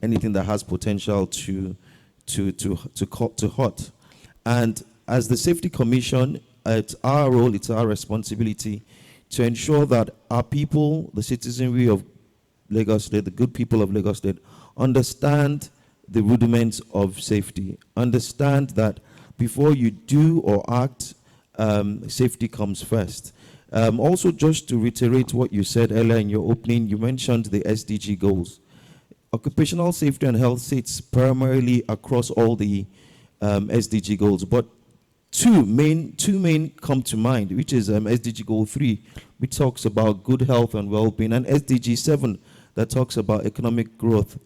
anything that has potential to hurt. And as the Safety Commission, it's our role, it's our responsibility to ensure that our people, the citizenry of Lagos State, the good people of Lagos State, understand the rudiments of safety. Understand that before you do or act, safety comes first. Also, just to reiterate what you said earlier in your opening, you mentioned the SDG goals. Occupational safety and health sits primarily across all the SDG goals, but two main come to mind, which is SDG Goal 3, which talks about good health and well-being, and SDG 7, that talks about economic growth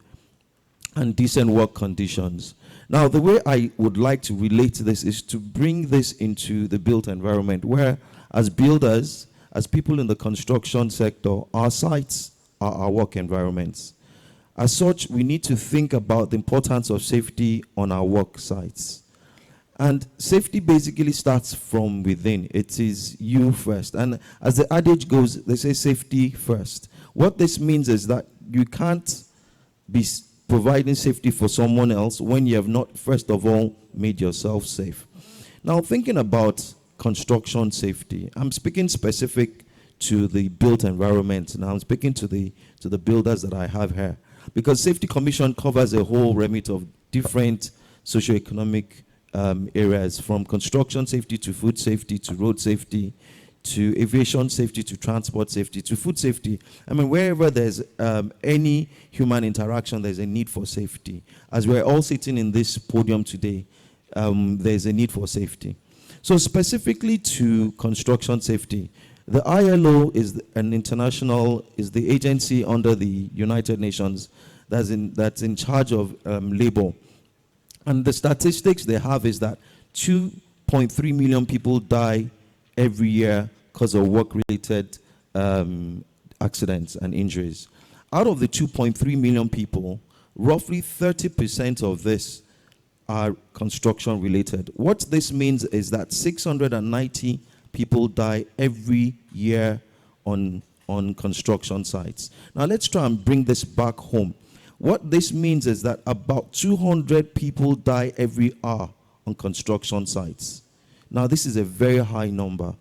and decent work conditions. Now, the way I would like to relate to this is to bring this into the built environment, where as builders, as people in the construction sector, our sites are our work environments. As such, we need to think about the importance of safety on our work sites. And safety basically starts from within. It is you first. And as the adage goes, they say safety first. What this means is that you can't be providing safety for someone else when you have not, first of all, made yourself safe. Now, thinking about construction safety, I'm speaking specific to the built environment. Now, I'm speaking to the builders that I have here, because Safety Commission covers a whole remit of different socioeconomic areas, from construction safety to food safety to road safety to aviation safety to transport safety to food safety. I mean, wherever there's any human interaction, there's a need for safety. As we're all sitting in this podium today, there's a need for safety. So specifically to construction safety, the ILO is the agency under the United Nations that's in charge of labor. And the statistics they have is that 2.3 million people die every year because of work-related accidents and injuries. Out of the 2.3 million people, roughly 30% of this are construction-related. What this means is that 690 people die every year on construction sites. Now let's try and bring this back home. What this means is that about 200 people die every hour on construction sites. Now this is a very high number.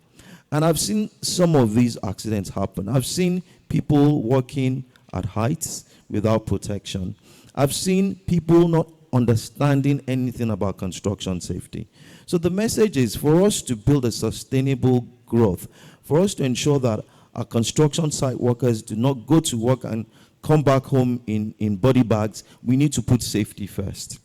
And I've seen some of these accidents happen. I've seen people working at heights without protection. I've seen people not understanding anything about construction safety. So the message is for us to build a sustainable growth, for us to ensure that our construction site workers do not go to work and come back home in body bags, we need to put safety first.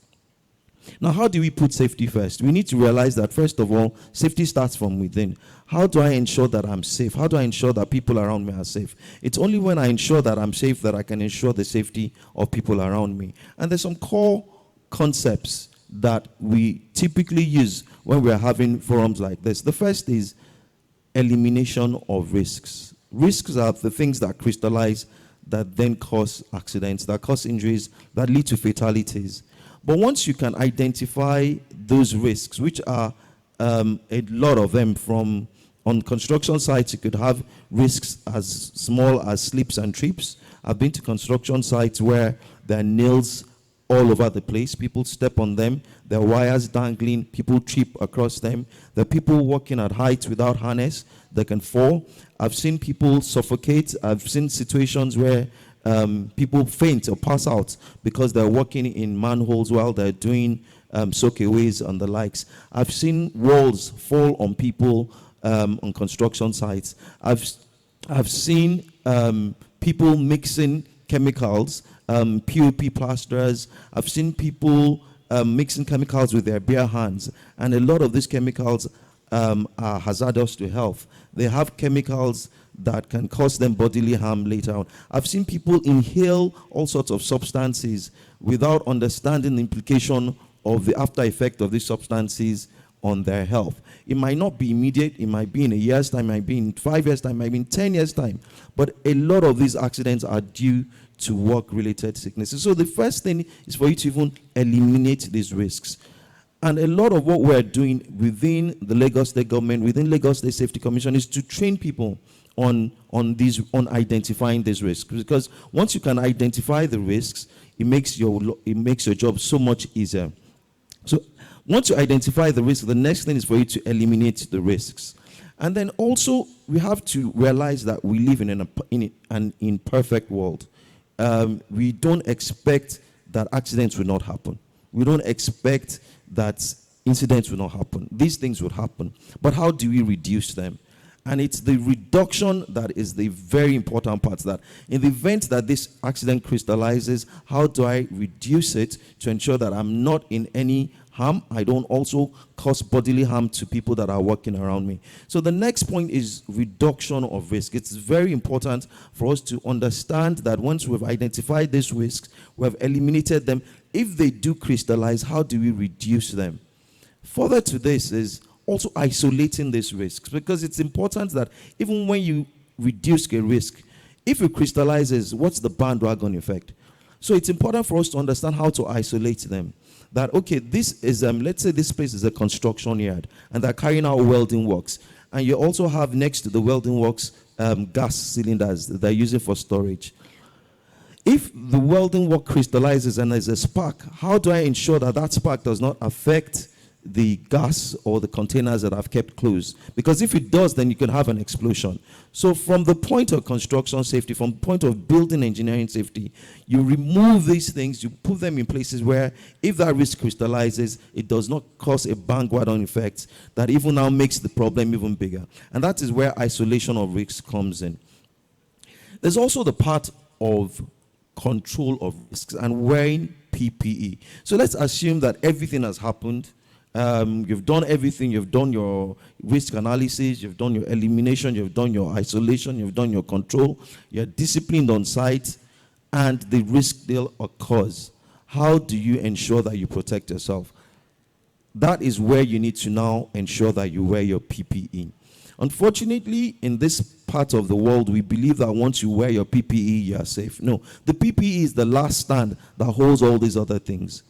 Now, how do we put safety first? We need to realize that, first of all, safety starts from within. How do I ensure that I'm safe? How do I ensure that people around me are safe? It's only when I ensure that I'm safe that I can ensure the safety of people around me. And there's some core concepts that we typically use when we're having forums like this. The first is elimination of risks. Risks are the things that crystallize, that then cause accidents, that cause injuries, that lead to fatalities. But once you can identify those risks, which are a lot of them, from on construction sites, you could have risks as small as slips and trips. I've been to construction sites where there are nails all over the place. People step on them. There are wires dangling. People trip across them. There are people walking at heights without harness. They can fall. I've seen people suffocate. I've seen situations where people faint or pass out because they're walking in manholes while they're doing soakaways and the likes. I've seen walls fall on people on construction sites. I've seen people mixing chemicals, POP plasters. I've seen people mixing chemicals with their bare hands, and a lot of these chemicals are hazardous to health. They have chemicals that can cause them bodily harm later on. I've seen people inhale all sorts of substances without understanding the implication of the after effect of these substances on their health. It might not be immediate. It might be in a year's time, it might be in 5 years' time, it might be in 10 years' time. But a lot of these accidents are due to work-related sicknesses. So the first thing is for you to even eliminate these risks. And a lot of what we're doing within the Lagos State government, within Lagos State Safety Commission, is to train people on identifying these risks, because once you can identify the risks, it makes your job so much easier. So once you identify the risk, the next thing is for you to eliminate the risks. And then also, we have to realize that we live in an imperfect world. We don't expect that accidents will not happen. We don't expect that incidents will not happen. These things will happen. But how do we reduce them? And it's the reduction that is the very important part. That in the event that this accident crystallizes, how do I reduce it to ensure that I'm not in any harm? I don't also cause bodily harm to people that are working around me. So the next point is reduction of risk. It's very important for us to understand that once we've identified these risks, we have eliminated them. If they do crystallize, how do we reduce them? Further to this is also isolating these risks, because it's important that even when you reduce a risk, if it crystallizes, what's the bandwagon effect? So it's important for us to understand how to isolate them. That, okay, this is, let's say this place is a construction yard, and they're carrying out welding works. And you also have next to the welding works gas cylinders that they're using for storage. If the welding work crystallizes and there's a spark, how do I ensure that that spark does not affect the gas or the containers that I've kept closed? Because if it does, then you can have an explosion. So from the point of construction safety, from the point of building engineering safety, you remove these things, you put them in places where if that risk crystallizes, it does not cause a bandwagon effect that even now makes the problem even bigger. And that is where isolation of risks comes in. There's also the part of control of risks and wearing PPE. So let's assume that everything has happened. You've done everything. You've done your risk analysis, you've done your elimination, you've done your isolation, you've done your control, you're disciplined on site, and the risk still occurs. How do you ensure that you protect yourself? That is where you need to now ensure that you wear your PPE. Unfortunately, in this part of the world, we believe that once you wear your PPE, you are safe. No, the PPE is the last stand that holds all these other things.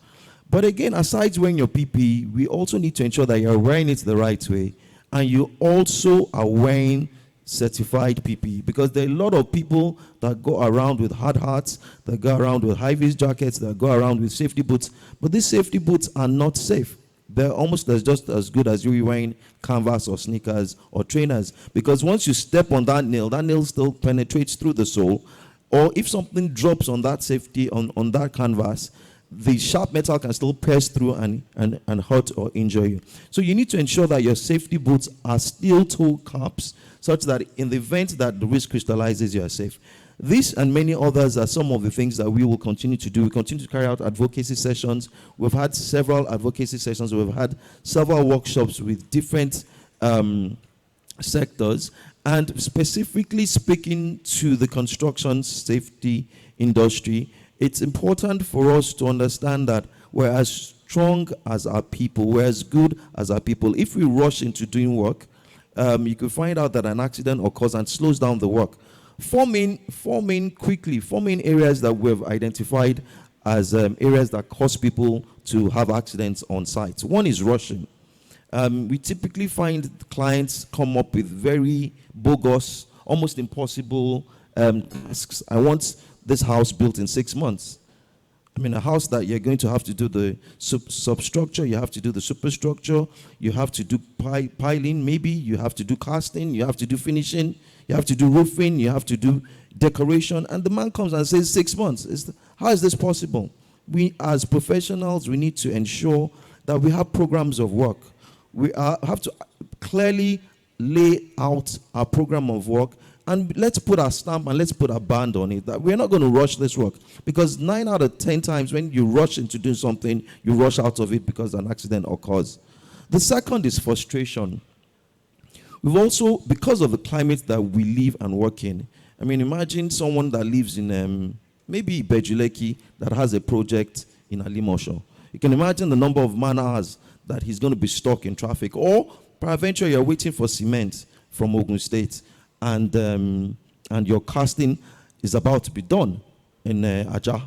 But again, aside wearing your PPE, we also need to ensure that you're wearing it the right way, and you also are wearing certified PPE, because there are a lot of people that go around with hard hats, that go around with high-vis jackets, that go around with safety boots, but these safety boots are not safe. They're almost just as good as you wearing canvas or sneakers or trainers, because once you step on that nail still penetrates through the sole, or if something drops on that safety, on that canvas, the sharp metal can still pierce through and hurt or injure you. So you need to ensure that your safety boots are steel toe caps, such that in the event that the risk crystallizes, you are safe. This and many others are some of the things that we will continue to do. We continue to carry out advocacy sessions. We've had several advocacy sessions. We've had several workshops with different sectors, and specifically speaking to the construction safety industry, it's important for us to understand that we're as strong as our people, we're as good as our people. If we rush into doing work, you could find out that an accident occurs and slows down the work. Four main areas that we've identified as areas that cause people to have accidents on site. One is rushing. We typically find clients come up with very bogus, almost impossible tasks. I want this house built in 6 months. I mean, a house that you're going to have to do the substructure, you have to do the superstructure, you have to do piling, maybe you have to do casting, you have to do finishing, you have to do roofing, you have to do decoration, and the man comes and says 6 months. How is this possible? We, as professionals, we need to ensure that we have programs of work. We have to clearly lay out our program of work, and let's put our stamp and let's put a band on it that we're not going to rush this work. Because 9 out of 10 times when you rush into doing something, you rush out of it because an accident occurs. The second is frustration. We've also, because of the climate that we live and work in, I mean, imagine someone that lives in maybe Bejuleki that has a project in Alimosho. You can imagine the number of man hours that he's going to be stuck in traffic. Or peradventure, you're waiting for cement from Ogun State, and your casting is about to be done in Aja,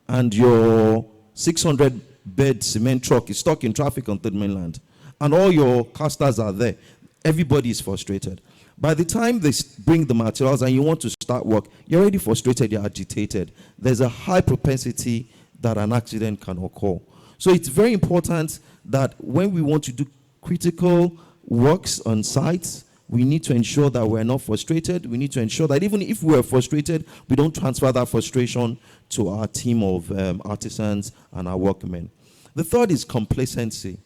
and your 600-bed cement truck is stuck in traffic on Third Mainland, and all your casters are there. Everybody is frustrated. By the time they bring the materials and you want to start work, you're already frustrated, you're agitated. There's a high propensity that an accident can occur. So it's very important that when we want to do critical works on sites, we need to ensure that we're not frustrated. We need to ensure that even if we're frustrated, we don't transfer that frustration to our team of artisans and our workmen. The third is complacency.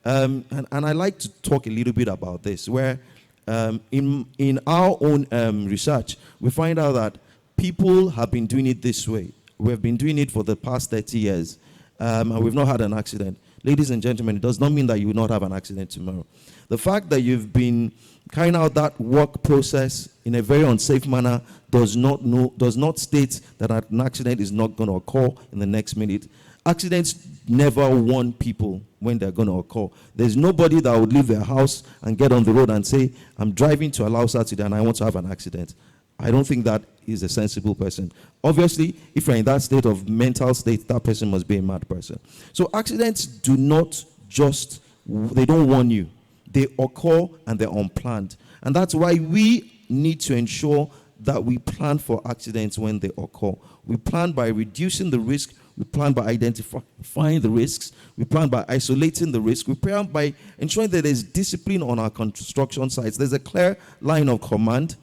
And I like to talk a little bit about this, where in our own research, we find out that people have been doing it this way. We've been doing it for the past 30 years, and we've not had an accident. Ladies and gentlemen, it does not mean that you will not have an accident tomorrow. The fact that you've been carrying out that work process in a very unsafe manner does not state that an accident is not going to occur in the next minute. Accidents never warn people when they're going to occur. There's nobody that would leave their house and get on the road and say, I'm driving to Alausa today and I want to have an accident. I don't think that is a sensible person. Obviously, if you're in that state of mental state, that person must be a mad person. So accidents do not just, they don't warn you. They occur and they're unplanned. And that's why we need to ensure that we plan for accidents when they occur. We plan by reducing the risk. We plan by identifying the risks. We plan by isolating the risk. We plan by ensuring that there's discipline on our construction sites. There's a clear line of command.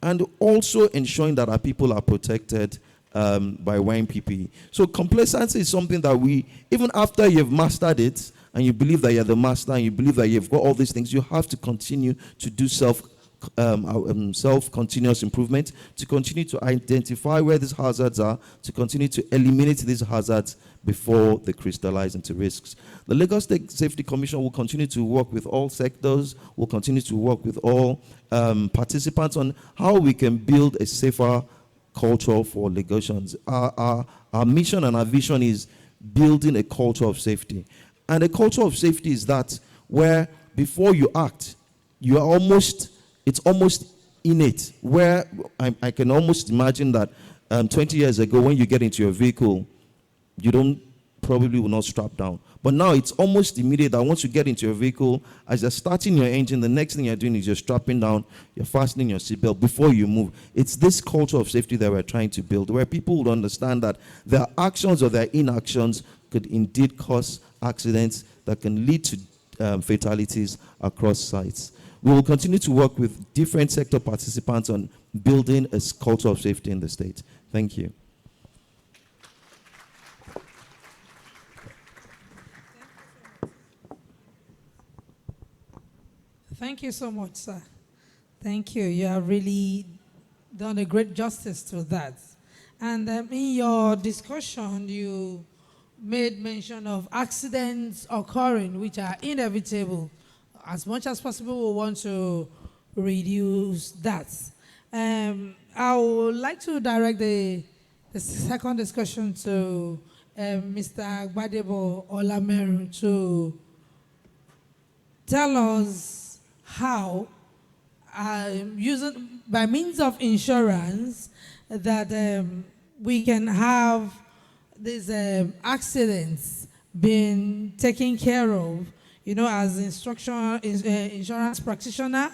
And also ensuring that our people are protected by wearing PPE. So complacency is something that we, even after you've mastered it, and you believe that you're the master, and you believe that you've got all these things, you have to continue to do self-continuous improvement, to continue to identify where these hazards are, to continue to eliminate these hazards before they crystallize into risks. The Lagos State Safety Commission will continue to work with all sectors, will continue to work with all participants on how we can build a safer culture for Lagosians. Our mission and our vision is building a culture of safety. And a culture of safety is that where before you act, it's almost innate, where I can almost imagine that 20 years ago when you get into your vehicle, you probably will not strap down. But now it's almost immediate that once you get into your vehicle, as you're starting your engine, the next thing you're doing is you're strapping down, you're fastening your seatbelt before you move. It's this culture of safety that we're trying to build, where people would understand that their actions or their inactions could indeed cause accidents that can lead to fatalities across sites. We will continue to work with different sector participants on building a culture of safety in the state. Thank you. Thank you so much, sir. Thank you. You have really done a great justice to that. And in your discussion, you made mention of accidents occurring, which are inevitable. As much as possible, we want to reduce that. I would like to direct the second discussion to Mr. Gbadebo Olameru to tell us how, using by means of insurance, that we can have these accidents being taken care of, as insurance practitioner,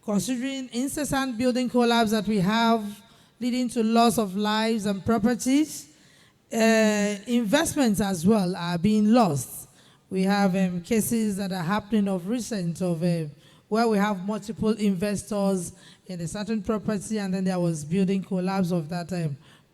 considering incessant building collapse that we have leading to loss of lives and properties. Investments as well are being lost. We have cases that are happening of recent where we have multiple investors in a certain property and then there was building collapse of that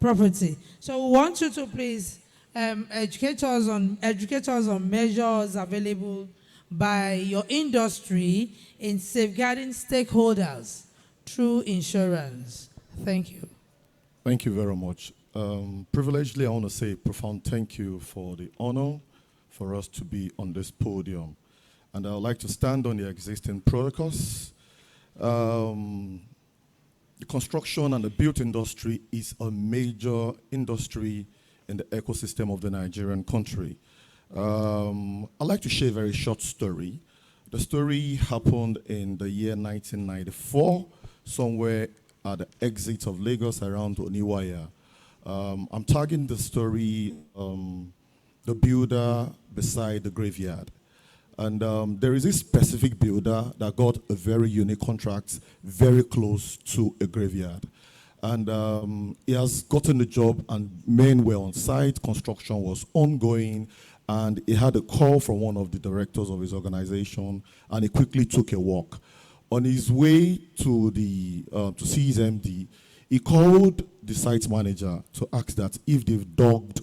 property. So we want you to please educate us on measures available by your industry in safeguarding stakeholders through insurance. Thank you. Thank you very much. Privilegedly, I want to say a profound thank you for the honor for us to be on this podium. And I would like to stand on the existing protocols. The construction and the built industry is a major industry in the ecosystem of the Nigerian country. I'd like to share a very short story. The story happened in the year 1994, somewhere at the exit of Lagos around Oniwaya. I'm tagging the story, the builder beside the graveyard. And there is this specific builder that got a very unique contract very close to a graveyard. And he has gotten the job, and men were on site, construction was ongoing, and he had a call from one of the directors of his organization, and he quickly took a walk. On his way to to see his MD, he called the site manager to ask that if they've dogged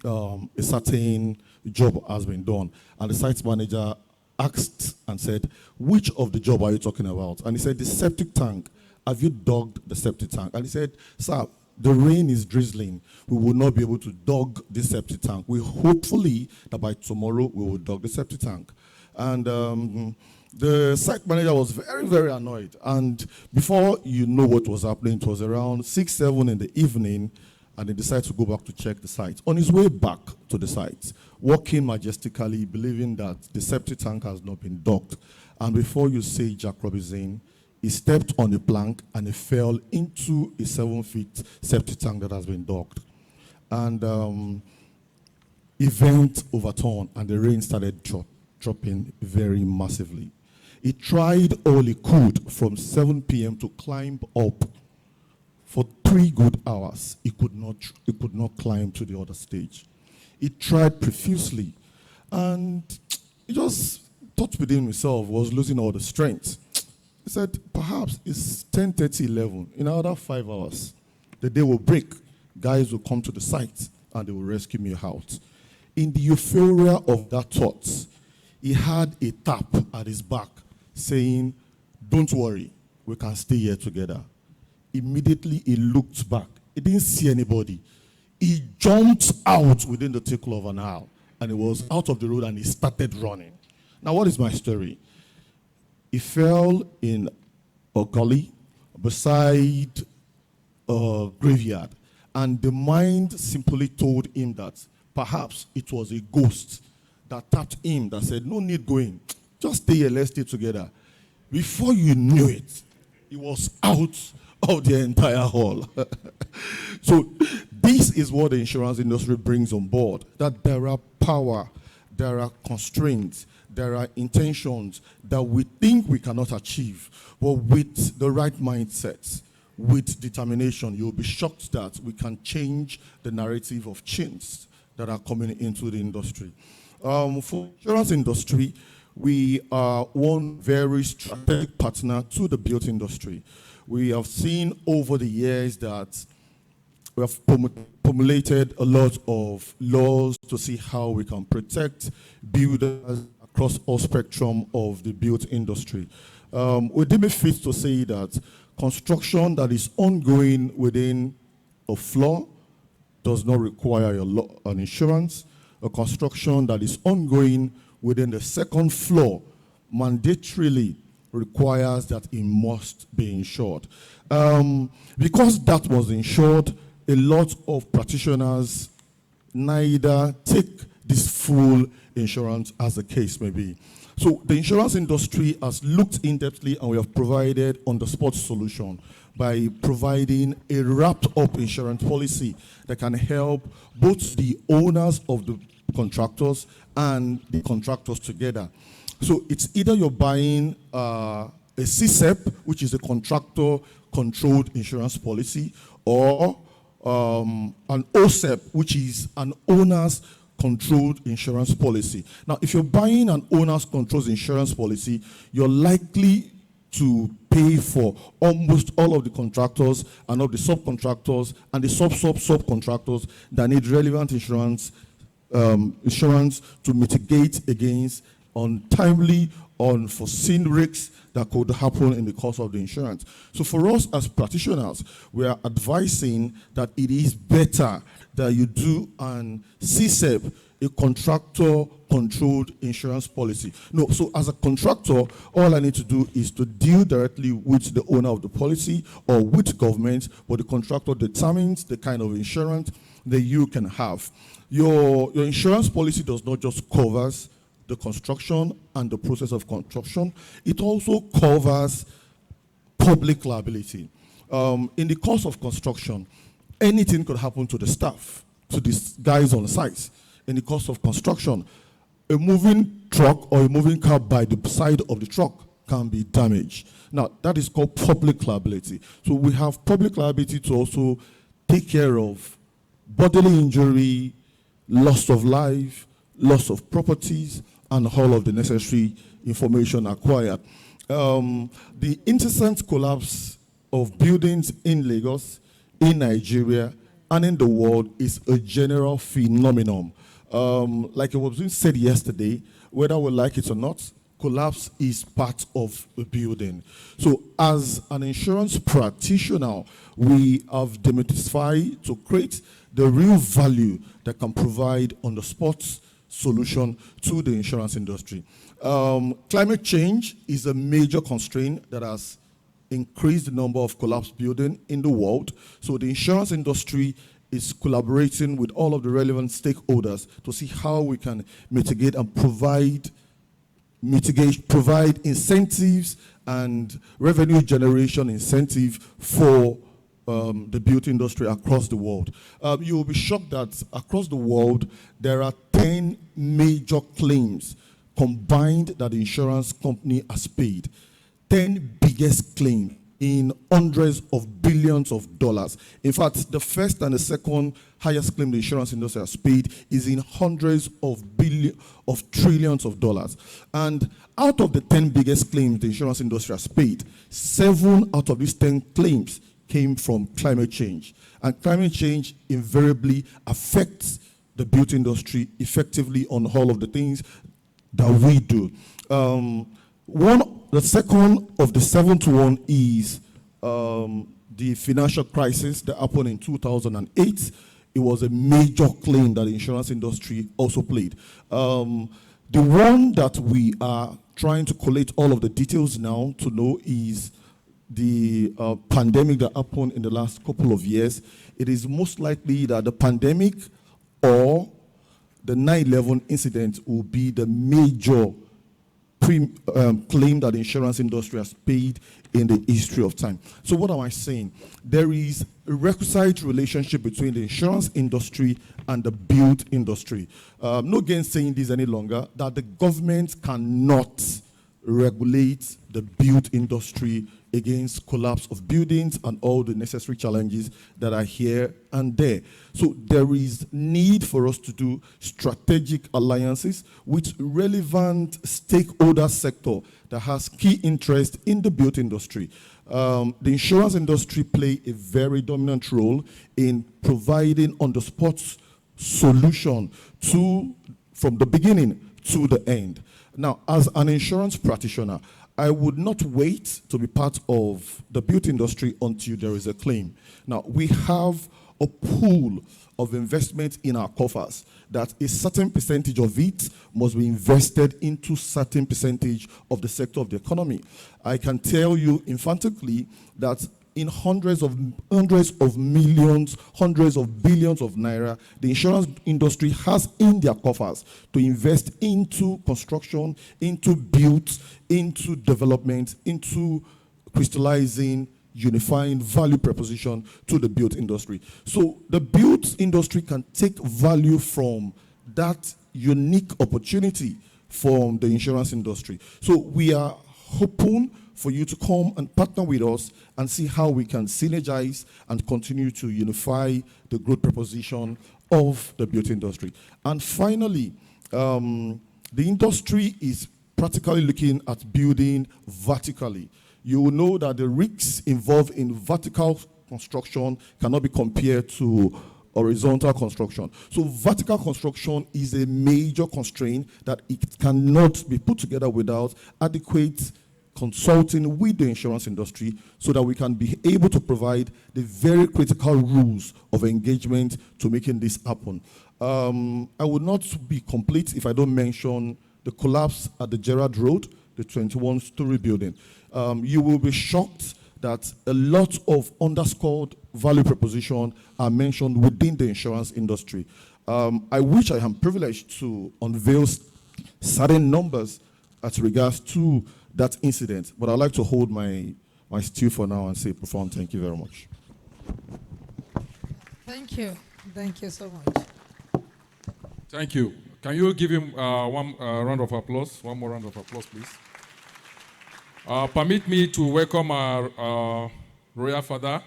a certain job has been done. And the site manager asked and said, which of the job are you talking about? And he said, the septic tank. Have you dogged the septic tank? And he said, sir, the rain is drizzling. We will not be able to dog the septic tank. We hopefully that by tomorrow we will dog the septic tank. And the site manager was very, very annoyed. And before you know what was happening, it was around 6, 7 in the evening, and he decided to go back to check the site. On his way back to the site, walking majestically, believing that the septic tank has not been docked. And before you say Jack Robinson, he stepped on a plank and he fell into a 7-foot septic tank that has been docked. And event overturned, and the rain started dropping very massively. He tried all he could from 7 p.m. to climb up. For 3 good hours, he could not climb to the other stage. He tried profusely, and he just thought within himself, was losing all the strength. He said, perhaps it's 10:30, 11. In another 5 hours, the day will break. Guys will come to the site, and they will rescue me out. In the euphoria of that thought, he had a tap at his back saying, don't worry, we can stay here together. Immediately he looked back. He didn't see anybody. He jumped out within the tickle of an hour, and he was out of the road, and he started running. Now, what is my story? He fell in a gully beside a graveyard, and the mind simply told him that perhaps it was a ghost that tapped him, that said, no need going. Just stay here, let's stay together. Before you knew it, he was out of the entire hall. So this is what the insurance industry brings on board, that there are power, there are constraints, there are intentions that we think we cannot achieve. But with the right mindset, with determination, you'll be shocked that we can change the narrative of change that are coming into the industry. For the insurance industry, we are one very strategic partner to the built industry. We have seen over the years that we have formulated a lot of laws to see how we can protect builders across all spectrum of the built industry. We deem it fit to say that construction that is ongoing within a floor does not require an insurance. A construction that is ongoing within the second floor mandatorily requires that it must be insured. Because that was insured, a lot of practitioners neither take this full insurance as the case may be. So the insurance industry has looked in-depthly, and we have provided on-the-spot solution by providing a wrapped-up insurance policy that can help both the owners of the contractors and the contractors together. So it's either you're buying a CSEP, which is a contractor-controlled insurance policy, or an OSEP, which is an owner's controlled insurance policy. Now, if you're buying an owner's controlled insurance policy, you're likely to pay for almost all of the contractors and all the subcontractors and the subcontractors that need relevant insurance to mitigate against untimely, unforeseen risks that could happen in the course of the insurance. So for us as practitioners, we are advising that it is better that you do an CSEP, a contractor-controlled insurance policy. No, so as a contractor, all I need to do is to deal directly with the owner of the policy or with government, but the contractor determines the kind of insurance that you can have. Your insurance policy does not just cover the construction and the process of construction, it also covers public liability. In the course of construction, anything could happen to the staff, to these guys on site. In the course of construction, a moving truck or a moving car by the side of the truck can be damaged. Now, that is called public liability. So we have public liability to also take care of bodily injury, loss of life, loss of properties, and all of the necessary information acquired. The incessant collapse of buildings in Lagos, in Nigeria, and in the world is a general phenomenon. Like it was being said yesterday, whether we like it or not, collapse is part of a building. So as an insurance practitioner, we have demystified to create the real value that can provide on the spot solution to the insurance industry. Climate change is a major constraint that has increased the number of collapsed buildings in the world. So the insurance industry is collaborating with all of the relevant stakeholders to see how we can mitigate and provide incentives and revenue generation incentive for the beauty industry across the world. You will be shocked that across the world, there are 10 major claims combined that the insurance company has paid. 10 biggest claims in hundreds of billions of dollars. In fact, the first and the second highest claim the insurance industry has paid is in hundreds of trillions of dollars. And out of the 10 biggest claims the insurance industry has paid, 7 out of these 10 claims came from climate change. And climate change invariably affects the beauty industry effectively on all of the things that we do. The second of the 7 to 1 is the financial crisis that happened in 2008. It was a major claim that the insurance industry also played. The one that we are trying to collate all of the details now to know is the pandemic that happened in the last couple of years. It is most likely that the pandemic or the 9/11 incident will be the major claim that the insurance industry has paid in the history of time. So what am I saying? There is a requisite relationship between the insurance industry and the build industry. No gainsaying this any longer, that the government cannot regulate the build industry against collapse of buildings and all the necessary challenges that are here and there. So there is need for us to do strategic alliances with relevant stakeholder sector that has key interest in the built industry. The insurance industry play a very dominant role in providing on-the-spot solution from the beginning to the end. Now, as an insurance practitioner, I would not wait to be part of the beauty industry until there is a claim. Now, we have a pool of investment in our coffers that a certain percentage of it must be invested into certain percentage of the sector of the economy. I can tell you emphatically that in hundreds of millions, hundreds of billions of naira, the insurance industry has in their coffers to invest into construction, into build, into development, into crystallizing, unifying value proposition to the build industry. So the build industry can take value from that unique opportunity from the insurance industry. So we are hoping for you to come and partner with us and see how we can synergize and continue to unify the growth proposition of the beauty industry. And finally, the industry is practically looking at building vertically. You will know that the risks involved in vertical construction cannot be compared to horizontal construction. So vertical construction is a major constraint that it cannot be put together without adequate consulting with the insurance industry so that we can be able to provide the very critical rules of engagement to making this happen. I would not be complete if I don't mention the collapse at the Gerrard Road, the 21-story building. You will be shocked that a lot of underscored value proposition are mentioned within the insurance industry. I wish I am privileged to unveil certain numbers as regards to that incident, but I'd like to hold my stew for now and say profound thank you very much. Thank you. Thank you so much. Thank you. Can you give him one round of applause? One more round of applause, please. Permit me to welcome our royal father,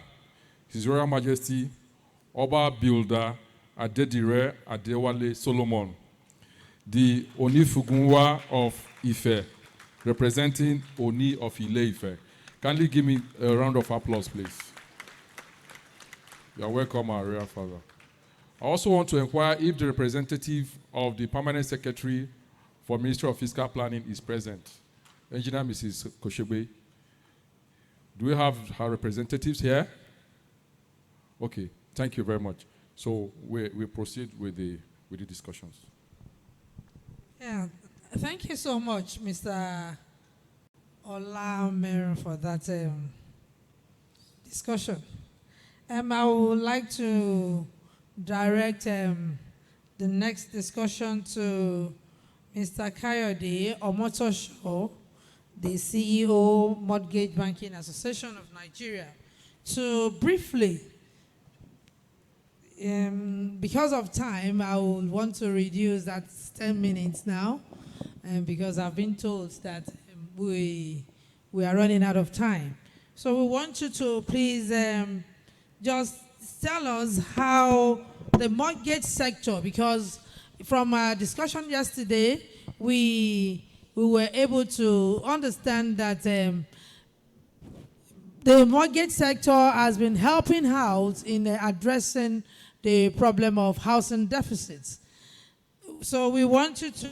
His Royal Majesty, Oba Builder Adedire Adewale Solomon, the Oni Fugunwa of Ife, representing Oni of Ile-Ife. Kindly give me a round of applause, please. You are welcome, our royal father. I also want to inquire if the representative of the Permanent Secretary for Ministry of Fiscal Planning is present. Engineer Mrs. Koshebe. Do we have her representatives here? Okay, thank you very much. So we proceed with the discussions. Yeah, thank you so much, Mr. Olamere, for that discussion. I would like to direct the next discussion to Mr. Kayode Omotosho, the CEO, Mortgage Banking Association of Nigeria, to briefly, because of time, I would want to reduce that 10 minutes now, because I've been told that we are running out of time. So we want you to please just tell us how the mortgage sector, because from our discussion yesterday, we were able to understand that the mortgage sector has been helping out in addressing the problem of housing deficits. So we want you to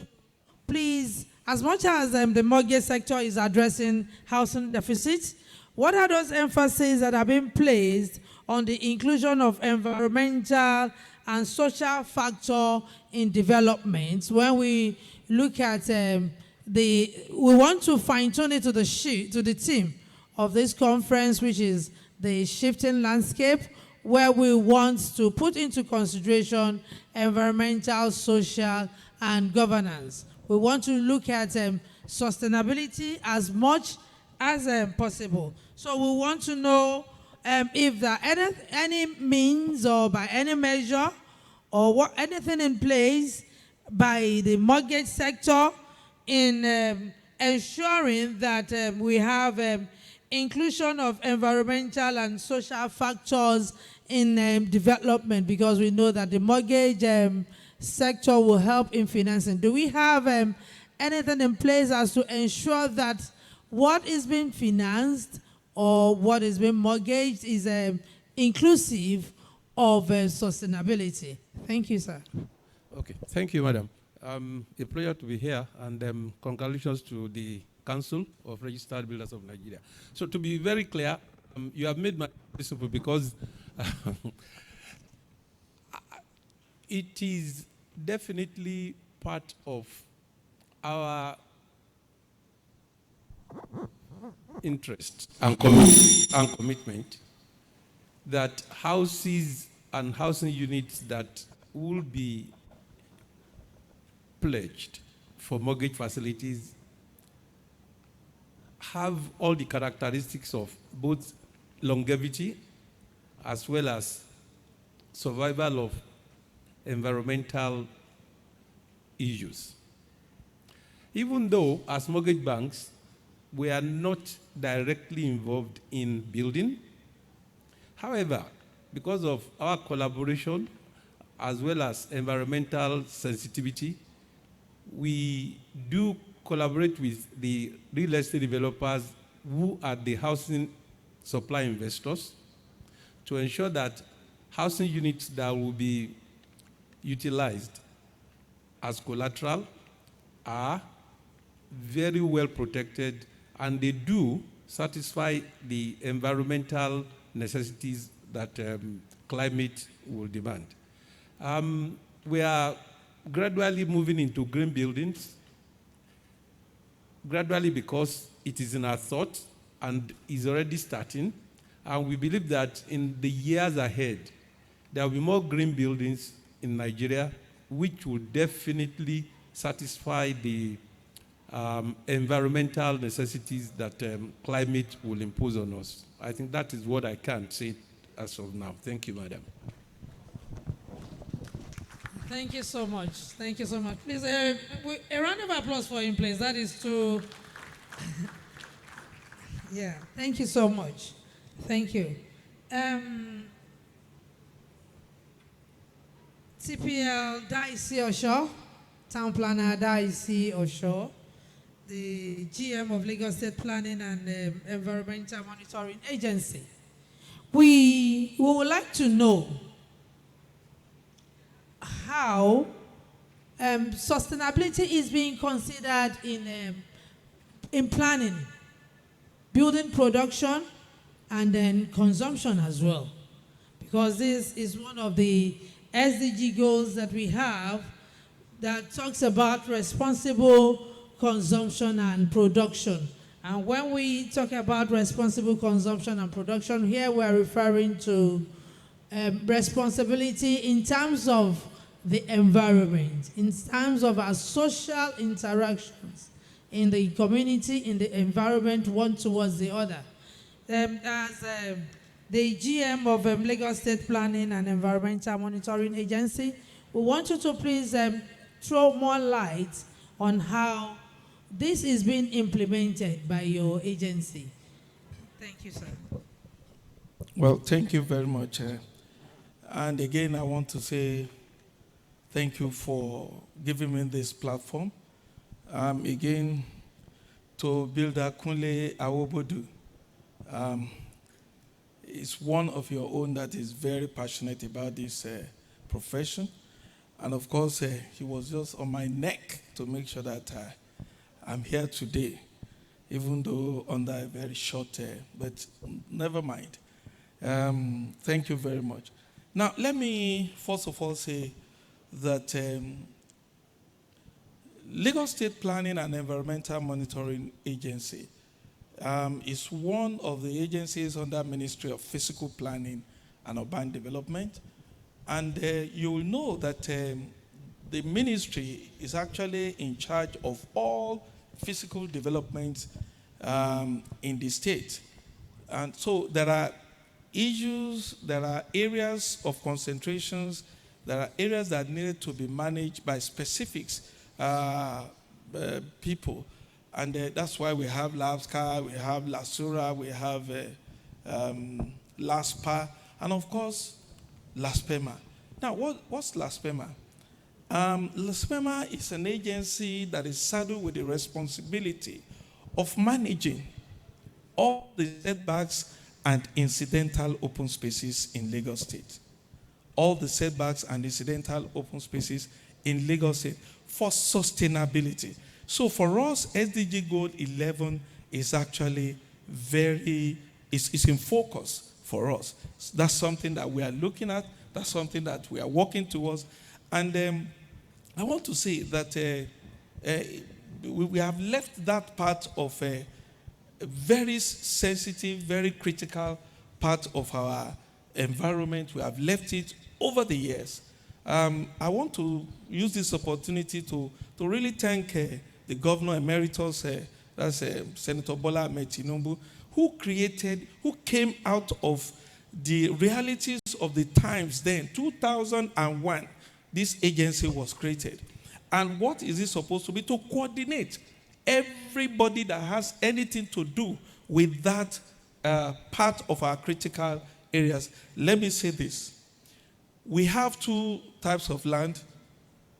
please, as much as the mortgage sector is addressing housing deficits, what are those emphases that have been placed on the inclusion of environmental and social factor in development? When we look at we want to fine-tune it to the theme of this conference, which is the shifting landscape, where we want to put into consideration environmental, social, and governance. We want to look at sustainability as much as possible. So we want to know if there are any means or by any measure or anything in place by the mortgage sector in ensuring that we have inclusion of environmental and social factors in development, because we know that the mortgage sector will help in financing. Do we have anything in place as to ensure that what is being financed or what is being mortgaged is inclusive of sustainability? Thank you, sir. Okay, thank you, madam. A pleasure to be here, and congratulations to the Council of Registered Builders of Nigeria. So to be very clear, you have made my simple because it is definitely part of our interest and commitment that houses and housing units that will be pledged for mortgage facilities have all the characteristics of both longevity as well as survival of environmental issues. Even though, as mortgage banks, we are not directly involved in building, however, because of our collaboration as well as environmental sensitivity, we do collaborate with the real estate developers who are the housing supply investors to ensure that housing units that will be utilized as collateral are very well protected, and they do satisfy the environmental necessities that climate will demand. We are gradually moving into green buildings, gradually because it is in our thought and is already starting. And we believe that in the years ahead, there will be more green buildings in Nigeria, which will definitely satisfy the environmental necessities that climate will impose on us. I think that is what I can say as of now. Thank you, madam. Thank you so much. Thank you so much. Please, a round of applause for him, please. That is too. Yeah. Thank you so much. Thank you. TPL Daisy Osho, Town Planner Daisy Osho, the GM of Lagos State Planning and Environmental Monitoring Agency. We would like to know how sustainability is being considered in planning, building production, and then consumption as well. Because this is one of the SDG goals that we have that talks about responsible consumption and production. And when we talk about responsible consumption and production, here we're referring to responsibility in terms of the environment, in terms of our social interactions in the community, in the environment, one towards the other. As the GM of Lagos State Planning and Environmental Monitoring Agency, we want you to please throw more light on how this is being implemented by your agency. Thank you, sir. Well, thank you very much. And again, I want to say thank you for giving me this platform. Again, to Builder Kunle Awobodu. Is one of your own that is very passionate about this profession. And of course, he was just on my neck to make sure that I'm here today, even though under a very short, but never mind. Thank you very much. Now, let me first of all say that Lagos State Planning and Environmental Monitoring Agency is one of the agencies under Ministry of Physical Planning and Urban Development. And you will know that the ministry is actually in charge of all physical development in the state. And so there are issues, there are areas of concentrations, there are areas that needed to be managed by specifics people. And that's why we have LABSCA, we have LASURA, we have LASPA, and of course, LASPEMA. Now, what's LASPEMA? LASPEMA is an agency that is saddled with the responsibility of managing all the setbacks and incidental open spaces in Lagos State. All the setbacks and incidental open spaces in Lagos State for sustainability. So for us, SDG Goal 11 is actually it's in focus for us. That's something that we are looking at. That's something that we are working towards. And I want to say that we have left that part of a very sensitive, very critical part of our environment. We have left it over the years. I want to use this opportunity to really thank the Governor Emeritus, that's Senator Bola Ahmed Tinubu, who came out of the realities of the times then. 2001, this agency was created. And what is it supposed to be? To coordinate everybody that has anything to do with that part of our critical areas. Let me say this. We have two types of land,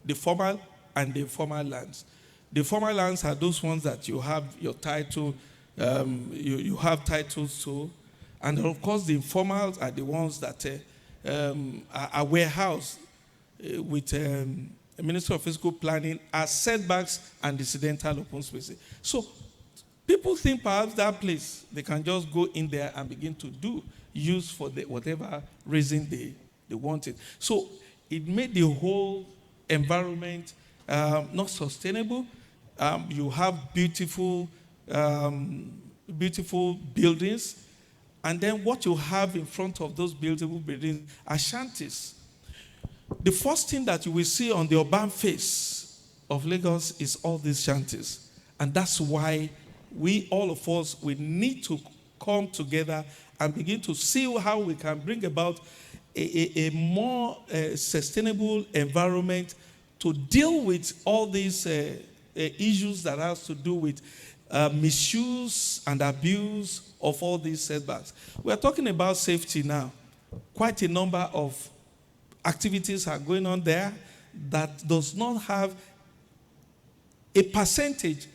the formal and the informal lands. The formal lands are those ones that you have your title, you have titles to. And of course, the informals are the ones that are warehoused with the Ministry of Physical Planning as setbacks and incidental open spaces. So people think perhaps that place, they can just go in there and begin to do use for whatever reason they want it. So it made the whole environment not sustainable. You have beautiful buildings, and then what you have in front of those beautiful buildings are shanties. The first thing that you will see on the urban face of Lagos is all these shanties. And that's why all of us, we need to come together and begin to see how we can bring about a more sustainable environment to deal with all these issues that has to do with misuse and abuse of all these setbacks. We are talking about safety now. Quite a number of activities are going on there that does not have a percentage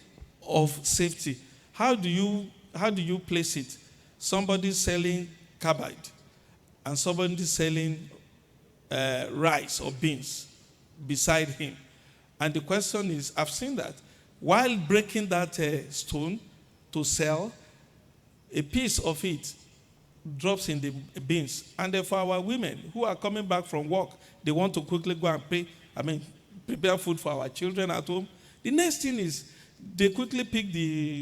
of safety. How do you place it? Somebody selling carbide and somebody selling rice or beans beside him. And the question is, I've seen that. While breaking that stone to sell, a piece of it drops in the beans. And for our women who are coming back from work, they want to quickly go and prepare food for our children at home. The next thing is they quickly pick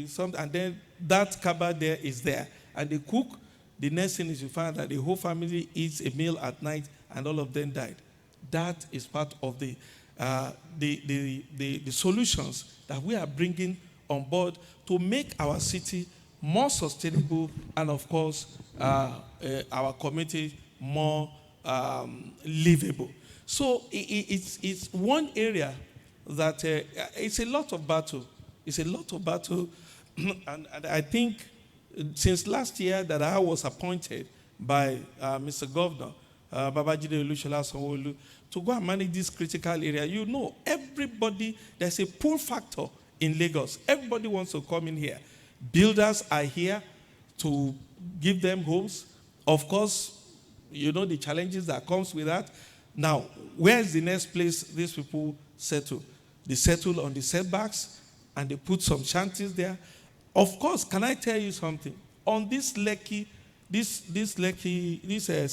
something, and then that cupboard there is there. And they cook. The next thing is you find that the whole family eats a meal at night, and all of them died. That is part of the solutions that we are bringing on board to make our city more sustainable and, of course, our community more livable. So it's one area that it's a lot of battle. It's a lot of battle. And I think since last year that I was appointed by Mr. Governor, Babajide Olusola Sanwo-Olu, to go and manage this critical area. You know, everybody, there's a pull factor in Lagos. Everybody wants to come in here. Builders are here to give them homes. Of course, you know the challenges that comes with that. Now, where is the next place these people settle? They settle on the setbacks and they put some shanties there. Of course, can I tell you something? On this Lekki, this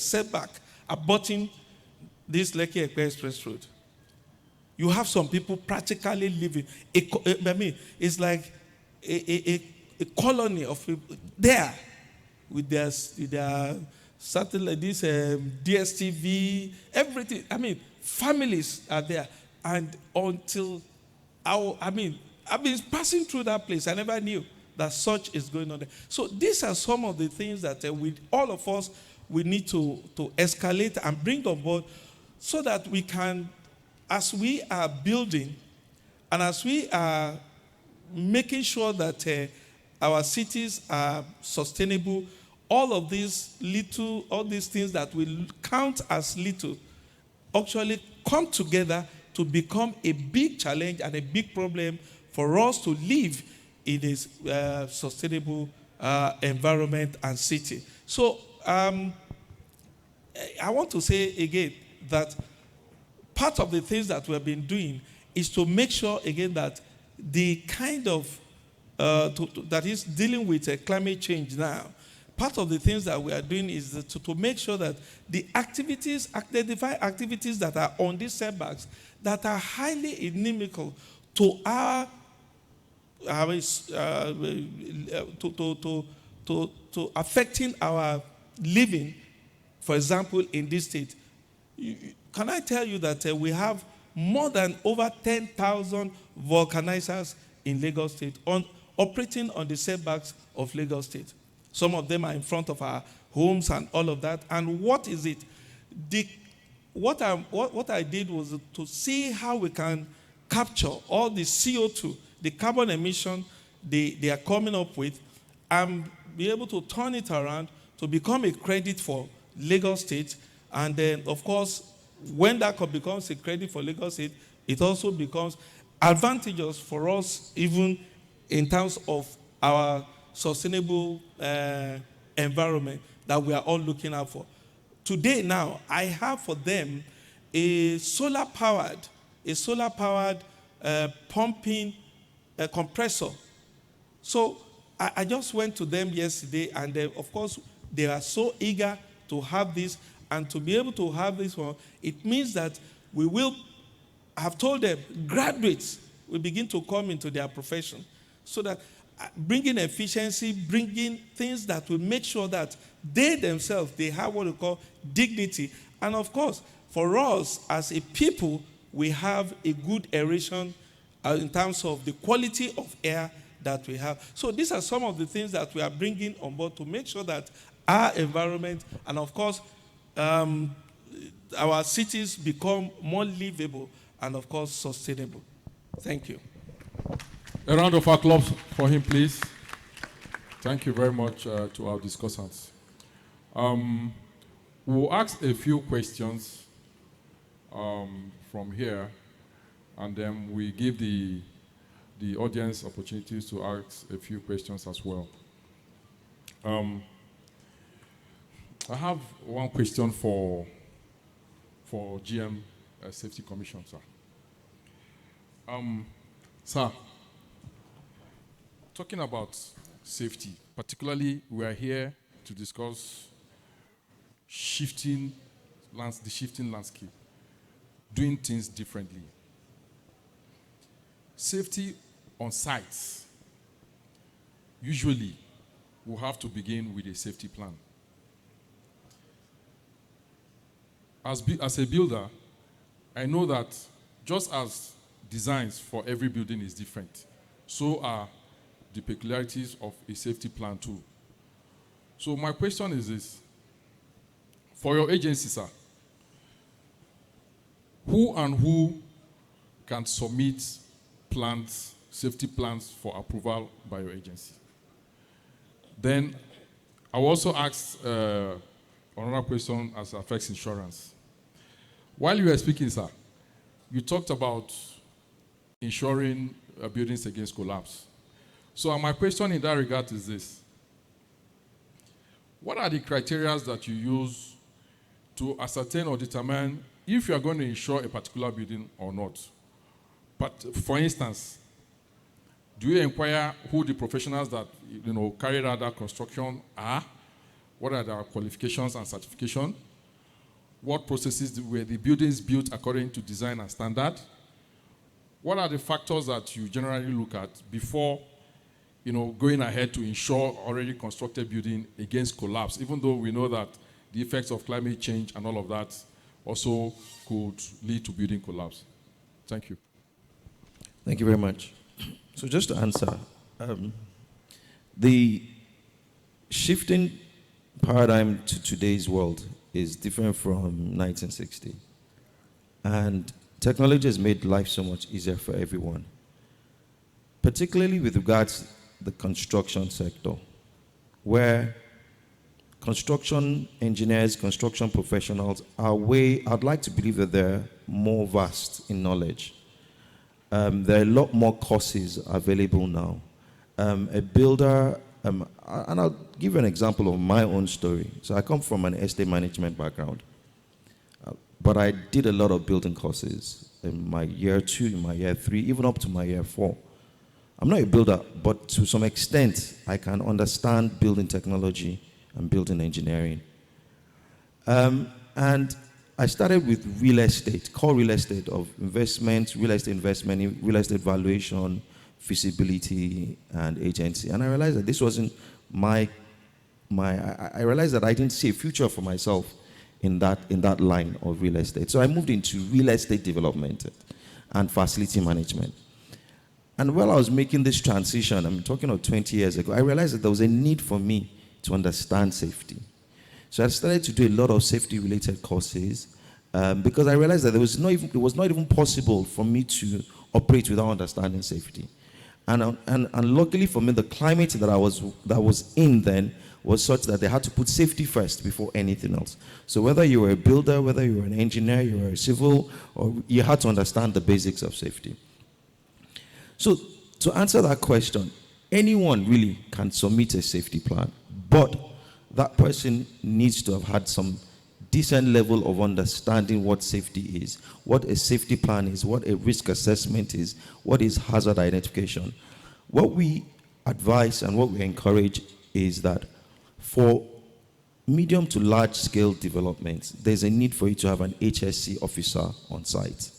setback abutting this Lekki Express Road, you have some people practically living. It's like a colony of people there with their satellite, this DSTV, everything. Families are there. And until I've been passing through that place, I never knew that such is going on there. So these are some of the things that all of us, we need to escalate and bring on board so that we can, as we are building and as we are making sure that our cities are sustainable, all these things that will count as little actually come together to become a big challenge and a big problem for us to live in a sustainable environment and city. So I want to say again that part of the things that we have been doing is to make sure again that the kind of that is dealing with climate change now. Part of the things that we are doing is to make sure that the activities, identify activities that are on these setbacks that are highly inimical to to affecting our living. For example, in this state, can I tell you that we have more than over 10,000 vulcanizers in Lagos State operating on the setbacks of Lagos State. Some of them are in front of our homes and all of that. And what is it? What I did was to see how we can capture all the CO2, the carbon emission they are coming up with, and be able to turn it around to become a credit for Lagos State. And then, of course, when that becomes a credit for Lagos State, it also becomes advantageous for us, even in terms of our sustainable environment that we are all looking out for. Today now, I have for them a solar-powered pumping compressor. So I just went to them yesterday, and of course, they are so eager to have this, and to be able to have this one, it means that we will, I have told them, graduates will begin to come into their profession, so that bringing efficiency, bringing things that will make sure that they themselves, they have what we call dignity. And of course, for us as a people, we have a good aeration in terms of the quality of air that we have. So these are some of the things that we are bringing on board to make sure that our environment, and of course, our cities become more livable and, of course, sustainable. Thank you. A round of applause for him, please. Thank you very much to our discussants. We'll ask a few questions from here, and then we give the audience opportunities to ask a few questions as well. I have one question for GM Safety Commission, sir. Sir, talking about safety, particularly we are here to discuss the shifting landscape, doing things differently. Safety on sites usually will have to begin with a safety plan. As a builder, I know that just as designs for every building is different, so are the peculiarities of a safety plan too. So my question is this: for your agency, sir, who can submit plans, safety plans for approval by your agency? Then I will also ask another question as affects insurance. While you were speaking, sir, you talked about insuring buildings against collapse. So my question in that regard is this: what are the criteria that you use to ascertain or determine if you are going to insure a particular building or not? But for instance, do you inquire who the professionals that carried out that construction are? What are their qualifications and certification? What processes were the buildings built according to design and standard? What are the factors that you generally look at before going ahead to insure already constructed building against collapse, even though we know that the effects of climate change and all of that also could lead to building collapse? Thank you. Thank you very much. So just to answer, the shifting paradigm to today's world is different from 1960. And technology has made life so much easier for everyone, particularly with regards to the construction sector, where construction engineers, construction professionals are I'd like to believe that they're more vast in knowledge. There are a lot more courses available now. A builder, and I'll give you an example of my own story. So I come from an estate management background, but I did a lot of building courses in my year 2, in my year 3, even up to my year 4. I'm not a builder, but to some extent, I can understand building technology and building engineering. And I started with real estate, core real estate of investment, real estate valuation, feasibility, and agency. And I realized that this wasn't I realized that I didn't see a future for myself in that line of real estate. So I moved into real estate development and facility management. And while I was making this transition, I'm talking of 20 years ago, I realized that there was a need for me to understand safety. So I started to do a lot of safety-related courses because I realized that it was not even possible for me to operate without understanding safety. And luckily for me, the climate that I was in then was such that they had to put safety first before anything else. So whether you were a builder, whether you were an engineer, you were a civil, or you had to understand the basics of safety. So to answer that question, anyone really can submit a safety plan, but that person needs to have had some decent level of understanding what safety is, what a safety plan is, what a risk assessment is, what is hazard identification. What we advise and what we encourage is that for medium to large scale developments, there's a need for you to have an HSC officer on site.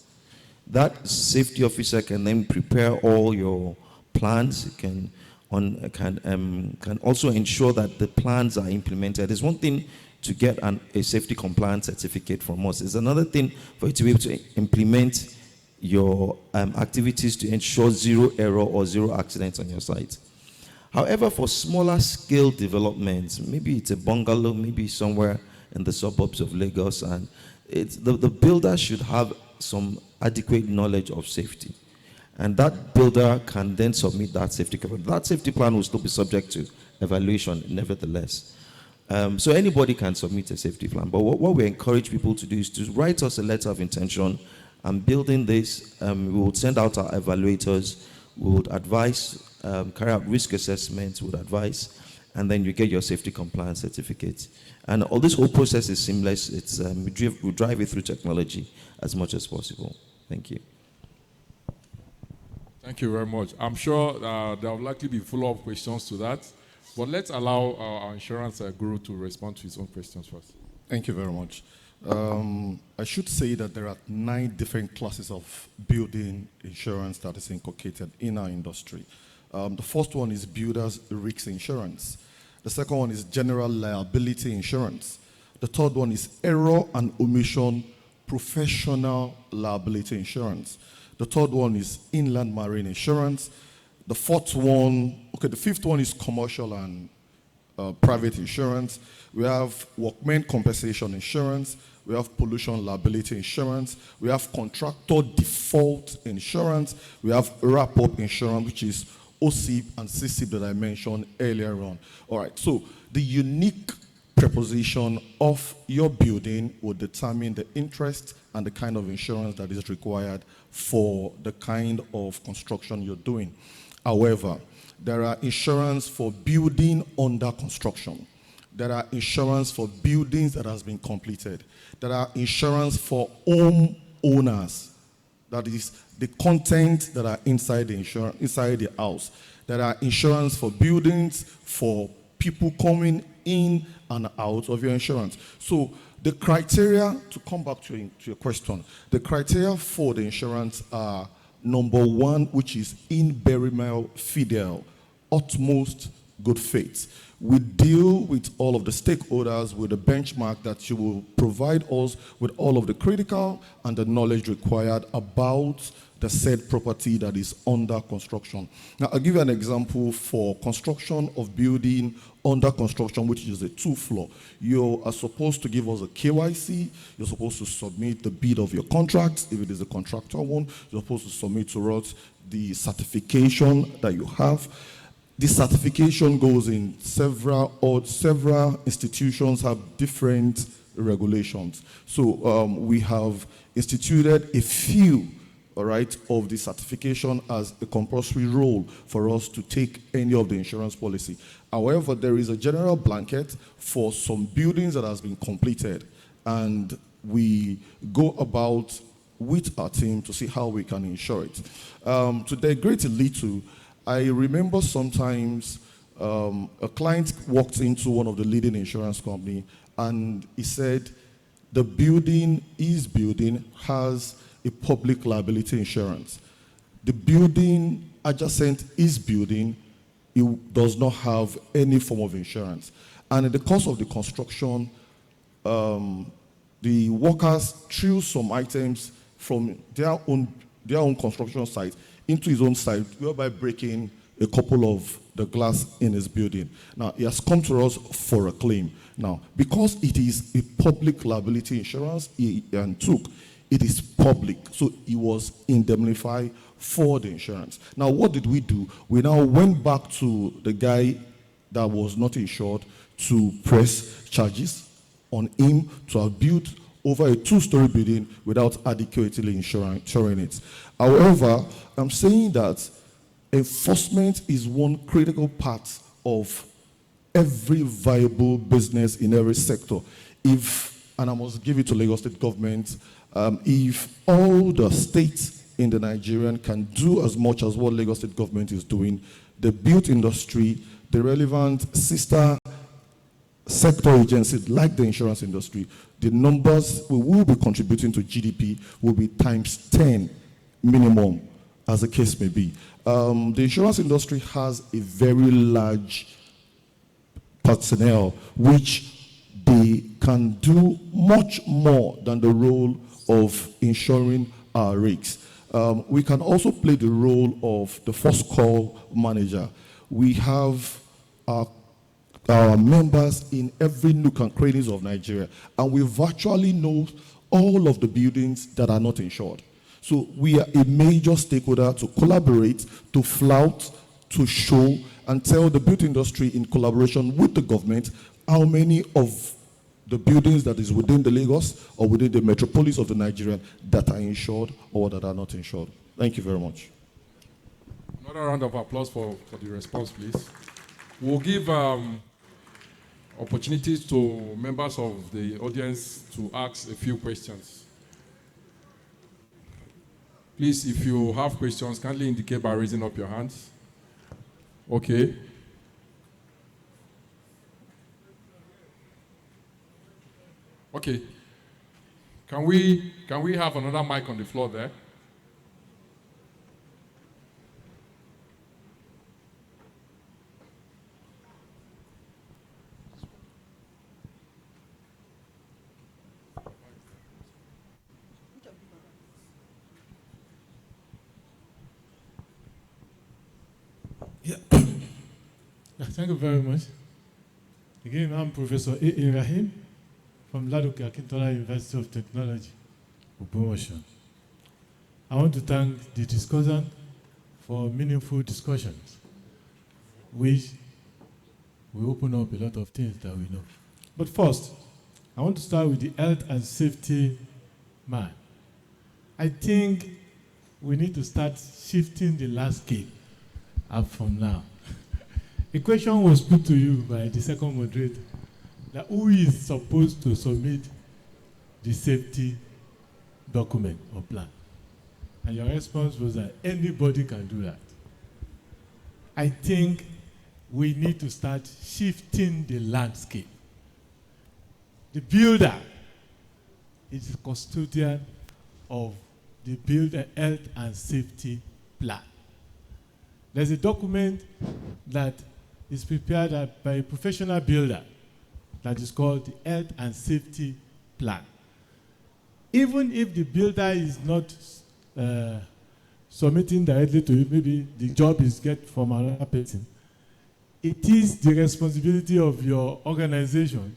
That safety officer can then prepare all your plans, can also ensure that the plans are implemented. It's one thing to get a safety compliance certificate from us. It's another thing for you to be able to implement your activities to ensure zero error or zero accidents on your site. However, for smaller scale developments, maybe it's a bungalow, maybe somewhere in the suburbs of Lagos, and the builder should have some adequate knowledge of safety. And that builder can then submit that safety plan. That safety plan will still be subject to evaluation, nevertheless. So anybody can submit a safety plan. But what we encourage people to do is to write us a letter of intention. And building this, we will send out our evaluators, we would advise, carry out risk assessments, we would advise, and then you get your safety compliance certificate. And all this whole process is seamless. It's we drive it through technology as much as possible. Thank you. Thank you very much. I'm sure there will likely be follow-up questions to that, but let's allow our insurance guru to respond to his own questions first. Thank you very much. I should say that there are 9 different classes of building insurance that is inculcated in our industry. The first one is builder's risk insurance. The second one is general liability insurance. The third one is error and omission professional liability insurance. The third one is inland marine insurance. The fifth one is commercial and private insurance. We have workmen compensation insurance. We have pollution liability insurance. We have contractor default insurance. We have wrap-up insurance, which is OCIP and CCIP that I mentioned earlier on. All right, so the unique preposition of your building will determine the interest and the kind of insurance that is required for the kind of construction you're doing. However, there are insurance for building under construction. There are insurance for buildings that has been completed. There are insurance for home owners. That is the content that are inside the house. There are insurance for buildings, for people coming in and out of your insurance. So the criteria, to come back to your question, the criteria for the insurance are number 1, which is in burial fidel, utmost good faith. We deal with all of the stakeholders with a benchmark that you will provide us with all of the critical and the knowledge required about the said property that is under construction. Now, I'll give you an example for construction of building under construction, which is a 2-floor. You are supposed to give us a KYC. You're supposed to submit the bid of your contract. If it is a contractor one, you're supposed to submit to us the certification that you have. This certification goes in several institutions have different regulations. So we have instituted a few, all right, of the certification as a compulsory role for us to take any of the insurance policy. However, there is a general blanket for some buildings that has been completed, and we go about with our team to see how we can insure it. To digress a little, I remember sometimes a client walked into one of the leading insurance company and he said, the building has a public liability insurance. The building adjacent his building, it does not have any form of insurance. And in the course of the construction, the workers threw some items from their own construction site into his own site, whereby breaking a couple of the glass in his building. Now, he has come to us for a claim. Now, because it is a public liability insurance he took, it is public, so he was indemnified for the insurance. Now, what did we do? We now went back to the guy that was not insured to press charges on him to have built over a 2-story building without adequately insuring it. However, I'm saying that enforcement is one critical part of every viable business in every sector. And I must give it to Lagos State government, if all the states in the Nigerian can do as much as what Lagos State government is doing, the built industry, the relevant sister sector agencies like the insurance industry, the numbers we will be contributing to GDP will be times 10 minimum, as the case may be. The insurance industry has a very large personnel, which they can do much more than the role of insuring our risks. We can also play the role of the first call manager. We have our members in every nook and crannies of Nigeria, and we virtually know all of the buildings that are not insured. So we are a major stakeholder to collaborate, to flout, to show, and tell the built industry in collaboration with the government how many of the buildings that is within the Lagos or within the metropolis of the Nigerian that are insured or that are not insured. Thank you very much. Another round of applause for the response, please. We'll give opportunities to members of the audience to ask a few questions. Please, if you have questions, kindly indicate by raising up your hands. Okay. Okay. Can we have another mic on the floor there? Yeah. Thank you very much. Again, I'm Professor A. Rahim from Ladoke Akintola University of Technology, promotion. I want to thank the discussant for meaningful discussions, which will open up a lot of things that we know. But first, I want to start with the health and safety man. I think we need to start shifting the landscape up from now. A question was put to you by the second moderator that who is supposed to submit the safety document or plan? And your response was that anybody can do that. I think we need to start shifting the landscape. The builder is the custodian of the builder health and safety plan. There's a document that is prepared by a professional builder that is called the Health and Safety Plan. Even if the builder is not submitting directly to you, maybe the job is get from another person, it is the responsibility of your organization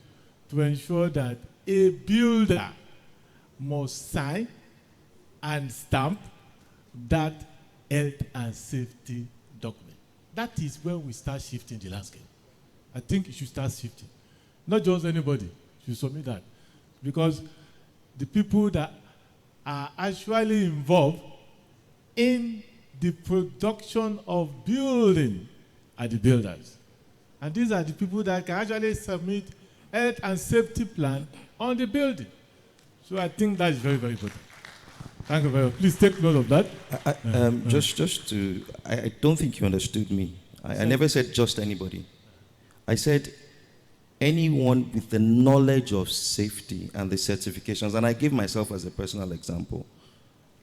to ensure that a builder must sign and stamp that health and safety document. That is when we start shifting the landscape. I think it should start shifting. Not just anybody should submit that. Because the people that are actually involved in the production of building are the builders. And these are the people that can actually submit health and safety plan on the building. So I think that is very, very important. Thank you very much. Please take note of that. I don't think you understood me. I never said just anybody. I said anyone with the knowledge of safety and the certifications, and I give myself as a personal example.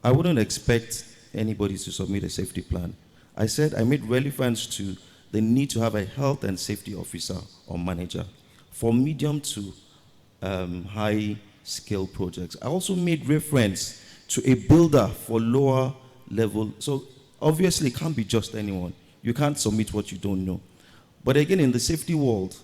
I wouldn't expect anybody to submit a safety plan. I said I made reference to the need to have a health and safety officer or manager for medium to high scale projects. I also made reference to a builder for lower level. So obviously it can't be just anyone. You can't submit what you don't know. But again, in the safety world,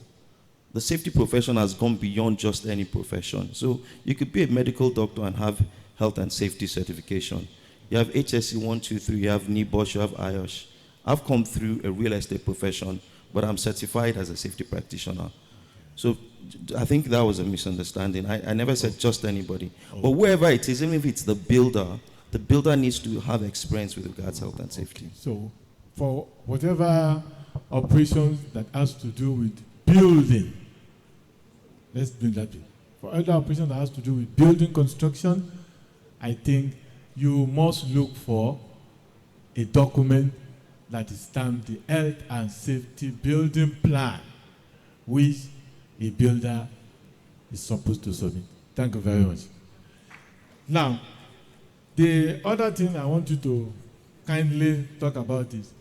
the safety profession has gone beyond just any profession. So you could be a medical doctor and have health and safety certification. You have HSC 1, 2, 3, you have NIOB, you have IOSH. I've come through a real estate profession, but I'm certified as a safety practitioner. So I think that was a misunderstanding. I never said just anybody. But whoever it is, even if it's the builder needs to have experience with regards to health and safety. So for whatever operations that has to do with building, let's bring that in. For other operations that has to do with building construction, I think you must look for a document that is stamped the health and safety building plan, which a builder is supposed to submit. Thank you very much. Now, the other thing I want you to kindly talk about is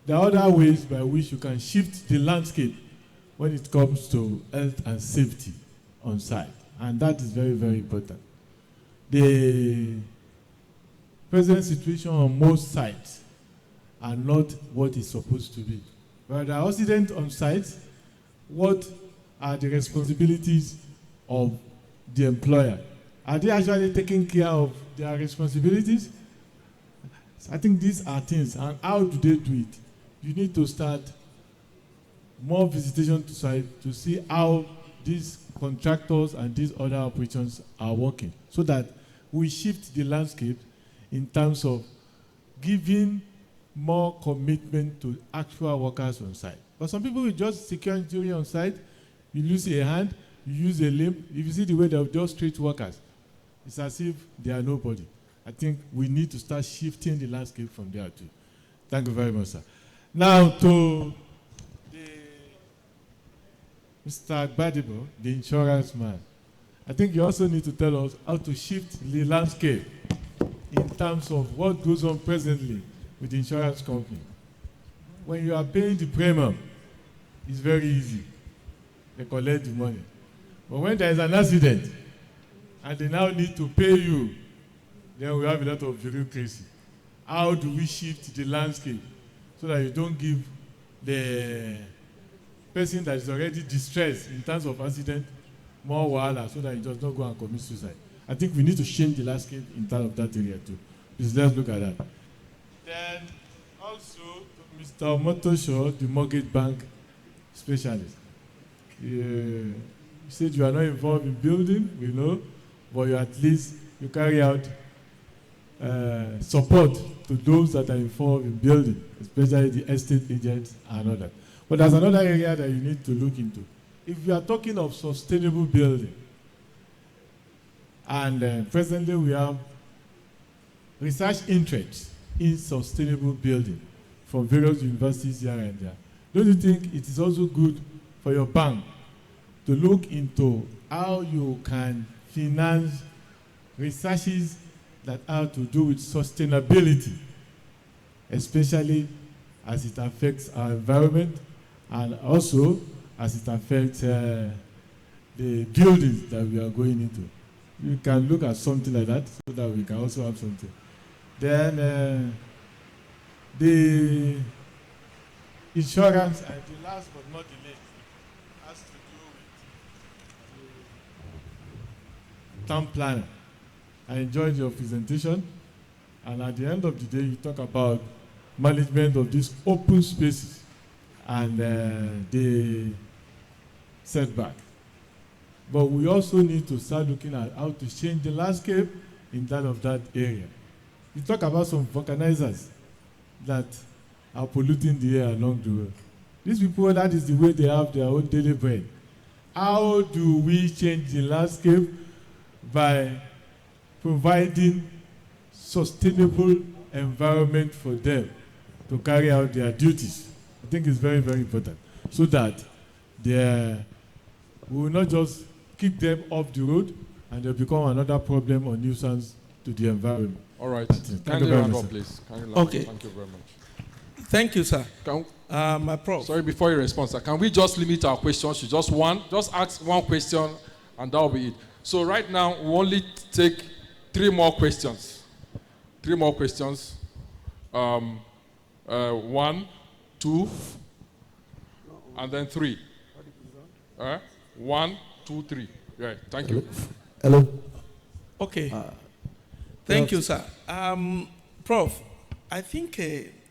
there are other ways by which you can shift the landscape when it comes to health and safety on site. And that is very, very important. The present situation on most sites are not what is supposed to be. But there are accidents on site. What are the responsibilities of the employer? Are they actually taking care of their responsibilities? I think these are things. And how do they do it? You need to start more visitation to site to see how these contractors and these other operations are working, so that we shift the landscape in terms of giving more commitment to actual workers on site. But some people will just secure injury on site, you lose a hand, you use a limb. If you see the way they'll just treat workers, it's as if they are nobody. I think we need to start shifting the landscape from there too. Thank you very much, sir. Now to Mr. Gbadibo, the insurance man. I think you also need to tell us how to shift the landscape in terms of what goes on presently with the insurance company. When you are paying the premium, it's very easy. They collect the money. But when there is an accident and they now need to pay you, then we have a lot of bureaucracy. How do we shift the landscape so that you don't give the person that is already distressed in terms of accident more wahala, so that he does not go and commit suicide? I think we need to change the landscape in terms of that area too. Please, let's look at that. Then also Mr. Motosho, the mortgage bank specialist. You said you are not involved in building, we know, but you at least you carry out support to those that are involved in building, especially the estate agents and others. But there's another area that you need to look into. If we are talking of sustainable building, and presently we have research interests in sustainable building from various universities here and there, don't you think it is also good for your bank to look into how you can finance researches that have to do with sustainability, especially as it affects our environment and also as it affects the buildings that we are going into? You can look at something like that so that we can also have something. Then the insurance, and the last but not the least, has to do with town planning. I enjoyed your presentation, and at the end of the day, you talk about management of these open spaces and the setback. But we also need to start looking at how to change the landscape in that area. You talk about some vulcanizers that are polluting the air along the road. These people, that is the way they have their own daily bread. How do we change the landscape by providing sustainable environment for them to carry out their duties? I think it's very, very important, so that we will not just keep them off the road and they'll become another problem or nuisance to the environment. All right. Thank you very much, please. Okay. Thank you very much. Thank you, sir. Can, My prof. sorry, before you respond, sir, can we just limit our questions to just one? Just ask one question, and that will be it. So right now, we only take 3 more questions. 3 more questions. 1, 2, and then 3. 1, 2, 3. Right. Thank you. Hello. Okay. Thank you, sir. Prof, I think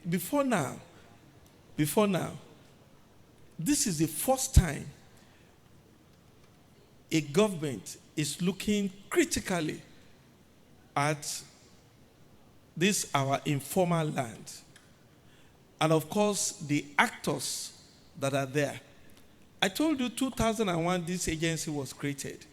before now, this is the first time a government is looking critically at this, our informal land. And of course, the actors that are there. I told you 2001, this agency was created.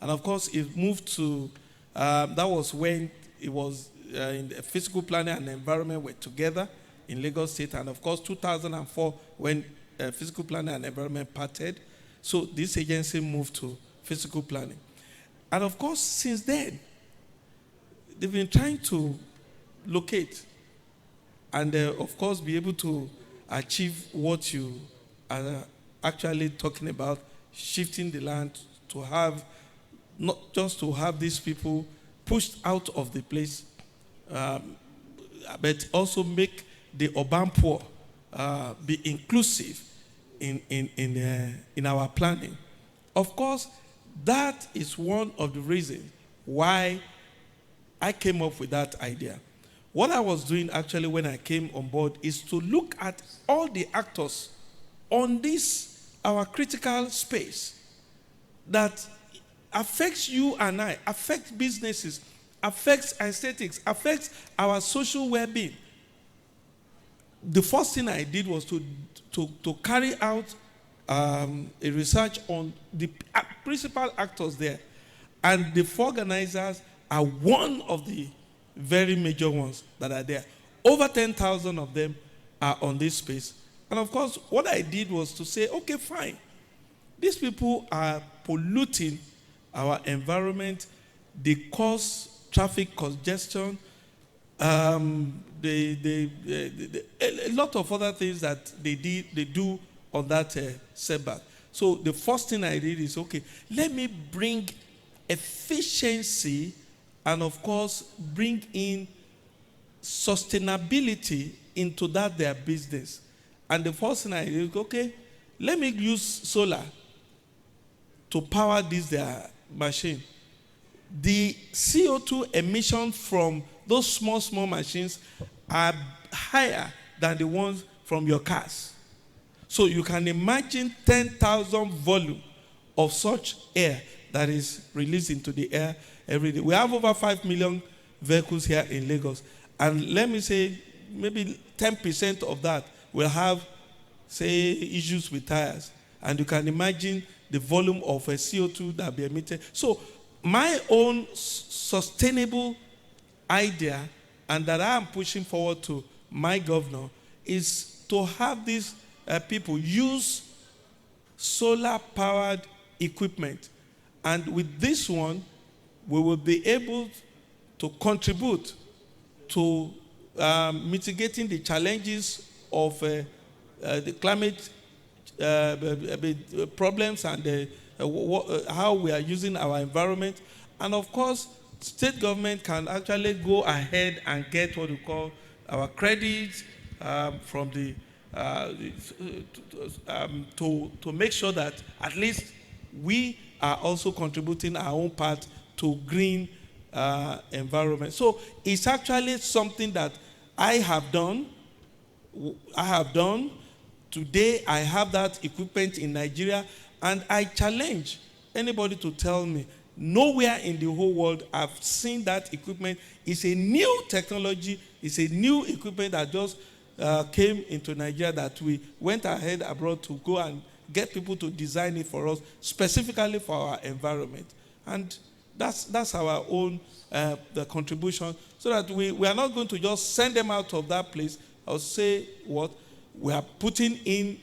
And of course, it moved to, that was when it was in the physical planning and environment were together in Lagos State. And of course, 2004, when physical planning and environment parted. So this agency moved to physical planning. And of course, since then, they've been trying to locate and of course, be able to achieve what you are actually talking about, shifting the land to have, not just to have these people pushed out of the place, but also make the urban poor be inclusive in our planning. Of course, that is one of the reasons why I came up with that idea. What I was doing actually when I came on board is to look at all the actors on this, our critical space, that affects you and I, affects businesses, affects aesthetics, affects our social well-being. The first thing I did was to carry out a research on the principal actors there. And the organizers are one of the very major ones that are there. Over 10,000 of them are on this space. And of course, what I did was to say, okay, fine. These people are polluting our environment. They cause traffic congestion. A lot of other things that they do on that setback. So the first thing I did is, okay, let me bring efficiency and of course bring in sustainability into their business. And the first thing I did, okay, let me use solar to power their machine. The CO2 emission from those small machines are higher than the ones from your cars. So you can imagine 10,000 volume of such air that is released into the air every day. We have over 5 million vehicles here in Lagos. And let me say, maybe 10% of that will have, say, issues with tires. And you can imagine the volume of CO2 that will be emitted. So my own sustainable idea, and that I am pushing forward to my governor, is to have these people use solar-powered equipment. And with this one, we will be able to contribute to mitigating the challenges of the climate problems and how we are using our environment. And of course, state government can actually go ahead and get what we call our credits from the to make sure that at least we are also contributing our own part to green environment. So it's actually something that I have done. Today, I have that equipment in Nigeria, and I challenge anybody to tell me, nowhere in the whole world I've seen that equipment. It's a new technology. It's a new equipment that just came into Nigeria, that we went ahead abroad to go and get people to design it for us, specifically for our environment. And that's our own the contribution, so that we are not going to just send them out of that place. I'll say what? We are putting in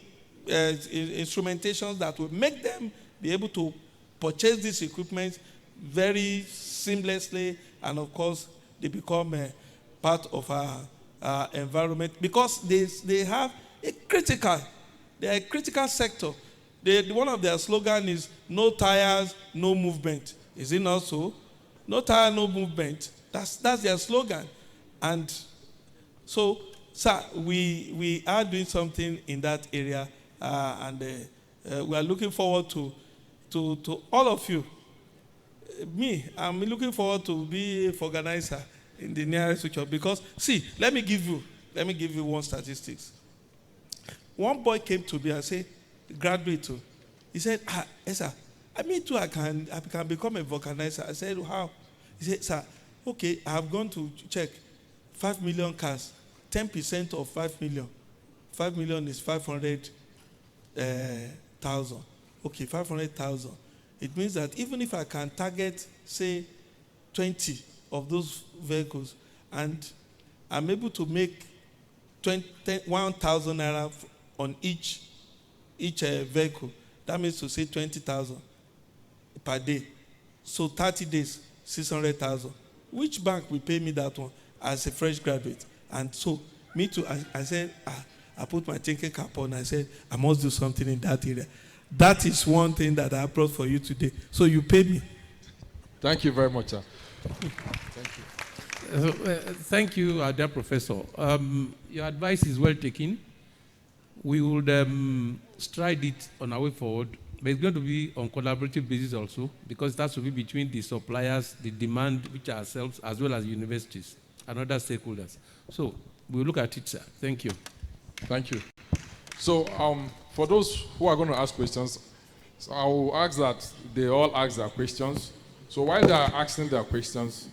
instrumentations that will make them be able to purchase this equipment very seamlessly, and of course, they become a part of our environment, because they have a critical sector. One of their slogans is "No tires, no movement." Is it not so? No tire, no movement. That's their slogan. And so, sir, we are doing something in that area, and we are looking forward to all of you. I'm looking forward to be an organizer in the nearest future, because, see, let me give you one statistics. One boy came to me and said, graduate too. He said, yes, sir, me too, I can become a vulcanizer. I said, how? He said, sir, okay, I have gone to check 5 million cars, 10% of 5 million. 5 million is 500,000. Okay, 500,000. It means that even if I can target, say, 20 of those vehicles, and I'm able to make 1,000 naira on each vehicle, that means to say 20,000 per day. So 30 days, 600,000. Which bank will pay me that one as a fresh graduate? And so, me too, I said, I put my thinking cap on. I said, I must do something in that area. That is one thing that I brought for you today. So you pay me. Thank you very much, sir. Thank you, dear Professor. Your advice is well taken. We would stride it on our way forward. But it's going to be on collaborative basis also, because that will be between the suppliers, the demand, which are ourselves, as well as universities and other stakeholders. So we'll look at it, sir. Thank you. Thank you. So for those who are going to ask questions, so I will ask that they all ask their questions. So while they are asking their questions,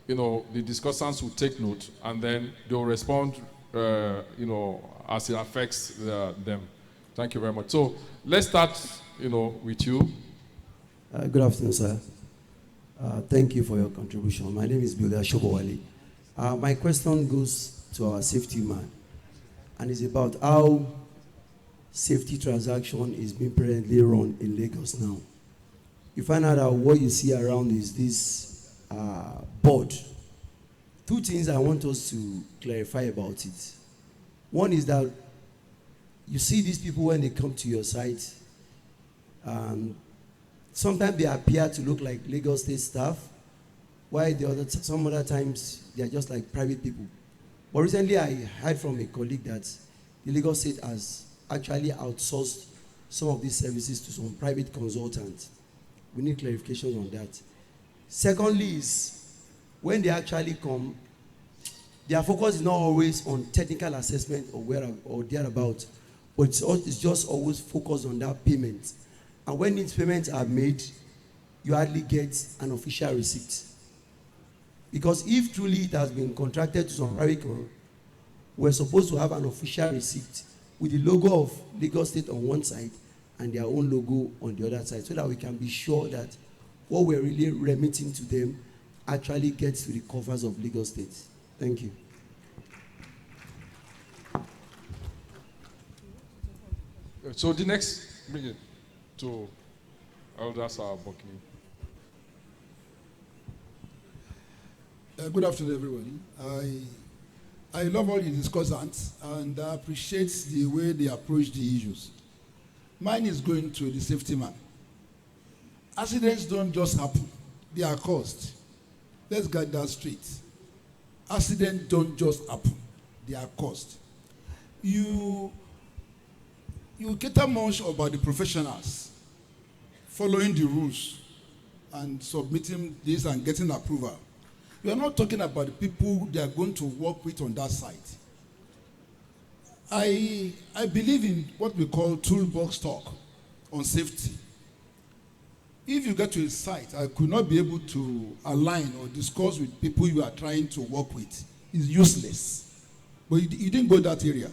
the discussants will take note, and then they'll respond, as it affects them. Thank you very much. So let's start, with you. Good afternoon, sir. Thank you for your contribution. My name is Bilda Shokowale. My question goes to our safety man, and it's about how safety transaction is being presently run in Lagos now. You find out that what you see around is this board. Two things I want us to clarify about it. One is that you see these people when they come to your site, and sometimes they appear to look like Lagos State staff, while some other times they are just like private people. But recently I heard from a colleague that the Lagos State has actually outsourced some of these services to some private consultants. We need clarification on that. Secondly is, when they actually come, their focus is not always on technical assessment or thereabout, but it's just always focused on that payment. And when these payments are made, you hardly get an official receipt. Because if truly it has been contracted to some private company, we're supposed to have an official receipt with the logo of Lagos State on one side and their own logo on the other side, so that we can be sure that what we're really remitting to them actually gets to the coffers of Lagos State. Thank you. So the next, bring it to Elders Bokini. Good afternoon, everyone. I love all the discussants, and I appreciate the way they approach the issues. Mine is going to the safety man. Accidents don't just happen, they are caused. Let's get that straight. Accidents don't just happen, they are caused. You cater much about the professionals following the rules and submitting this and getting approval. You are not talking about the people they are going to work with on that site. I believe in what we call toolbox talk on safety. If you get to a site, I could not be able to align or discuss with people you are trying to work with. It's useless. But you didn't go that area.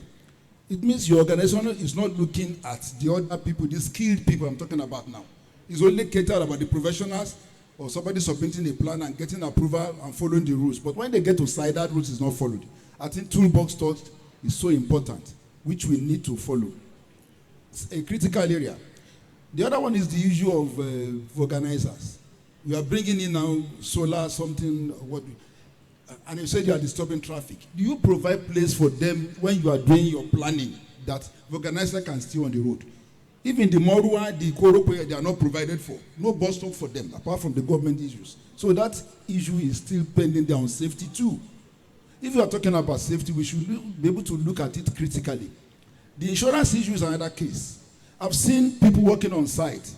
It means your organization is not looking at the other people, the skilled people I'm talking about now. It's only catered about the professionals or somebody submitting a plan and getting approval and following the rules. But when they get to site, that rules is not followed. I think toolbox talk is so important, which we need to follow. It's a critical area. The other one is the issue of organizers. We are bringing in now solar something, and you said you are disturbing traffic. Do you provide place for them when you are doing your planning that the organizer can stay on the road? Even the Morua, the Korope, they are not provided for. No bus stop for them, apart from the government issues. So that issue is still pending there on safety too. If you are talking about safety, we should be able to look at it critically. The insurance issue is another case. I've seen people working on site,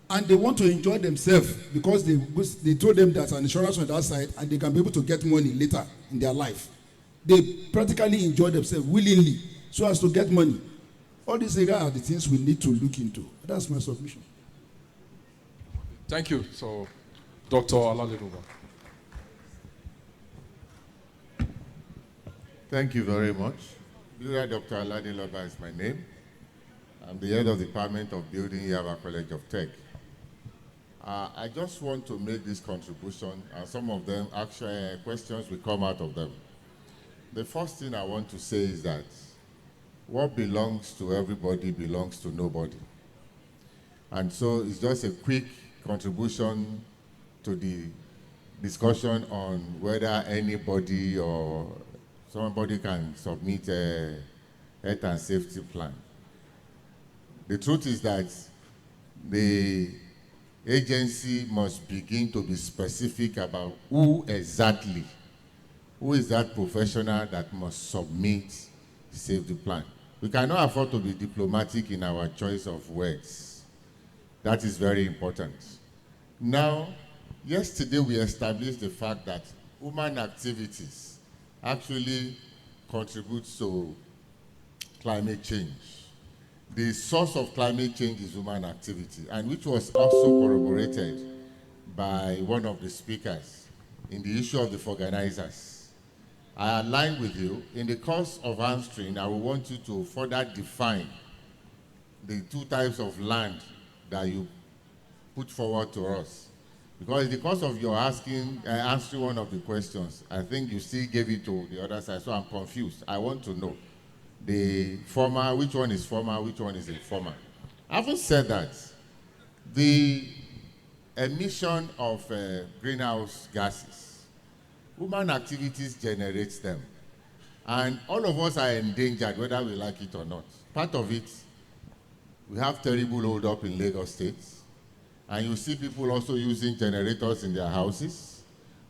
and they want to enjoy themselves because they told them there's an insurance on that site and they can be able to get money later in their life. They practically enjoy themselves willingly so as to get money. All these areas are the things we need to look into. That's my submission. Thank you. So, Dr. Aladeluba. Thank you very much. Dr. Aladeluba is my name. I'm the head of the Department of Building here at College of Tech. I just want to make this contribution, and some of them actually questions will come out of them. The first thing I want to say is that what belongs to everybody belongs to nobody. And so it's just a quick contribution to the discussion on whether anybody or somebody can submit a health and safety plan. The truth is that the agency must begin to be specific about who is that professional that must submit safety plan. We cannot afford to be diplomatic in our choice of words. That is very important. Now, yesterday we established the fact that human activities actually contribute to climate change. The source of climate change is human activity, and which was also corroborated by one of the speakers in the issue of the organizers. I align with you. In the course of answering, I will want you to further define the two types of land that you put forward to us. Because in the course of your answering one of the questions, I think you still gave it to the other side, so I'm confused. I want to know the former, which one is former, which one is informal. Having said that, the emission of greenhouse gases, human activities generates them. And all of us are endangered, whether we like it or not. Part of it, we have terrible hold up in Lagos State. And you see people also using generators in their houses.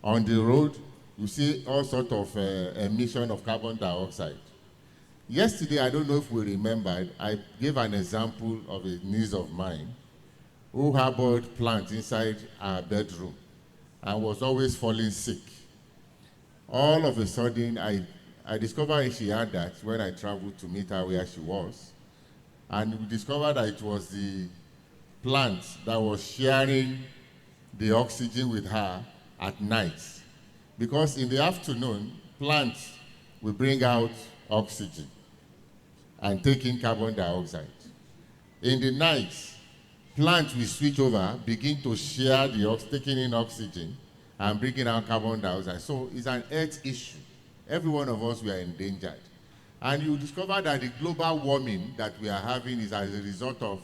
On the road, you see all sorts of emission of carbon dioxide. Yesterday, I don't know if we remembered, I gave an example of a niece of mine who harbored plants inside her bedroom and was always falling sick. All of a sudden, I discovered she had that when I traveled to meet her where she was. And we discovered that it was the plant that was sharing the oxygen with her at night. Because in the afternoon, plants will bring out oxygen and take in carbon dioxide. In the night, plants will switch over, begin to share taking in oxygen and bringing out carbon dioxide. So it's an earth issue. Every one of us, we are endangered. And you discover that the global warming that we are having is as a result of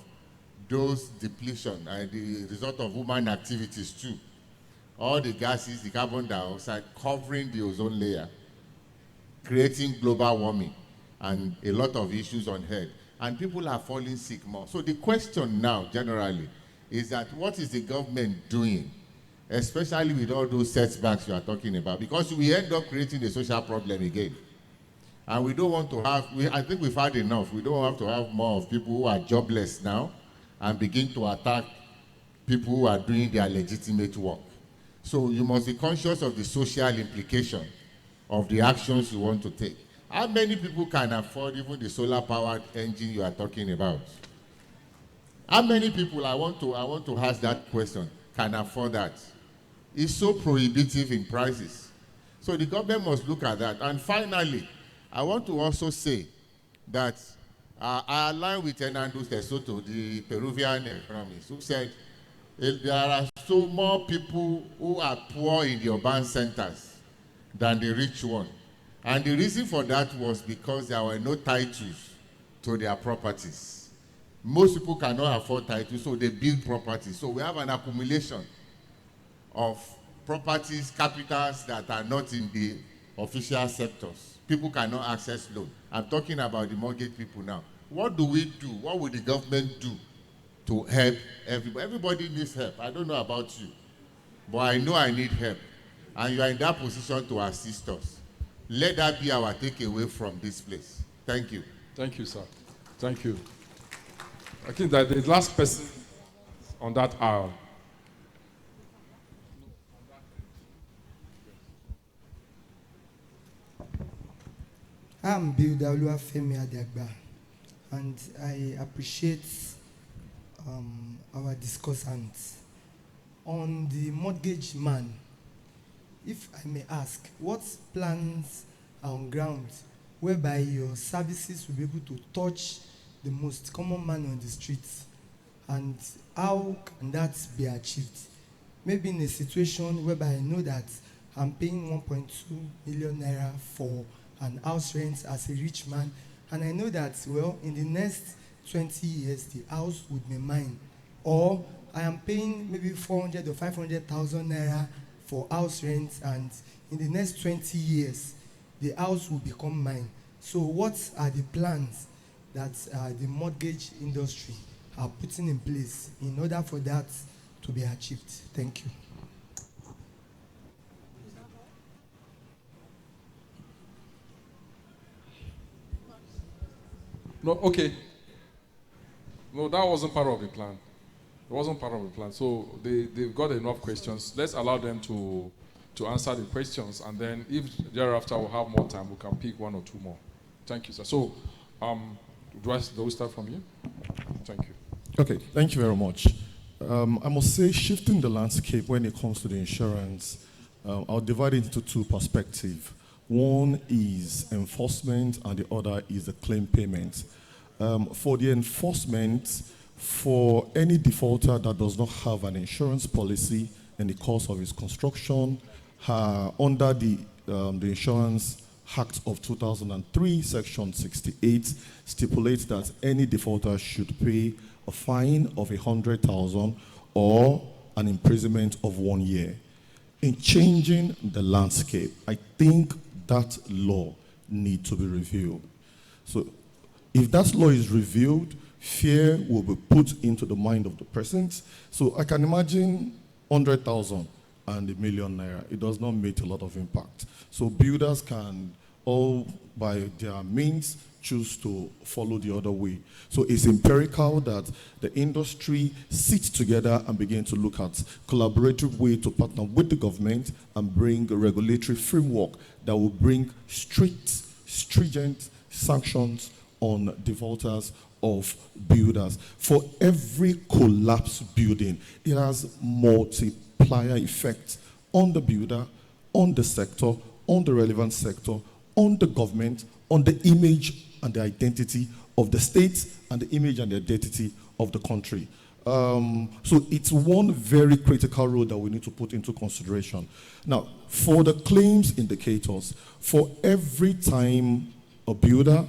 those depletion and the result of human activities too. All the gases, the carbon dioxide covering the ozone layer, creating global warming and a lot of issues on health. And people are falling sick more. So the question now, generally, is that what is the government doing, especially with all those setbacks you are talking about? Because we end up creating a social problem again. And we don't want to have, I think we've had enough. We don't have to have more of people who are jobless now and begin to attack people who are doing their legitimate work. So you must be conscious of the social implication of the actions you want to take. How many people can afford even the solar-powered engine you are talking about? How many people, I want to ask that question, can afford that? It's so prohibitive in prices. So the government must look at that. And finally, I want to also say that I align with Hernando Tesoto, the Peruvian economist, who said there are so more people who are poor in the urban centers than the rich one. And the reason for that was because there were no titles to their properties. Most people cannot afford titles, so they build properties. So we have an accumulation of properties, capitals that are not in the official sectors. People cannot access loan. I'm talking about the mortgage people now. What do we do? What will the government do to help everybody? Everybody needs help. I don't know about you, but I know I need help. And you are in that position to assist us. Let that be our takeaway from this place. Thank you. Thank you, sir. Thank you. I think that the last person on that aisle. I'm Builder Oluwafemi Adegba, and I appreciate our discussants. On the mortgage man, if I may ask, what plans are on ground whereby your services will be able to touch the most common man on the streets, and how can that be achieved? Maybe in a situation whereby I know that I'm paying 1.2 million naira for an house rent as a rich man, and I know that, well, in the next 20 years, the house would be mine. Or I am paying maybe 400 or 500,000 naira for house rent, and in the next 20 years, the house will become mine. So what are the plans that the mortgage industry are putting in place in order for that to be achieved? Thank you. No, okay. No, that wasn't part of the plan. It wasn't part of the plan. So they've got enough questions. Let's allow them to answer the questions, and then if thereafter we'll have more time, we can pick one or two more. Thank you, sir. So, do we start from you? Thank you. Okay, thank you very much. I must say, shifting the landscape when it comes to the insurance, I'll divide it into two perspectives. One is enforcement, and the other is the claim payment. For the enforcement, for any defaulter that does not have an insurance policy in the course of his construction, under the Insurance Act of 2003, Section 68, stipulates that any defaulter should pay a fine of 100,000 or an imprisonment of 1 year. In changing the landscape, I think that law needs to be reviewed. So if that law is reviewed, fear will be put into the mind of the persons. So I can imagine 100,000 and ₦1 million. It does not make a lot of impact. So builders can all, by their means, choose to follow the other way. So it's empirical that the industry sits together and begin to look at collaborative way to partner with the government and bring a regulatory framework that will bring strict, stringent sanctions on defaulters of builders. For every collapsed building, it has multiplier effect on the builder, on the sector, on the relevant sector, on the government, on the image and the identity of the state, and the image and the identity of the country. So it's one very critical role that we need to put into consideration. Now, for the claims indicators, for every time a builder,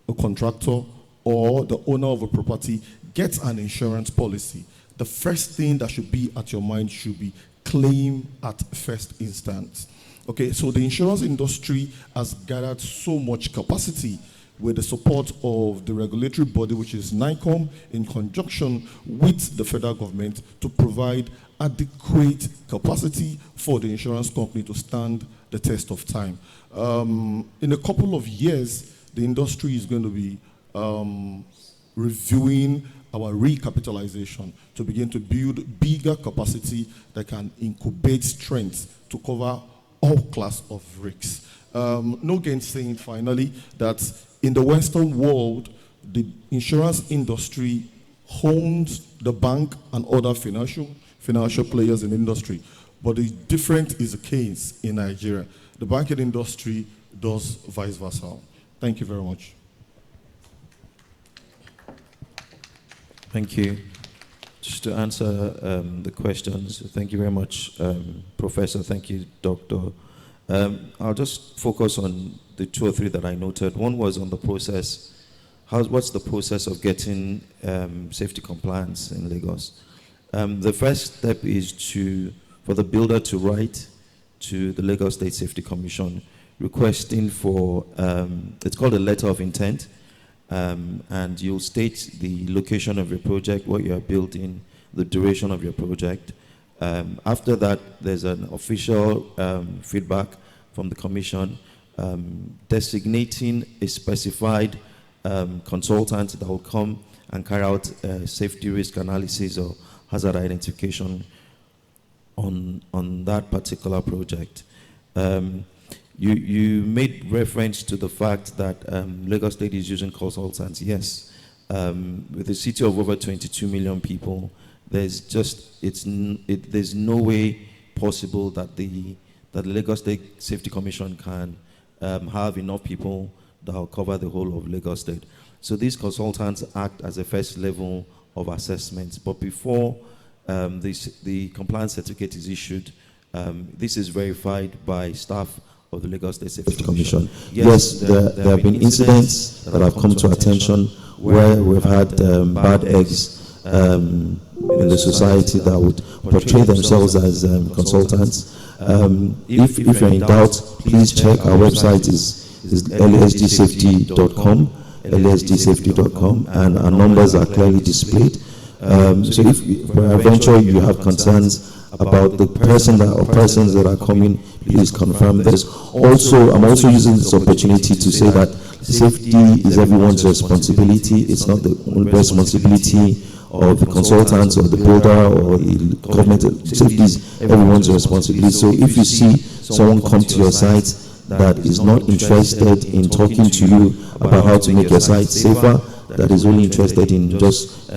a contractor, or the owner of a property gets an insurance policy, the first thing that should be at your mind should be claim at first instance. Okay, so the insurance industry has gathered so much capacity with the support of the regulatory body, which is NICOM, in conjunction with the federal government, to provide adequate capacity for the insurance company to stand the test of time. In a couple of years, the industry is going to be reviewing our recapitalization to begin to build bigger capacity that can incubate strength to cover all class of risks. No gainsaying, finally, that in the Western world, the insurance industry owns the bank and other financial players in the industry. But the different is the case in Nigeria. The banking industry does vice versa. Thank you very much. Thank you. Just to answer the questions, thank you very much, Professor. Thank you, Doctor. I'll just focus on the 2 or 3 that I noted. One was on the process. What's the process of getting safety compliance in Lagos? The first step is for the builder to write to the Lagos State Safety Commission requesting for, it's called a letter of intent, and you'll state the location of your project, what you are building, the duration of your project. After that, there's an official feedback from the commission designating a specified consultant that will come and carry out safety risk analysis or hazard identification on that particular project. You made reference to the fact that Lagos State is using consultants. Yes, with a city of over 22 million people, there's no way possible that the Lagos State Safety Commission can have enough people that will cover the whole of Lagos State. So these consultants act as a first level of assessment. But before the compliance certificate is issued, this is verified by staff of the Lagos State Safety Commission. Yes, there have been incidents that have come to attention where we've had bad eggs in the society that would portray themselves as consultants. If you're in doubt, please check our website is lsdsafety.com, lsdsafety.com, and our numbers are clearly displayed. So if peradventure you have concerns about the person or persons that are coming, please confirm this. Also, I'm also using this opportunity to say that safety is everyone's responsibility. It's not the responsibility of the consultants or the builder or the government. Safety is everyone's responsibility. So if you see someone come to your site that is not interested in talking to you about how to make your site safer, that is only interested in just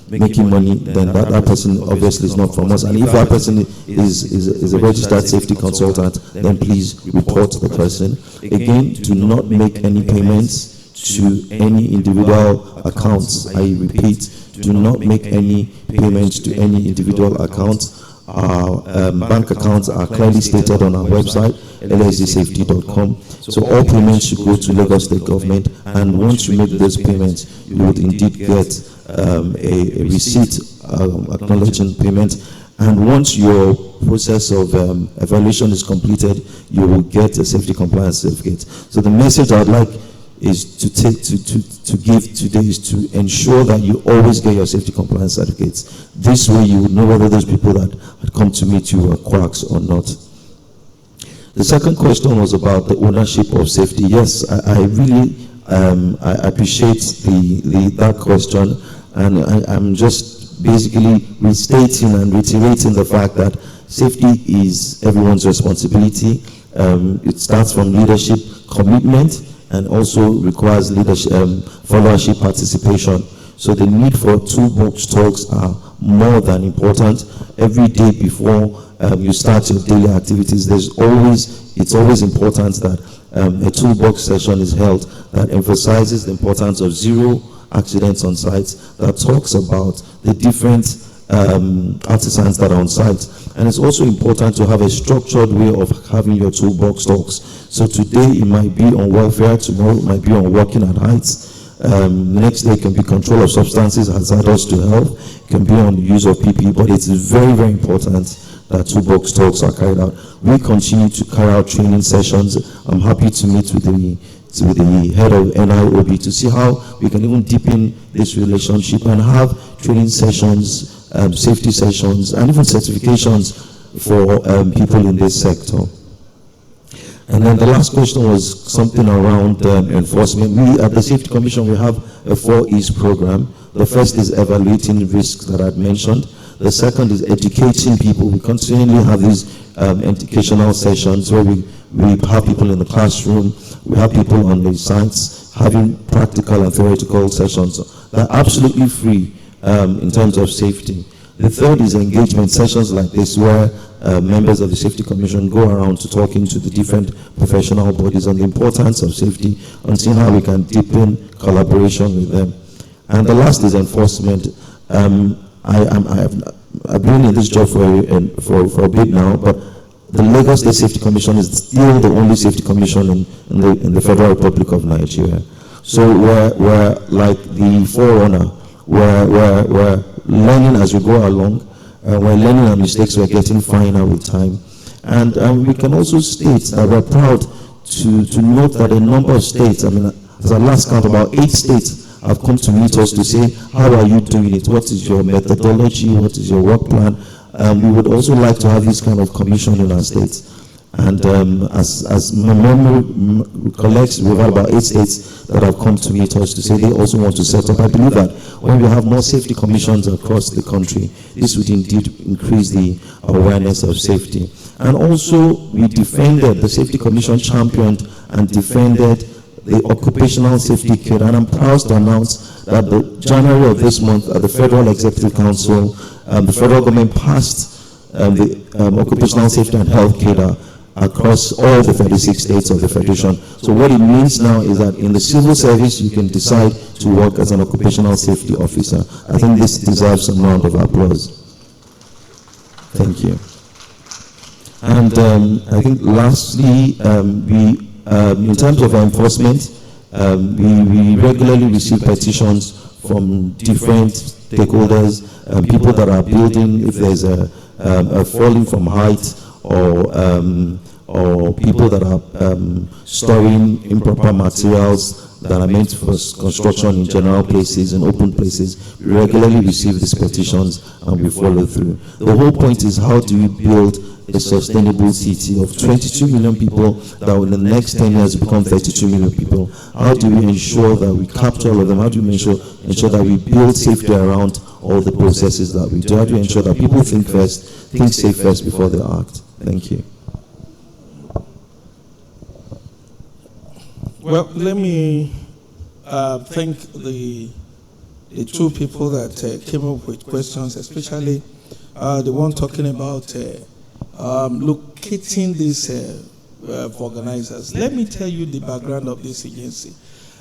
making money, then that person obviously is not from us. And if that person is a registered safety consultant, then please report the person. Again, do not make any payments to any individual accounts. I repeat, do not make any payments to any individual accounts. Our bank accounts are clearly stated on our website, lsdsafety.com. So all payments should go to Lagos State Government, and once you make those payments, you would indeed get a receipt acknowledging payment. And once your process of evaluation is completed, you will get a safety compliance certificate. So the message I'd like is to give today is to ensure that you always get your safety compliance certificates. This way you would know whether those people that had come to meet you were quacks or not. The second question was about the ownership of safety. Yes, I really I appreciate that question, and I'm just basically restating and reiterating the fact that safety is everyone's responsibility. It starts from leadership commitment, and also requires leadership, followership participation. So the need for toolbox talks are more than important. Every day before you start your daily activities, it's always important that a toolbox session is held that emphasizes the importance of zero accidents on site, that talks about the different artisans that are on site. And it's also important to have a structured way of having your toolbox talks. So today it might be on welfare, tomorrow it might be on working at heights, next day it can be control of substances hazardous to health, it can be on the use of PPE, but it's very, very important that toolbox talks are carried out. We continue to carry out training sessions. I'm happy to meet with the head of NIOB to see how we can even deepen this relationship and have training sessions, safety sessions, and even certifications for people in this sector. And then the last question was something around enforcement. We at the Safety Commission, we have a 4 E's program. The first is evaluating risks that I'd mentioned. The second is educating people. We continually have these educational sessions where we have people in the classroom, we have people on the sites having practical and theoretical sessions. They're absolutely free in terms of safety. The third is engagement sessions like this, where members of the Safety Commission go around to talking to the different professional bodies on the importance of safety and seeing how we can deepen collaboration with them. And the last is enforcement. I've been in this job for a bit now, but the Lagos State Safety Commission is still the only safety commission in the Federal Republic of Nigeria. So we're like the forerunner. We're learning as we go along. We're learning our mistakes. We're getting finer with time. And we can also state that we're proud to note that a number of states, I mean, as our last count, about 8 states have come to meet us to say, how are you doing it? What is your methodology? What is your work plan? We would also like to have this kind of commission in our states. And as my memory collects, we've had about 8 states that have come to meet us to say they also want to set up. I believe that when we have more safety commissions across the country, this would indeed increase the awareness of safety. And also, we defended, the Safety Commission championed and defended the occupational safety code. And I'm proud to announce that the January of this month at the Federal Executive Council, the federal government passed the occupational safety and health cadre across all the 36 states of the Federation. So what it means now is that in the civil service, you can decide to work as an occupational safety officer. I think this deserves some round of applause. Thank you. And I think lastly, in terms of enforcement, we regularly receive petitions from different stakeholders, people that are building, if there's a falling from height, or people that are storing improper materials that are meant for construction in general places and open places. We regularly receive these petitions and we follow through. The whole point is, how do we build a sustainable city of 22 million people that in the next 10 years become 32 million people? How do we ensure that we capture all of them? How do we ensure that we build safety around all the processes that we do. How do we ensure that people think say first before they act? Thank you. Well, let me thank the two people that came up with questions, especially the one talking about locating these organizers. Let me tell you the background of this agency.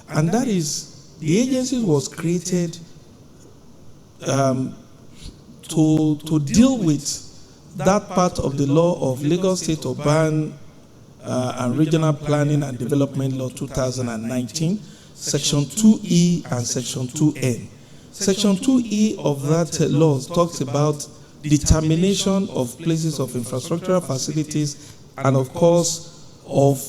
And that is, the agency was created to deal with that part of the law of Lagos State Urban and Regional Planning and Development Law 2019, Section 2E and Section 2N. Section 2E of that law talks about determination of places of infrastructural facilities and, of course, of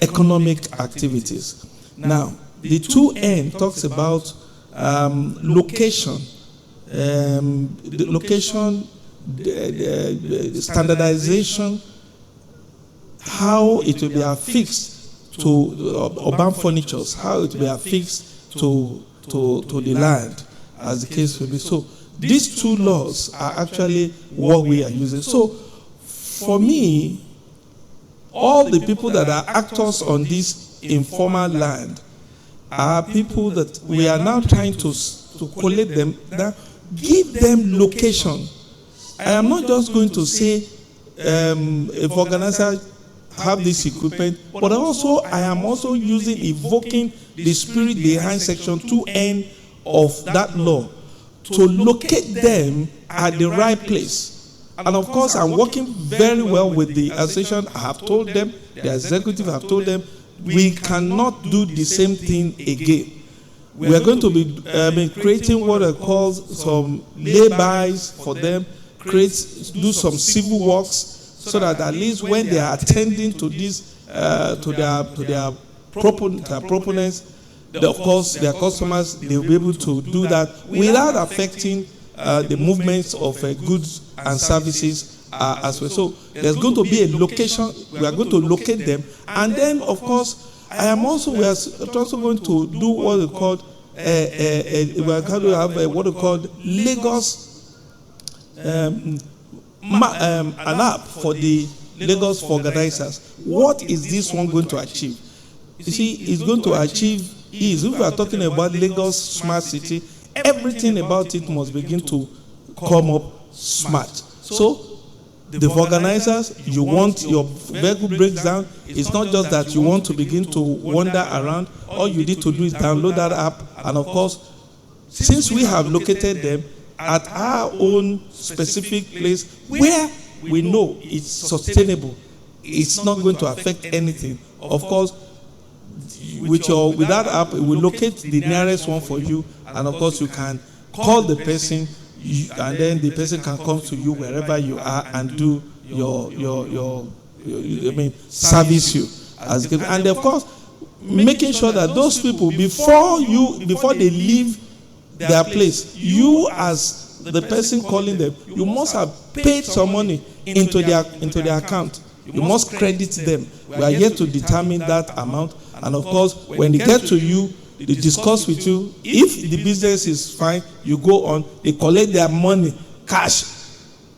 economic activities. Now, the 2N talks about location, the location, the standardization, how it will be affixed to urban furnitures, how it will be affixed to the land, as the case will be. So these two laws are actually what we are using. So for me, all the people that are actors on this informal land are people that we are now trying to collect them, give them location. I am not just going to say if organizers have this equipment, but also I am also evoking the spirit behind Section 2N of that law to locate them at the right place. And of course, I'm working very well with the association. I have told them, the executive have told them, we cannot do the same thing again. We are going to be creating what I call some lay-bys for them, do some civil works, so that at least when they are attending to this, to their proponents, of course, their customers, they will be able to do that without affecting the movements of goods and services as well. So there's going to be a location. We are going to locate them, and then of course, we are also going to do what we call we are going to have what we call Lagos an app for the Lagos for organizers. What is this one going to achieve? You see, it's going to achieve if we are talking about Lagos smart city, everything about it must begin to come up smart. So the organizers, you want your vehicle breaks down. It's not just that you want to begin to wander around. All you need to do is download that app, and of course, since we have located them at our own specific place where we know it's sustainable, it's not going to affect anything. Of course, with that app, it will locate the nearest one for you, and of course, you can call the person, and then the person can come to you wherever you are and do service you as good. And of course, making sure that those people before they leave their place, you as the person calling them, you must have paid some money into their account. You must credit them. We are here to determine that amount, and of course, when they get to you, they discuss with you. If the business is fine, you go on. They collect their money, cash,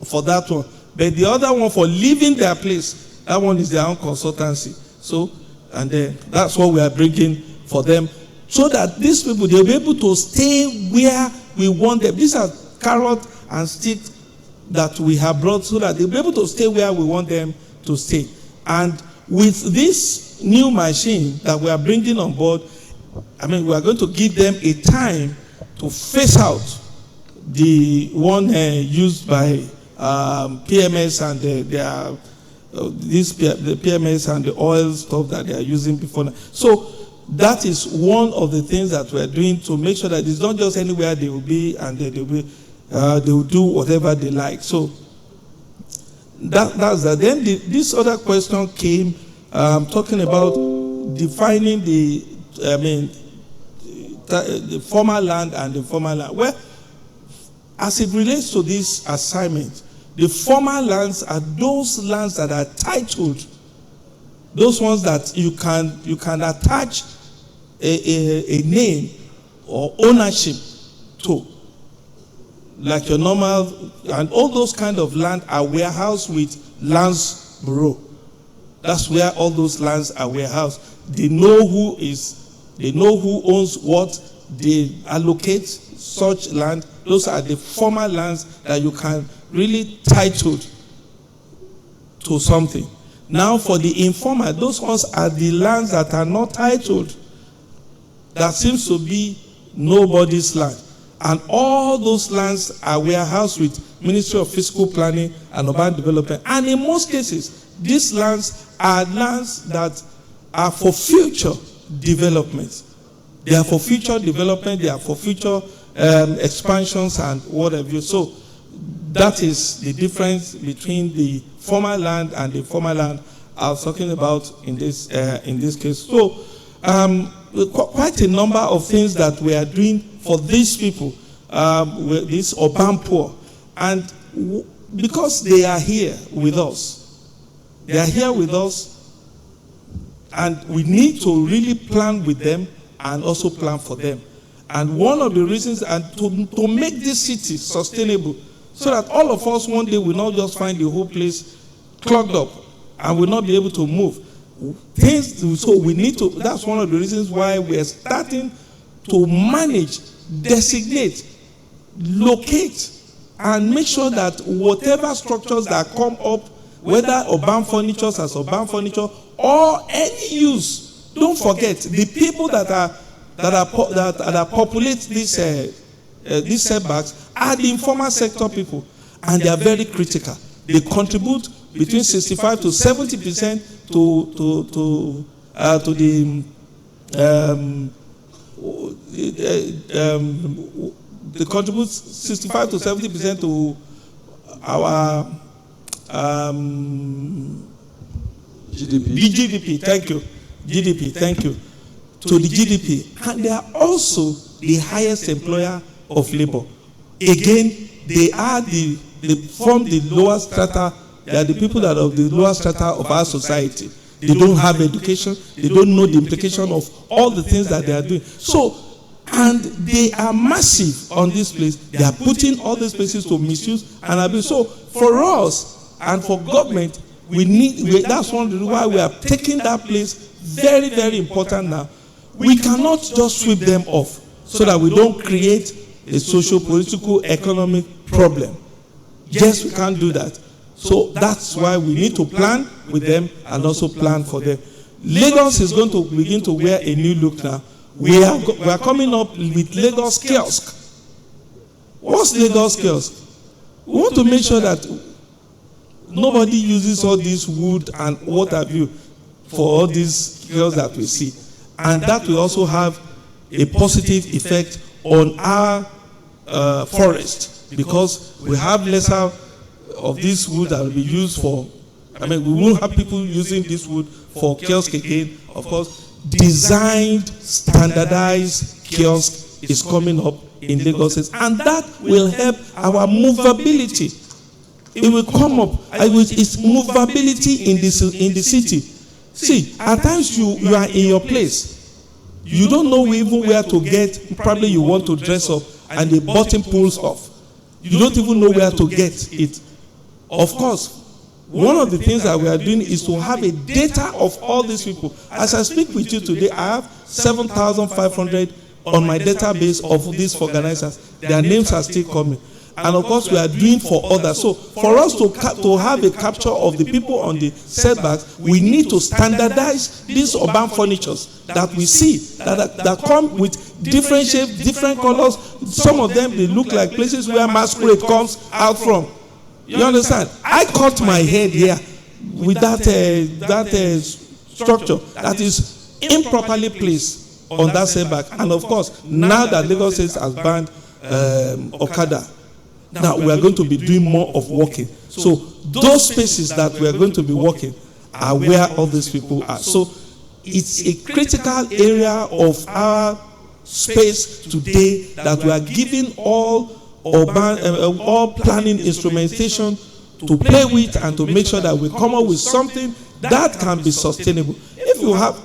for that one. But the other one for leaving their place, that one is their own consultancy. So, and then that's what we are bringing for them, so that these people, they'll be able to stay where we want them. These are carrot and stick that we have brought, so that they'll be able to stay where we want them to stay. And with this new machine that we are bringing on board, we are going to give them a time to phase out the one used by PMS and the PMS and the oil stuff that they are using before now. So that is one of the things that we are doing to make sure that it's not just anywhere they will be, and they will do whatever they like. So that's that. Then this other question came talking about defining the formal land and the informal land. Well, as it relates to this assignment, the formal lands are those lands that are titled, those ones that you can attach a name or ownership to. like your normal, and all those kind of land are warehoused with lands bureau. That's where all those lands are warehoused. They know who owns what, they allocate such land. Those are the formal lands that you can really title to something. Now for the informal, those ones are the lands that are not titled. That seems to be nobody's land. And all those lands are warehoused with Ministry of Physical Planning and Urban Development. And in most cases, these lands are lands that are for future development. They are for future development, they are for future expansions and whatever. So that is the difference between the formal land and the formal land I was talking about in this case. So quite a number of things that we are doing for these people, this urban poor. And because they are here with us, and we need to really plan with them and also plan for them. And one of the reasons, and to make this city sustainable, so that all of us one day will not just find the whole place clogged up and will not be able to move. So we need to, that's one of the reasons why we are starting to manage, designate, locate, and make sure that whatever structures that come up, whether urban furniture as urban furniture or any use, don't forget the people that populate these setbacks are the informal sector people, and they are very critical. They contribute between 65 to 70% to they contribute 65 to 70% to our GDP. Thank you. GDP. Thank you. To the GDP, and they are also the highest employer of labor. Again, they form the lower strata. They are the people that are of the lower strata of our society. They don't have education. They don't know the implication of all the things that they are doing. So, and they are massive on this place. They are putting all these places to misuse and abuse. So, for us and for government, that's one reason why we are taking that place very, very important now. We cannot just sweep them off so that we don't create a social, political, economic problem. Yes, we can't do that. So that's why we need to plan with them and also plan for them. Lagos is going to begin to wear a new look now. We are coming up with Lagos Kiosk. What's Lagos Kiosk? We want to make sure that nobody uses all this wood and what have you for all these kiosks that we see. And that will also have a positive effect on our forest, because we have lesser of this wood that will be used for, we won't have people using this wood for kiosk again. Of course, designed, standardized kiosk is coming up in Lagos, and that will help our movability. It will come up, it's movability in the city. See, at times you are in your place. You don't know even where to get, probably you want to dress up and the button pulls off. You don't even know where to get it. Of course, one of the things that we are doing is to have a data of all these people. As I speak with you today, I have 7,500 on my database of these organizers. Their names are still coming. And of course, we are doing for others. So for us to have a capture of the people on the setbacks, we need to standardize these urban furnitures that we see, that come with different shapes, different colors. Some of them, they look like places where masquerade comes out from. You understand? I cut my head here with that structure that is improperly placed on that setback. And of course, now that Lagos State has banned Okada, now we are going to be doing more of walking. So those spaces that we are going to be walking are where all these people are. So it's a critical area of our space today that we are giving all urban, all planning instrumentation to play with and to make sure that we come up with something that can be sustainable. If you have,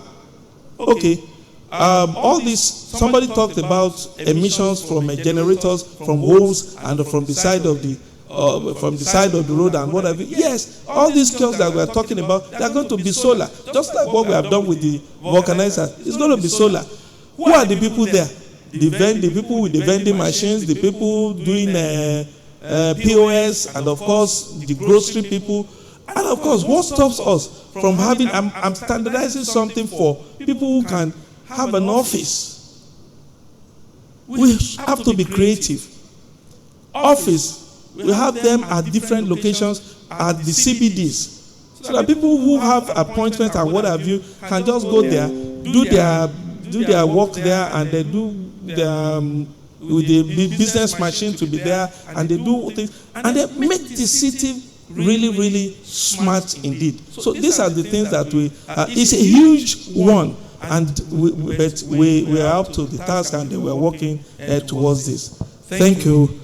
all this, somebody talked about emissions from generators, from homes, and from the side of the road and whatever. Yes, all these kiosks that we are talking about, they are going to be solar, just like what we have done with the vulcanizers. It's going to be solar. Who are the people there? The people with the vending machines, the people doing POS, and of course the grocery people. And of course, what stops us from having? I'm standardizing something for people who can have an office. We have to be creative. Office. We have them at different locations at the CBDs, so that people who have appointments and what have you can just go there, do their work there, and they do their with the business machine to be there, and they do things, and they make the city really, really smart indeed. So these are the things that we. It's a huge one, and we are up to the task, and we are working towards this. Thank you.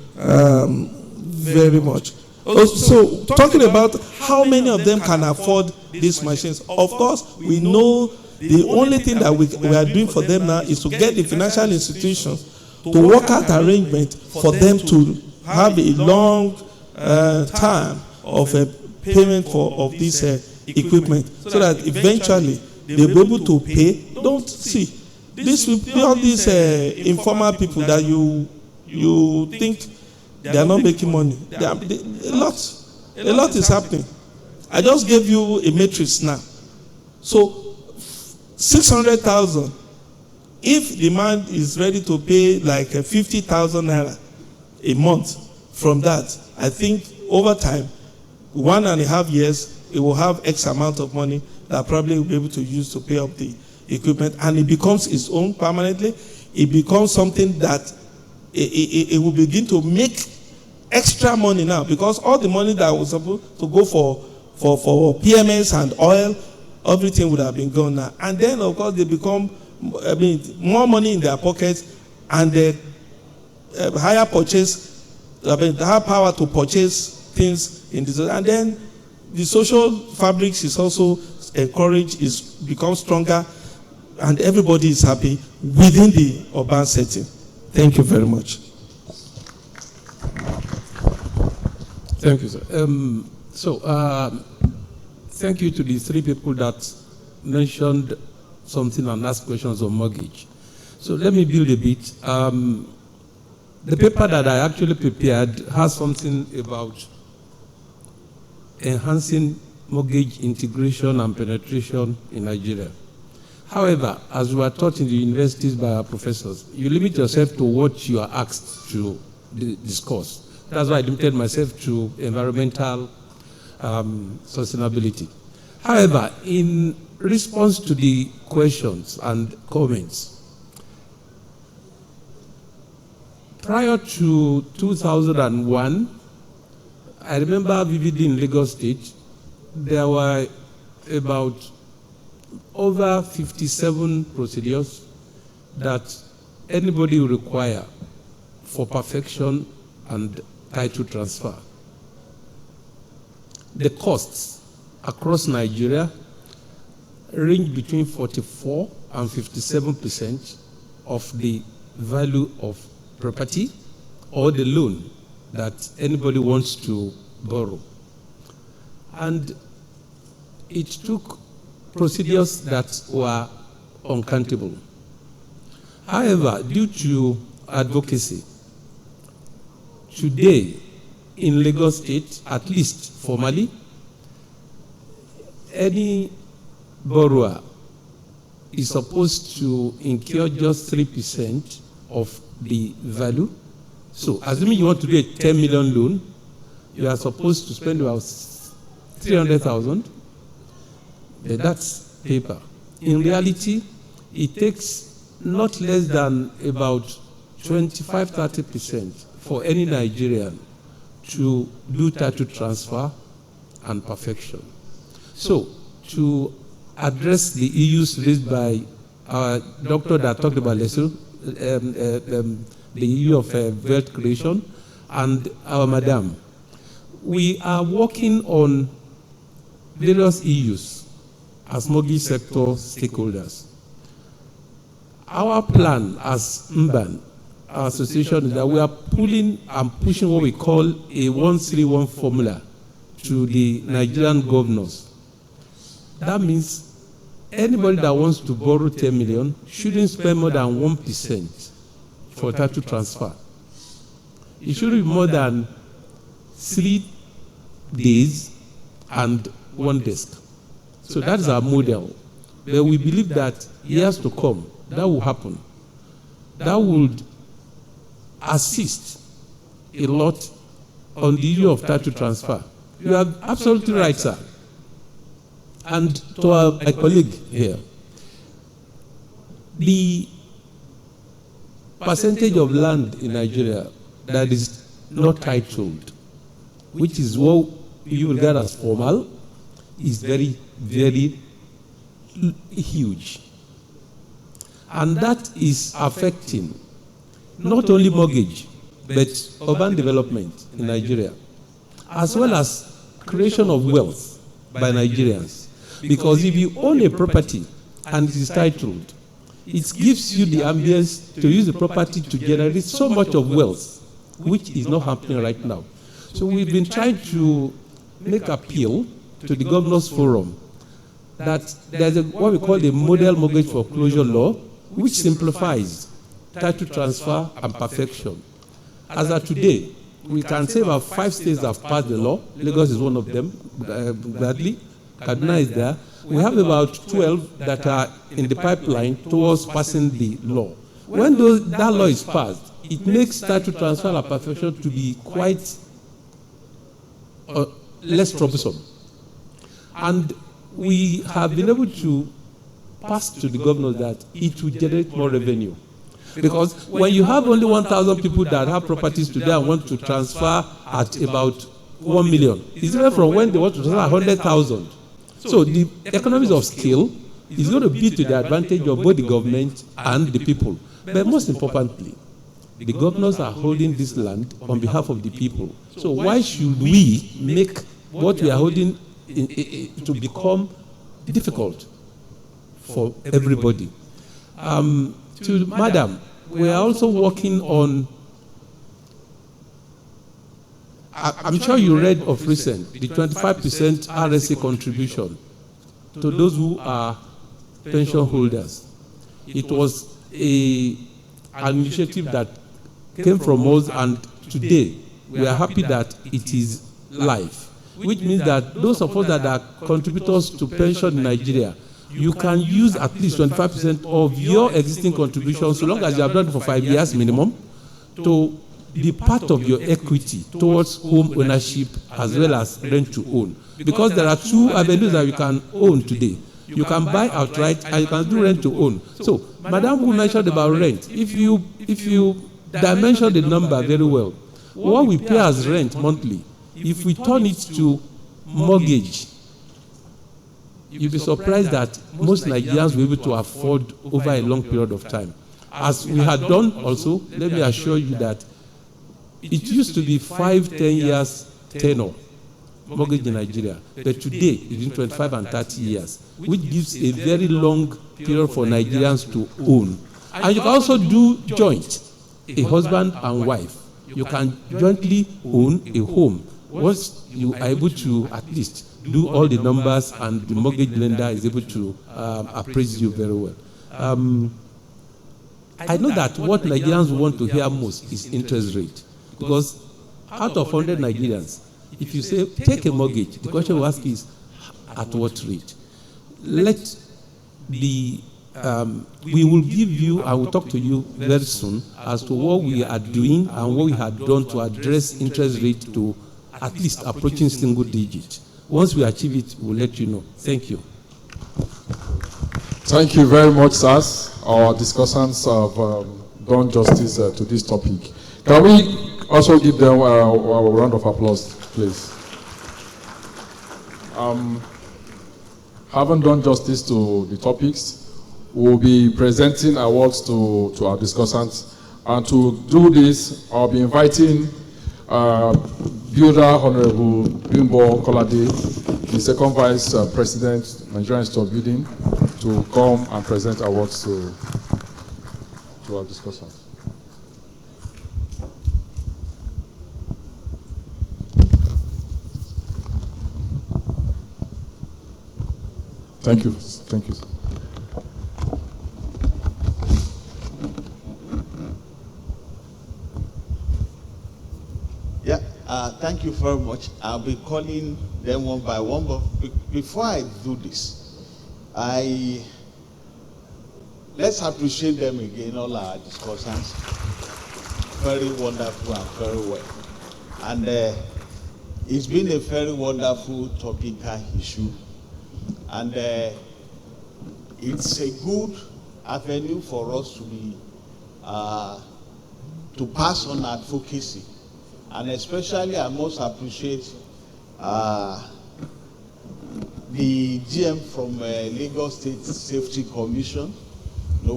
Very much. So, talking about how many of them can afford these machines, of course, we know the only thing that we are doing for them now is to get the financial institutions to work out arrangement for them to have a long time of payment of this equipment, so that eventually they'll be able to pay. Don't see this will be all these informal people that you think they are not making money. A lot is happening. I just gave you a matrix now. So 600,000. If the man is ready to pay like 50,000 naira a month from that, I think over time, 1.5 years, it will have X amount of money that probably will be able to use to pay up the equipment, and it becomes its own permanently. It becomes something that it will begin to make extra money now, because all the money that was supposed to go for PMS and oil, everything would have been gone now. And then, of course, they become, more money in their pockets, and they higher purchase, they have power to purchase things in this. And then the social fabrics is also encouraged, becomes stronger, and everybody is happy within the urban setting. Thank you very much. Thank you, sir. Thank you to the three people that mentioned something and asked questions on mortgage. So let me build a bit. The paper that I actually prepared has something about enhancing mortgage integration and penetration in Nigeria. However, as we are taught in the universities by our professors, you limit yourself to what you are asked to discuss. That's why I limited myself to environmental sustainability. However, in response to the questions and comments, prior to 2001, I remember vividly in Lagos State, there were about over 57 procedures that anybody would require for perfection and title transfer. The costs across Nigeria range between 44 and 57% of the value of property or the loan that anybody wants to borrow. And it took procedures that were uncountable. However, due to advocacy, today in Lagos State, at least formally, any borrower is supposed to incur just 3% of the value. So, assuming you want to do a 10 million loan, you are supposed to spend about 300,000. That's paper. In reality, it takes not less than about 25-30% for any Nigerian to do title transfer and perfection. So, to address the issues raised by our doctor that talked about the issue of wealth creation, and our madam, we are working on various issues as mortgage sector stakeholders. our plan as MBAN, our association, is that we are pulling and pushing what we call a 131 formula to the Nigerian governors. That means anybody that wants to borrow 10 million shouldn't spend more than 1% for title transfer. It shouldn't be more than 3 days and 1 desk. So that's our model. But we believe that years to come, that will happen. That would assist a lot on the issue of title transfer. You are absolutely right, sir. And to our colleague here, the percentage of land in Nigeria that is not titled, which is what you will get as formal, is very, very huge. And that is affecting not only mortgage, but urban development in Nigeria, as well as creation of wealth by Nigerians. Because if you own a property and it is titled, it gives you the ambience to use the property to generate so much of wealth, which is not happening right now. So we've been trying to make appeal to the Governors Forum that there's what we call the model mortgage foreclosure law, which simplifies title transfer and perfection. As of today, we can say about 5 states have passed the law. Lagos is one of them, gladly. Kaduna is there. We have about 12 that are in the pipeline towards passing the law. When that law is passed, it makes title transfer and perfection to be quite less troublesome. And we have been able to pass to the governors that it will generate more revenue. Because when you have only 1,000 people that have properties today and want to transfer at about 1 million, it's different from when they want to transfer 100,000. So the economies of scale is going to be to the advantage of both the government and the people. But most importantly, the governors are holding this land on behalf of the people. So why should we make what we are holding to become difficult for everybody? To Madam, we are also working on, I'm sure you read of recent, the 25% RSA contribution to those who are pension holders. It was an initiative that came from us, and today we are happy that it is live, which means that those of us that are contributors to pension in Nigeria, you can use at least 25% of your existing contributions, so long as you have done it for 5 years minimum, to be part of your equity towards home ownership as well as rent to own. Because there are 2 avenues that you can own today. You can buy outright and you can do rent to own. So, Madam who mentioned about rent, if you dimension the number very well, what we pay as rent monthly, if we turn it to mortgage, you'll be surprised that most Nigerians will be able to afford over a long period of time. As we had done also, let me assure you that it used to be 5-10 years tenure mortgage in Nigeria, but today it's in 25 and 30 years, which gives a very long period for Nigerians to own. And you can also do joint, a husband and wife. You can jointly own a home once you are able to at least do all the numbers and the mortgage lender is able to appraise you very well. I know that what Nigerians want to hear most is interest rate, because out of 100 Nigerians, if you say take a mortgage, the question we ask is at what rate? We will give you, I will talk to you very soon as to what we are doing and what we have done to address interest rate to at least approaching single digit. Once we achieve it, we'll let you know. Thank you. Thank you very much, sirs. Our discussants have done justice to this topic. Can we also give them a round of applause, please? Having done justice to the topics, we'll be presenting awards to our discussants. And to do this, I'll be inviting Builder Honorable Bimbo Kolade, the second Vice President, Nigerian Institute of Building, to come and present awards to to our discussant. Thank you. Thank you. Yeah, thank you very much. I'll be calling them one by one, but before I do this, let's appreciate them again, all our discussants. Very wonderful and very well. And it's been a very wonderful topical issue. And it's a good avenue for us to be to pass on advocacy. And especially I must appreciate the GM from Lagos State Safety Commission,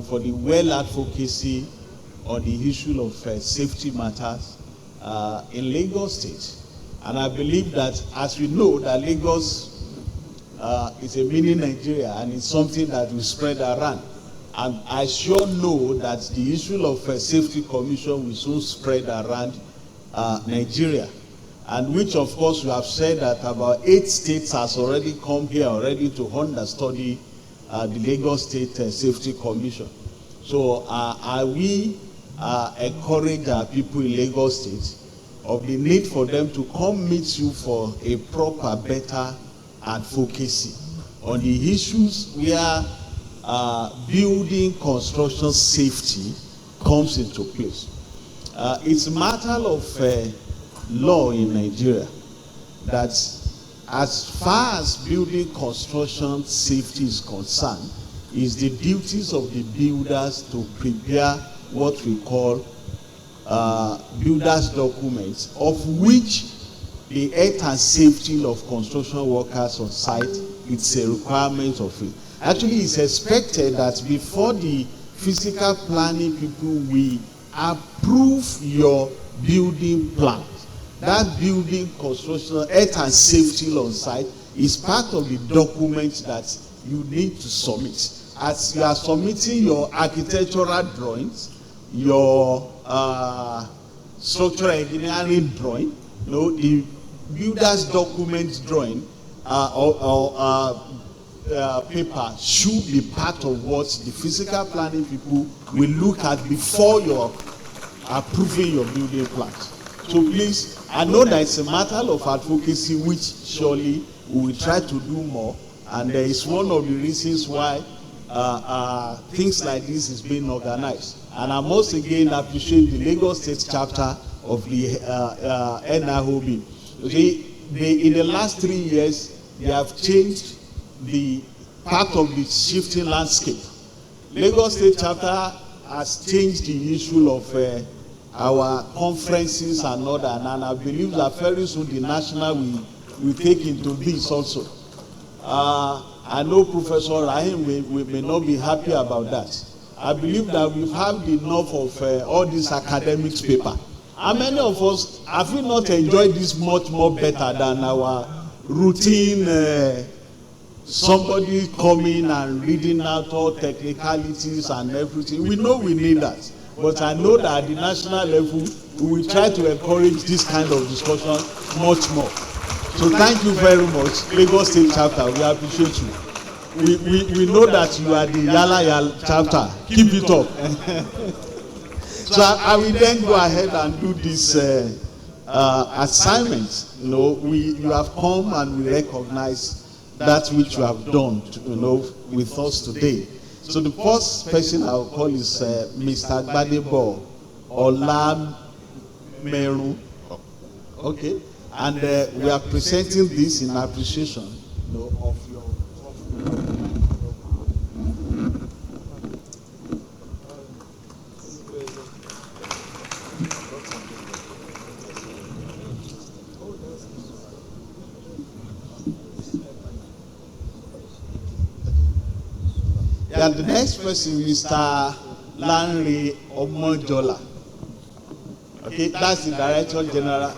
for the well advocacy on the issue of safety matters in Lagos State. And I believe that, as we know, that Lagos is a mini Nigeria, and it's something that will spread around. And I sure know that the issue of safety commission will soon spread around Nigeria, and which of course we have said that about 8 states has already come here already to understudy the Lagos State Safety Commission. So we encourage our people in Lagos State of the need for them to come meet you for a proper, better advocacy on the issues where building construction safety comes into place. It's a matter of law in Nigeria that as far as building construction safety is concerned, is the duties of the builders to prepare what we call builders documents, of which the health and safety of construction workers on site, it's a requirement of it. Actually, it's expected that before the physical planning people will approve your building plan, that building construction health and safety on site is part of the document that you need to submit. As you are submitting your architectural drawings, your structural engineering drawing, the builder's document drawing paper should be part of what the physical planning people will look at before you're approving your building plans. So please, I know that it's a matter of advocacy which surely we will try to do more, and there is one of the reasons why things like this is being organized. And I must again appreciate the Lagos State chapter of the NIOB. In the last 3 years, they have changed the part of the shifting landscape. Lagos State chapter has changed the issue of our conferences and all that, and I believe that very soon the national will take into this also. I know Professor Rahim we may not be happy about that. I believe that we've had enough of all this academics paper. How many of us have we not enjoyed this much more better than our routine somebody coming and reading out all technicalities and everything? We know we need that, but I know that at the national level we will try to encourage this kind of discussion much more. So thank you very much, Lagos State chapter. We appreciate you. We know that you are the Yala chapter. Keep it up. So I will then go ahead and do this assignment. You have come and we recognize that which you have done, with us today. So the first person I will call is Mr. Gbadebo Olameru. Okay, and we are presenting this in appreciation, of your. And the next person, Mr. Lanre Omojola. Okay, that's the Director General.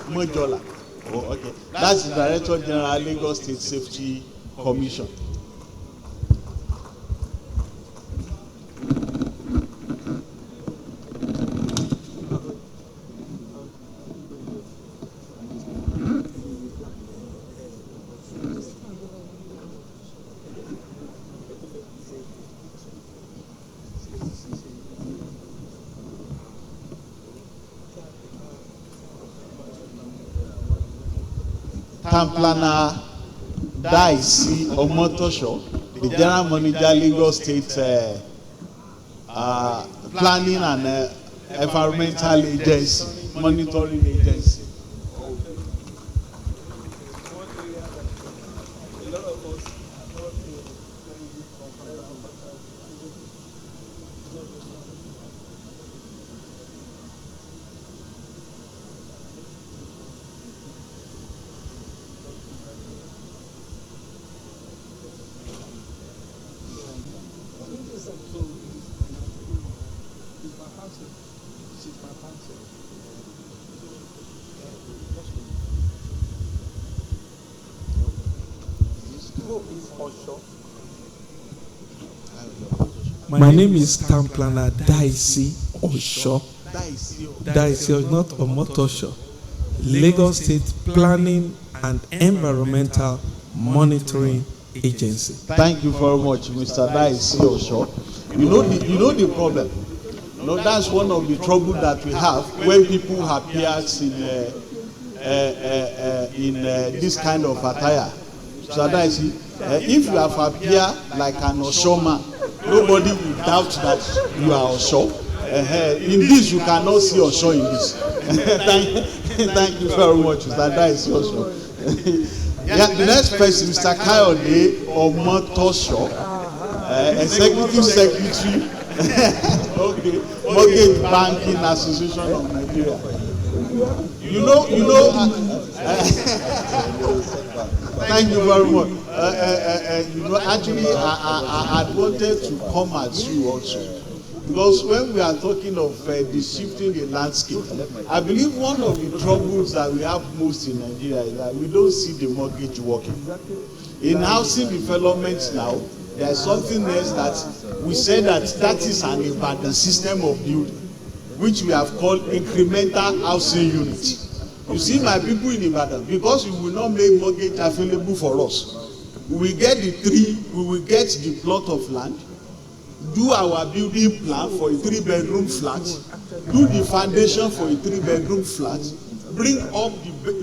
Mojola. Oh, okay. That's the Director General, Lagos State Safety Commission. Town Planner Daisy Omotosho, the General Manager, Lagos State Planning and Environmental Agency, Monitoring Agency. My name is Town Planner Daisy Osho. Daisy, not Omotosho. Lagos State Planning and Environmental Monitoring Agency. Thank you very much, Mr. Daisy Osho. You know the problem. You know, that's one of the trouble that we have when people appear in this kind of attire. Mr. Daisy, if you have appeared like an Osho man, nobody will doubt that you are Osho. In this, you cannot see Osho in this. Thank you very much, Mr. Daisy Osho. Yeah, the next person, Mr. Kayode Omotosho, Executive Secretary, okay, Mortgage Banking Association of Nigeria. Thank you very much. Actually, I wanted to come at you also, because when we are talking of the shifting the landscape, I believe one of the troubles that we have most in Nigeria is that we don't see the mortgage working. In housing development now, there is something else that we say that is an Ibadan system of building, which we have called incremental housing unit. You see, my people in Ibadan, because we will not make mortgage available for us, we will get the plot of land, do our building plan for a 3-bedroom flat, do the foundation for a 3-bedroom flat, bring up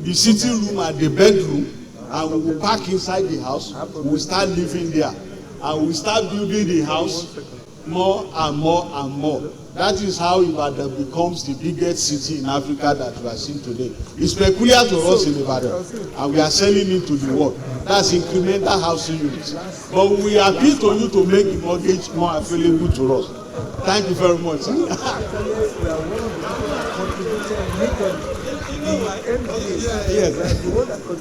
the sitting room and the bedroom, and we will park inside the house. We will start living there, and we will start building the house more and more and more. That is how Ibadan becomes the biggest city in Africa that we are seeing today. It's peculiar to us in Ibadan, and we are selling it to the world. That's incremental housing units. But we appeal to you to make the mortgage more available to us. Thank you very much, sir. Yes.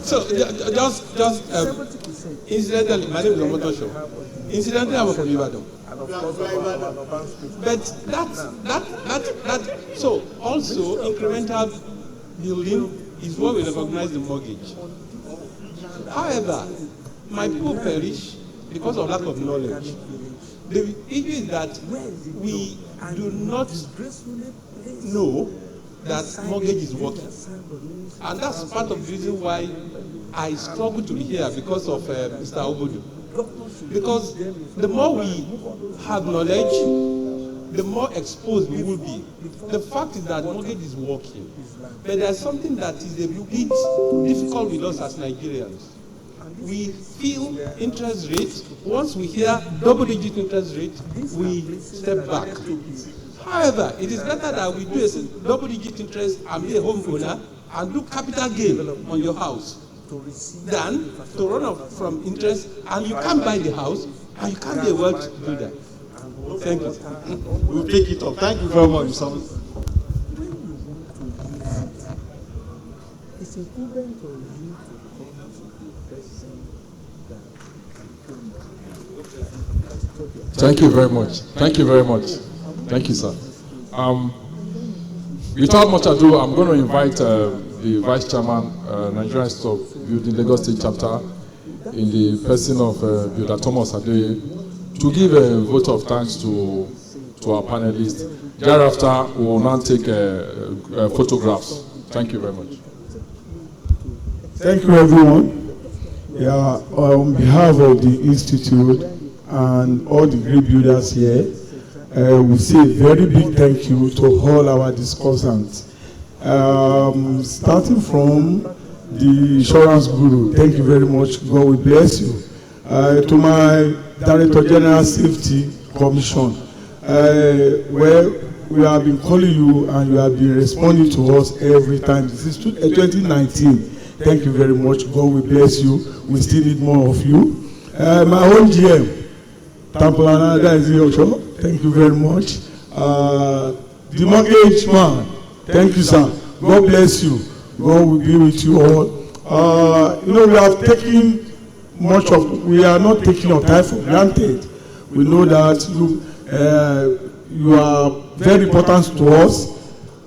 So just incidentally, my name is Omotosho. Incidentally, I'm from Ibadan. But that so also incremental building is what we recognize the mortgage. However, my people perish because of lack of knowledge. The issue is that we do not know that mortgage is working, and that's part of the reason why I struggle to be here because of Mr. Obodu. Because the more we have knowledge, the more exposed we will be. The fact is that mortgage is working, but there's something that is a bit difficult with us as Nigerians. We feel interest rate. Once we hear double-digit interest rate, we step back. However, it is better that we do a double-digit interest and be a homeowner and do capital gain on your house than to run off from interest and you can't buy the house and you can't be a wealth builder. Thank you. We'll take it up. Thank you very much, sir. It's incumbent on you to come to the person that. Thank you very much. Thank you very much. Thank you, sir. Without much ado, I'm going to invite the Vice Chairman, Nigerian Institute of Building Lagos State Chapter, in the person of Builder Thomas Adeye, to give a vote of thanks to our panelists. Thereafter, we will now take photographs. Thank you very much. Thank you, everyone. Yeah, on behalf of the Institute and all the great builders here, we say a very big thank you to all our discussants. Starting from the insurance guru. Thank you very much. God will bless you. To my Director General Safety Commission, where we have been calling you and you have been responding to us every time. This is 2019. Thank you very much. God will bless you. We still need more of you. My own GM, Tampolana, that is your show. Thank you very much. The mortgage man, thank you, sir. God bless you. God will be with you all. We have taken we are not taking your time for granted. We know that you are very important to us.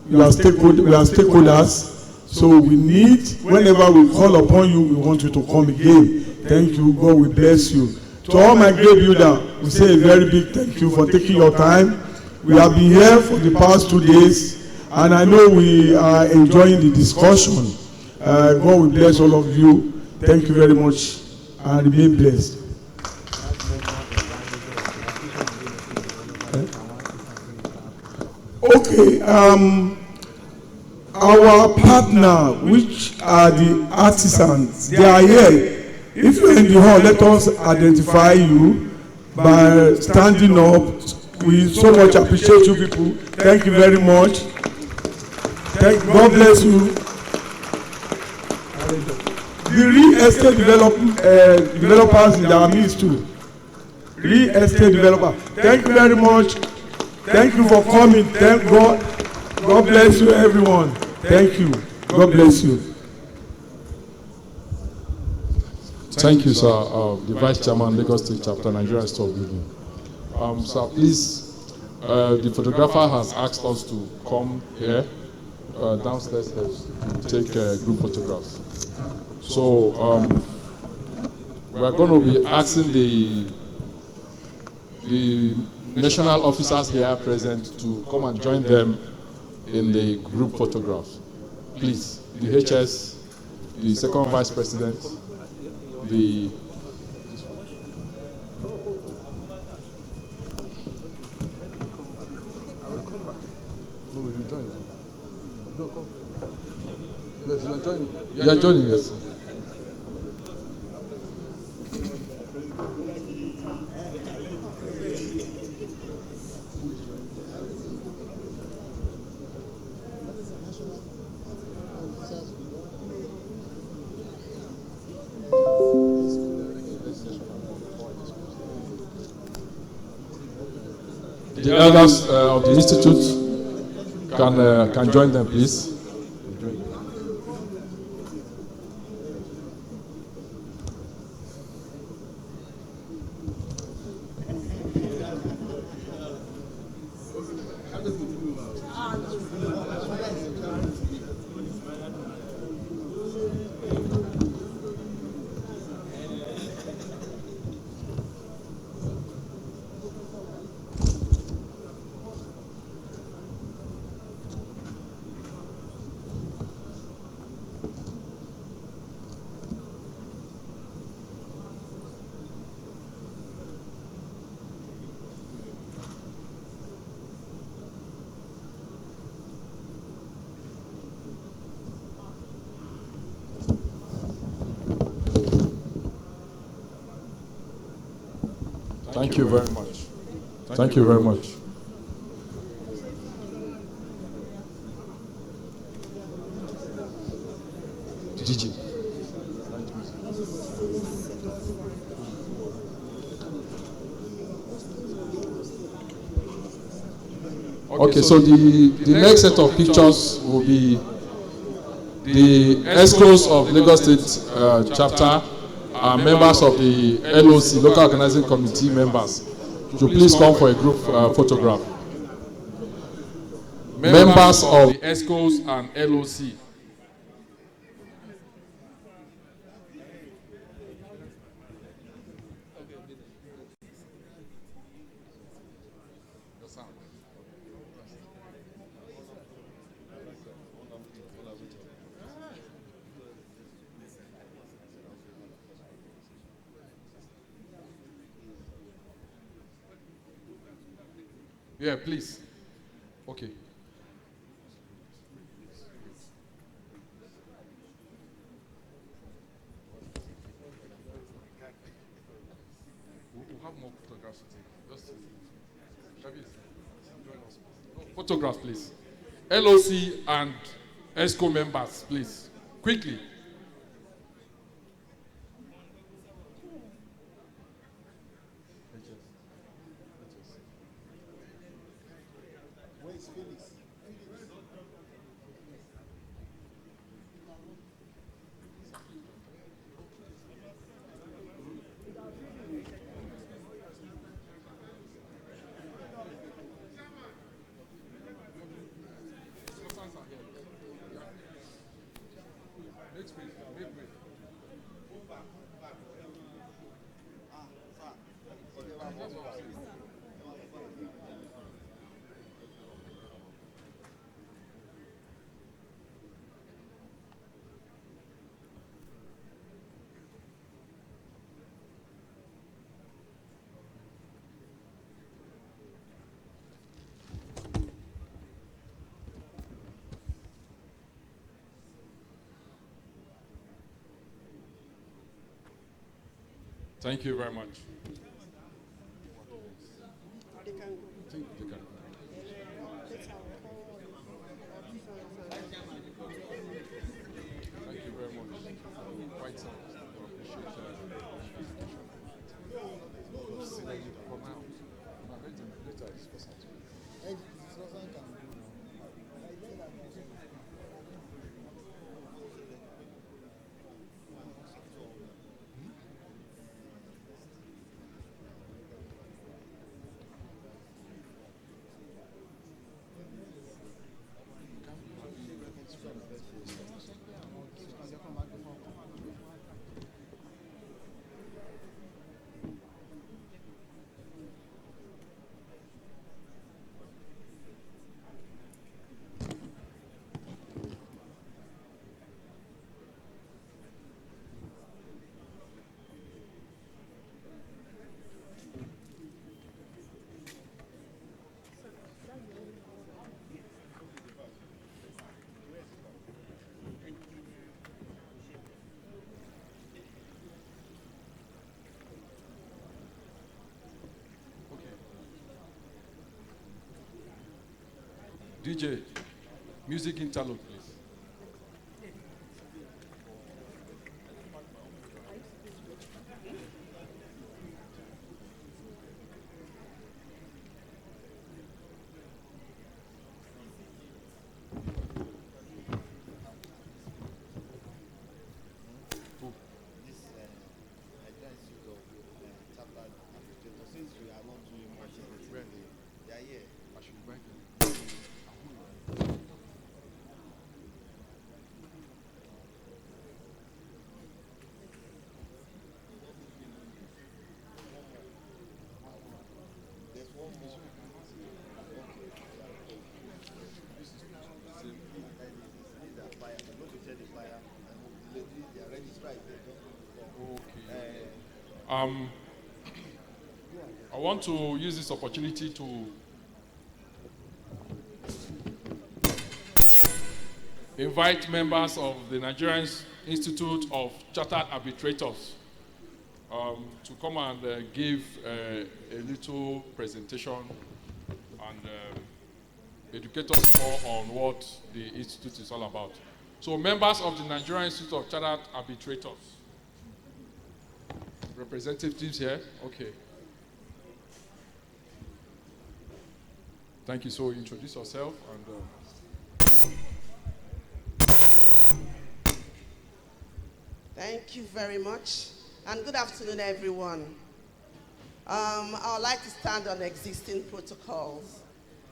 We are stakeholders. So we need, whenever we call upon you, we want you to come again. Thank you. God will bless you. To all my great builders, we say a very big thank you for taking your time. We have been here for the past 2 days, and I know we are enjoying the discussion. God will bless all of you. Thank you very much, and remain blessed. Okay, our partner, which are the artisans, they are here. If you're in the hall, let us identify you by standing up. We so much appreciate you people. Thank you very much. God bless you. The real estate developers in our midst too. Real estate developer. Thank you very much. Thank you for coming. Thank God. God bless you, everyone. Thank you. God bless you. Thank you, sir. The Vice Chairman, Lagos State Chapter, Nigeria Store Building. Sir, please, the photographer has asked us to come here, downstairs to take group photographs. So, we are going to be asking the national officers here present to come and join them in the group photographs. Please, the HS, the second vice president, the you are joining us. The elders of the institute can join them, please. Thank you very much. Thank you very much. Gigi. Okay, so the next set of pictures will be the ESCOs of Lagos State chapter and members of the LOC, Local Organizing Committee members, to please come for a group photograph. Members of the ESCOs and LOC. Yeah, please. Okay. photographs to take. Just Travis, join us. No, photographs, please. LOC and ESCO members, please. Quickly. Where is Felix? Thank you very much. Thank you very much. Quite some. DJ, music interlude, please. I want to use this opportunity to invite members of the Nigerian Institute of Chartered Arbitrators to come and give a little presentation and educate us more on what the Institute is all about. So members of the Nigerian Institute of Chartered Arbitrators. Representatives here? Okay. Thank you. So introduce yourself and. Thank you very much, and good afternoon, everyone. I would like to stand on existing protocols.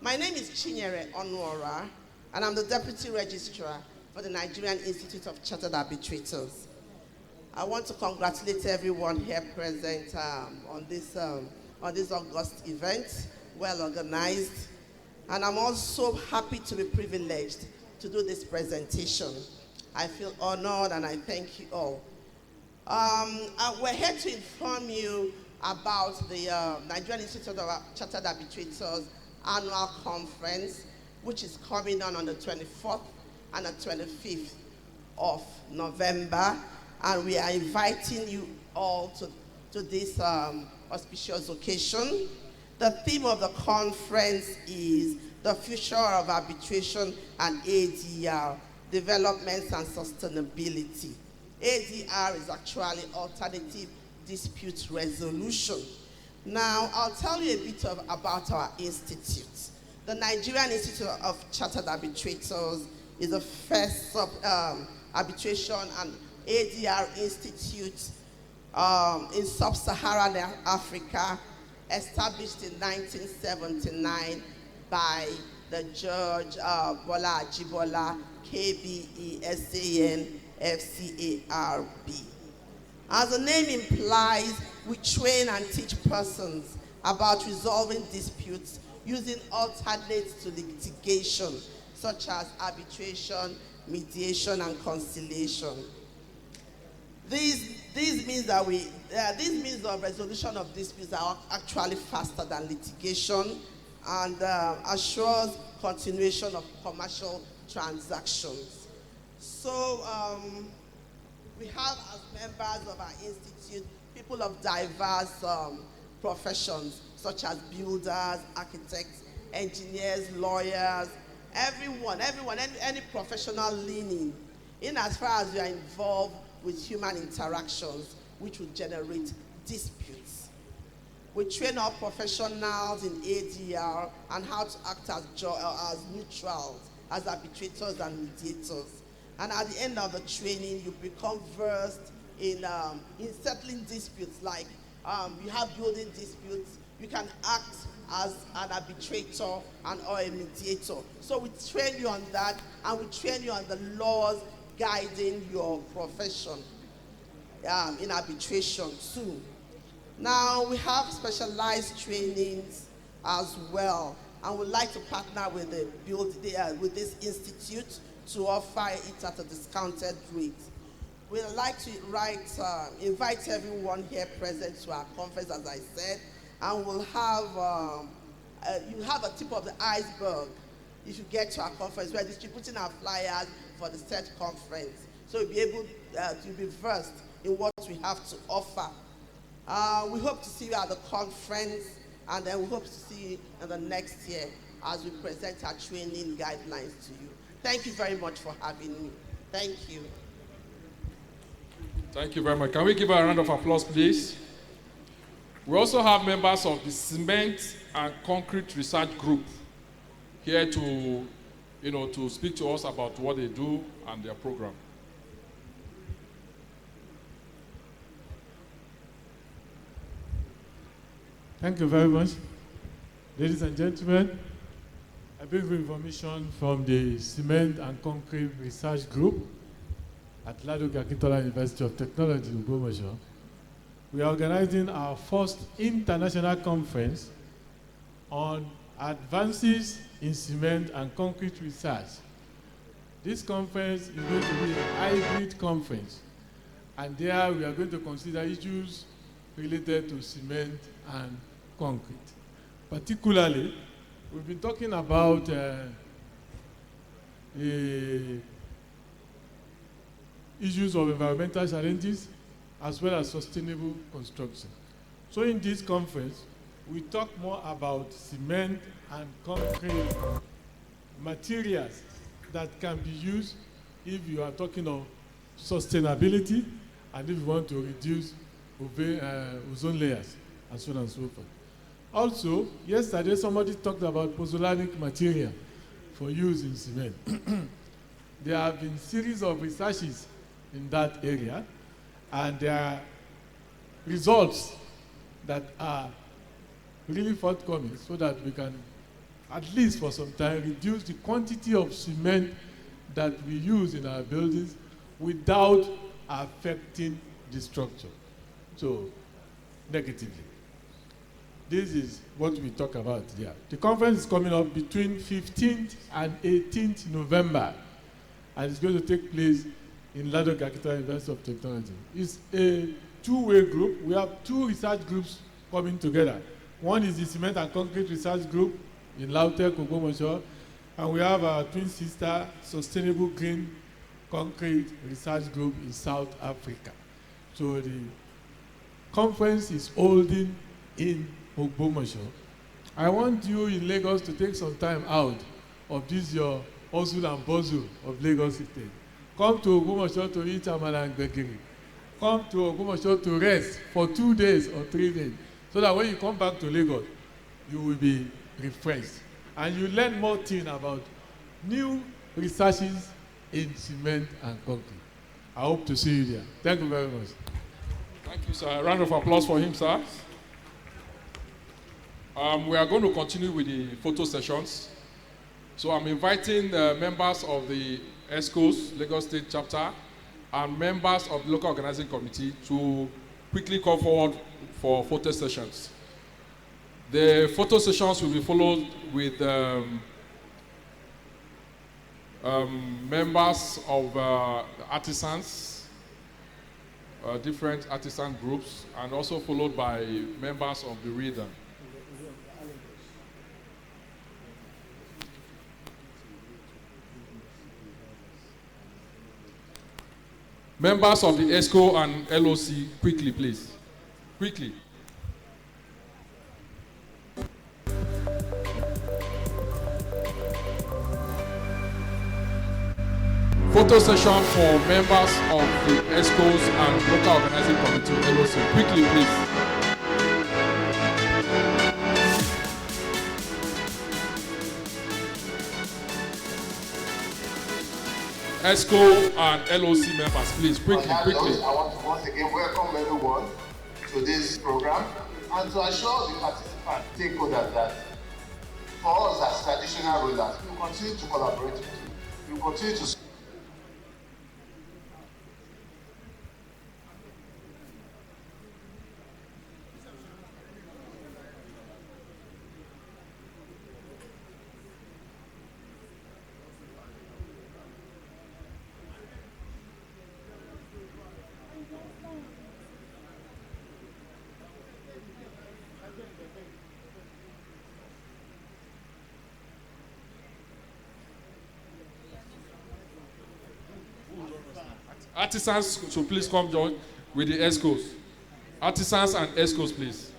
My name is Chinyere Onuora, and I'm the Deputy Registrar for the Nigerian Institute of Chartered Arbitrators. I want to congratulate everyone here present on this August event, well organized. And I'm also happy to be privileged to do this presentation. I feel honored and I thank you all. We're here to inform you about the Nigerian Institute of Chartered Arbitrators annual conference, which is coming on the 24th and the 25th of November. And we are inviting you all to this auspicious occasion. The theme of the conference is the future of arbitration and ADR, developments and sustainability. ADR is actually alternative dispute resolution. Now, I'll tell you a bit about our institute. The Nigerian Institute of Chartered Arbitrators is the first arbitration and ADR institute in sub-Saharan Africa, established in 1979 by the Judge Bola Ajibola, KBESAN FCARB. As the name implies, we train and teach persons about resolving disputes using alternates to litigation, such as arbitration, mediation, and conciliation. These means of resolution of disputes are actually faster than litigation and assures continuation of commercial transactions. So we have as members of our institute people of diverse professions, such as builders, architects, engineers, lawyers, everyone, any professional leaning, in as far as you are involved with human interactions, which will generate disputes. We train our professionals in ADR and how to act as neutrals, as arbitrators and mediators. And at the end of the training, you become versed in settling disputes, like you have building disputes, you can act as an arbitrator or a mediator. So we train you on that, and we train you on the laws guiding your profession in arbitration too. Now, we have specialized trainings as well, and we'd like to partner with with this institute to offer it at a discounted rate. We'd like to invite everyone here present to our conference, as I said, and we'll have you have a tip of the iceberg if you get to our conference. We're distributing our flyers for the said conference, so you'll be able to be versed in what we have to offer. We hope to see you at the conference, and then we hope to see you in the next year as we present our training guidelines to you. Thank you very much for having me. Thank you. Thank you very much. Can we give a round of applause, please? We also have members of the Cement and Concrete Research Group here to, to speak to us about what they do and their program. Thank you very much. Ladies and gentlemen, I bring you information from the Cement and Concrete Research Group at Ladoke Akintola University of Technology in Ogbomoso. We are organizing our first international conference on advances in cement and concrete research. This conference is going to be a hybrid conference, and there we are going to consider issues related to cement and concrete. Particularly, we've been talking about the issues of environmental challenges as well as sustainable construction. So in this conference, we talk more about cement and concrete materials that can be used if you are talking of sustainability and if you want to reduce ozone layers and so on and so forth. Also, yesterday somebody talked about pozzolanic material for use in cement. There have been series of researches in that area, and there are results that are really forthcoming so that we can, at least for some time, reduce the quantity of cement that we use in our buildings without affecting the structure, so negatively. This is what we talk about here. The conference is coming up between 15th and 18th November, and it's going to take place in Ladoke Akintola University of Technology. It's a two-way group. We have two research groups coming together. One is the Cement and Concrete Research Group in Lautech, Ogbomoso, and we have our twin sister, Sustainable Green Concrete Research Group in South Africa. So the conference is holding in Ogbomoso. I want you in Lagos to take some time out of this your hustle and bustle of Lagos State. Come to Ogbomoso to eat amala and gbegiri. Come to Ogbomoso to rest for 2 days or 3 days, so that when you come back to Lagos, you will be refreshed. And you learn more things about new researches in cement and concrete. I hope to see you there. Thank you very much. Thank you, sir. A round of applause for him, sir. We are going to continue with the photo sessions. So I'm inviting members of the ESCO's Lagos State chapter and members of the local organizing committee to quickly come forward for photo sessions. The photo sessions will be followed with members of artisans, different artisan groups, and also followed by members of the reader. Members of the ESCO and LOC, quickly, please. Quickly. Photo session for members of the ESCOs and local organizing committee, LOC. Quickly, please. ESCO and LOC members, please, quickly. I want to once again welcome everyone to this program and to assure the participants, stakeholders that for us as traditional rulers, we will continue to collaborate with you. We will continue to Artisans, so please come join with the ESCOs. Artisans and ESCOs, please.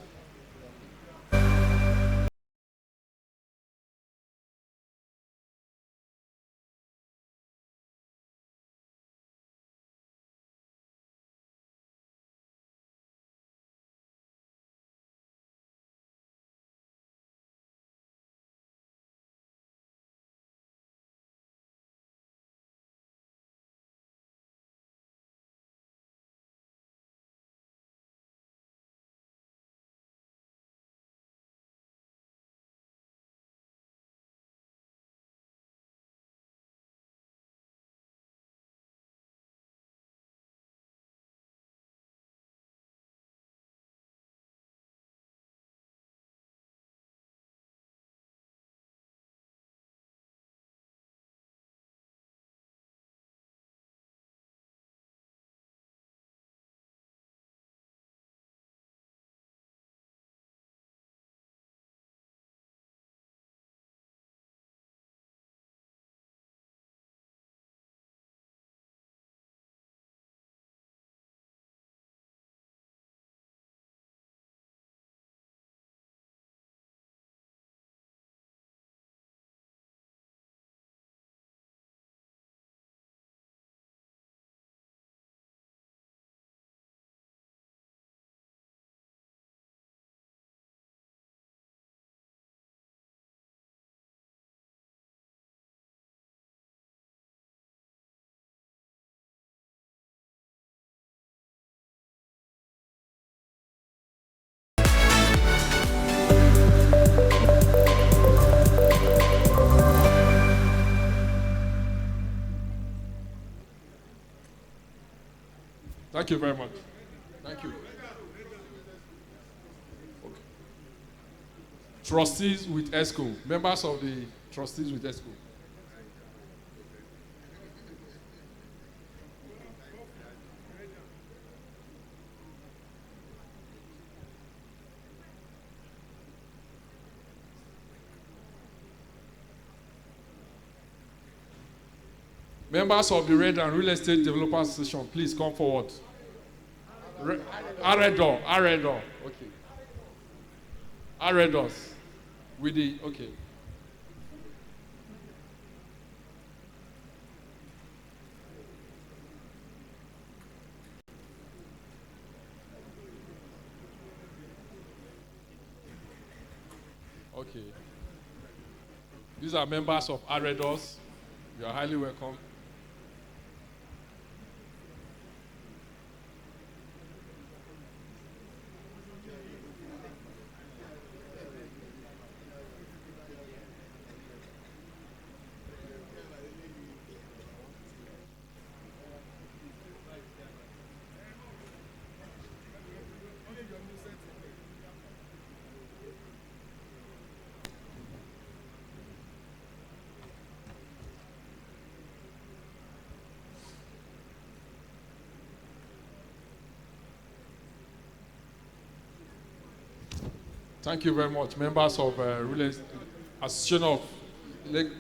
Thank you very much. Thank you. Okay. Trustees with ESCO. Members of the trustees with ESCO. Members of the Red and Real Estate Developers Association, please come forward. Arredor. Okay. Arredos. With the, okay. Okay. These are members of Arredos. You are highly welcome. Thank you very much, members of Association of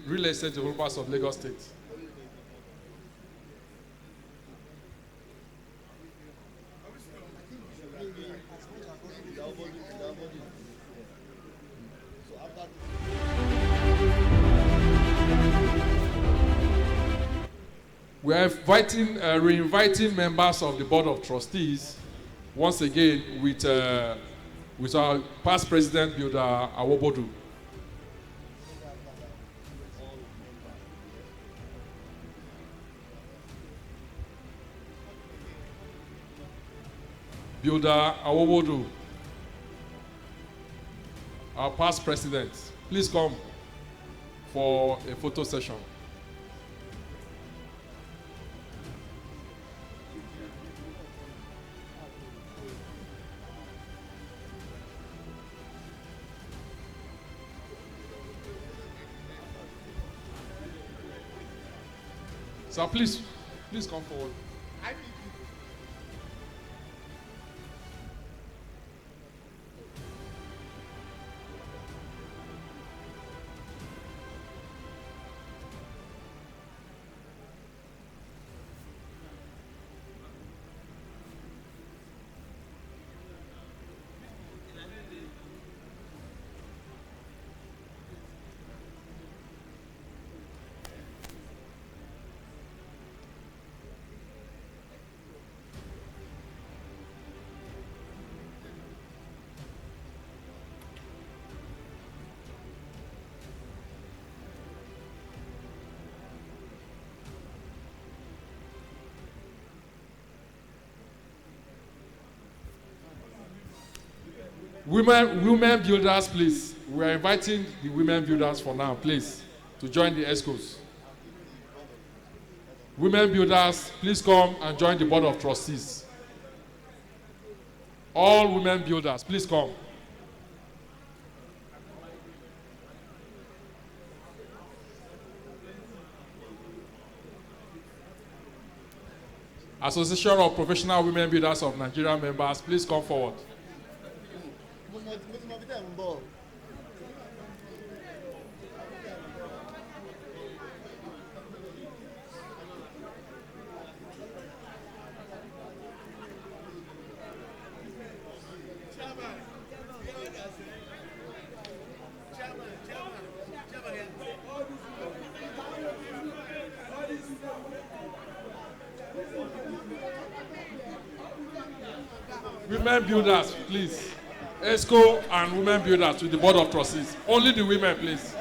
Real Estate Developers of Lagos State. We are re-inviting members of the Board of Trustees once again with our past president, Builder Awobodu. Builder Awobodu, our past president, please come for a photo session. So please come forward. Women builders, please. We are inviting the women builders for now, please, to join the ESCOs. Women builders, please come and join the Board of Trustees. All women builders, please come. Association of Professional Women Builders of Nigeria members, please come forward. Women builders, please. ESCO and women builders to the Board of Trustees. Only the women, please.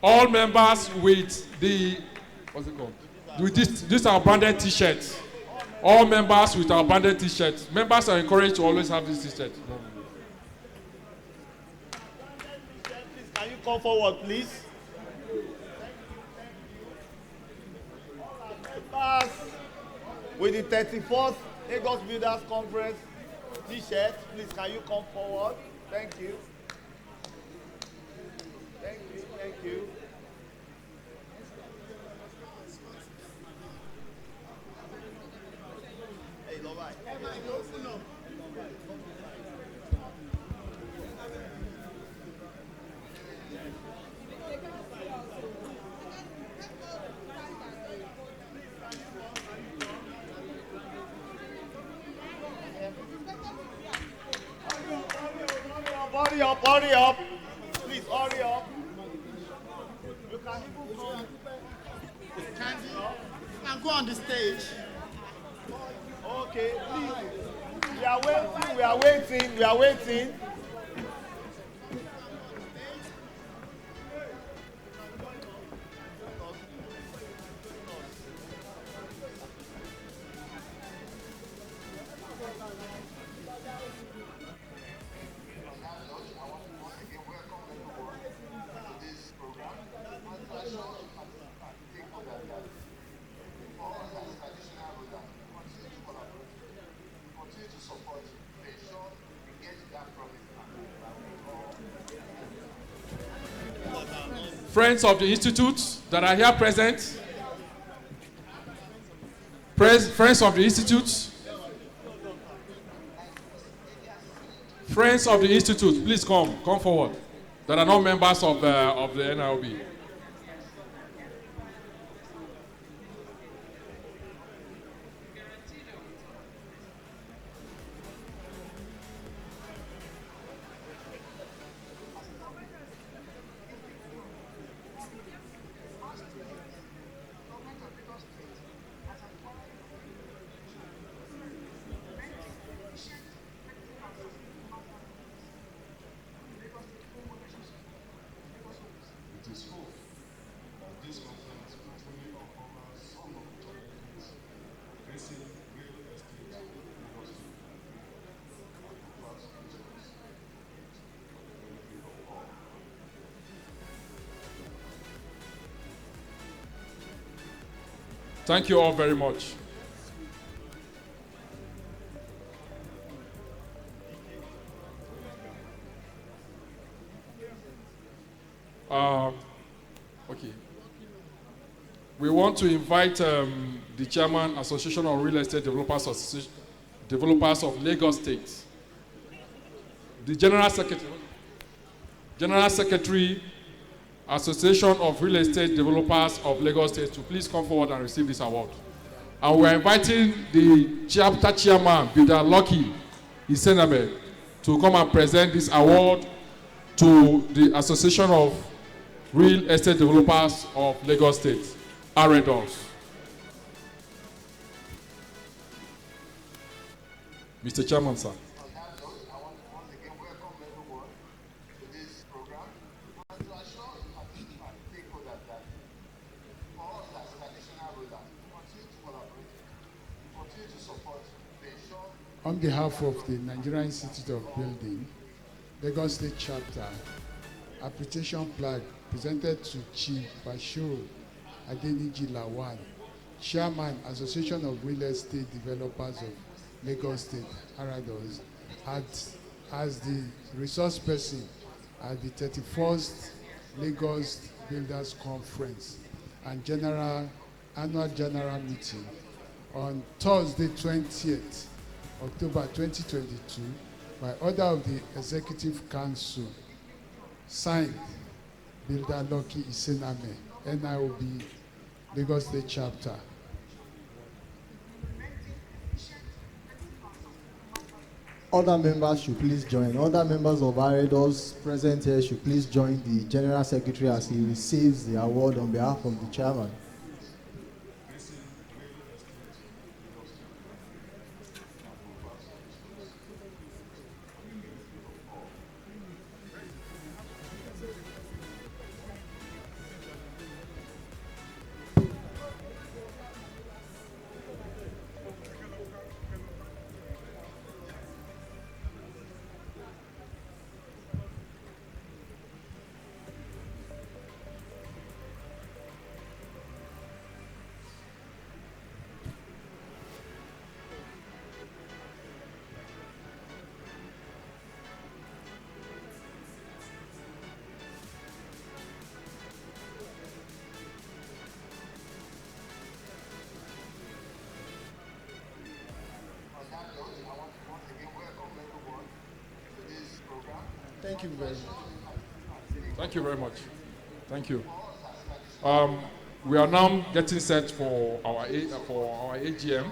All members with the, what's it called? With this our branded t-shirt. All members with our branded t-shirt. Members are encouraged to always have this t-shirt. Can you come forward, please? Members with the 34th Lagos Builders Conference t-shirt, please can you come forward? Thank you. Thank you. Hurry up, hurry up. Please hurry up. You can even go. Candy, you can go on the stage. Okay, please. We are waiting, we are waiting, we are waiting. Friends of the Institute that are here present. Friends of the Institute. Friends of the Institute, please come forward. That are not members of the NIOB. Thank you all very much. Okay. We want to invite the Chairman, Association of Real Estate Developers of Lagos State, the General Secretary, Association of Real Estate Developers of Lagos State, to please come forward and receive this award. And we are inviting the chapter chairman, Bida Lucky Isename, to come and present this award to the Association of Real Estate Developers of Lagos State, AREDOS. Mr. Chairman, sir. On behalf of the Nigerian Institute of Building, Lagos State Chapter, appreciation plaque presented to Chief Bashir Adeniji Lawan, Chairman, Association of Real Estate Developers of Lagos State, ARADOS, as the resource person at the 31st Lagos Builders Conference and annual general meeting on Thursday, 20th October 2022, by order of the Executive Council, signed Builder Lucky Isename, NIOB, Lagos State Chapter. Other members should please join. Other members of AREDOS present here should please join the General Secretary as he receives the award on behalf of the Chairman. Thank you very much. Thank you very much. Thank you. We are now getting set for our AGM.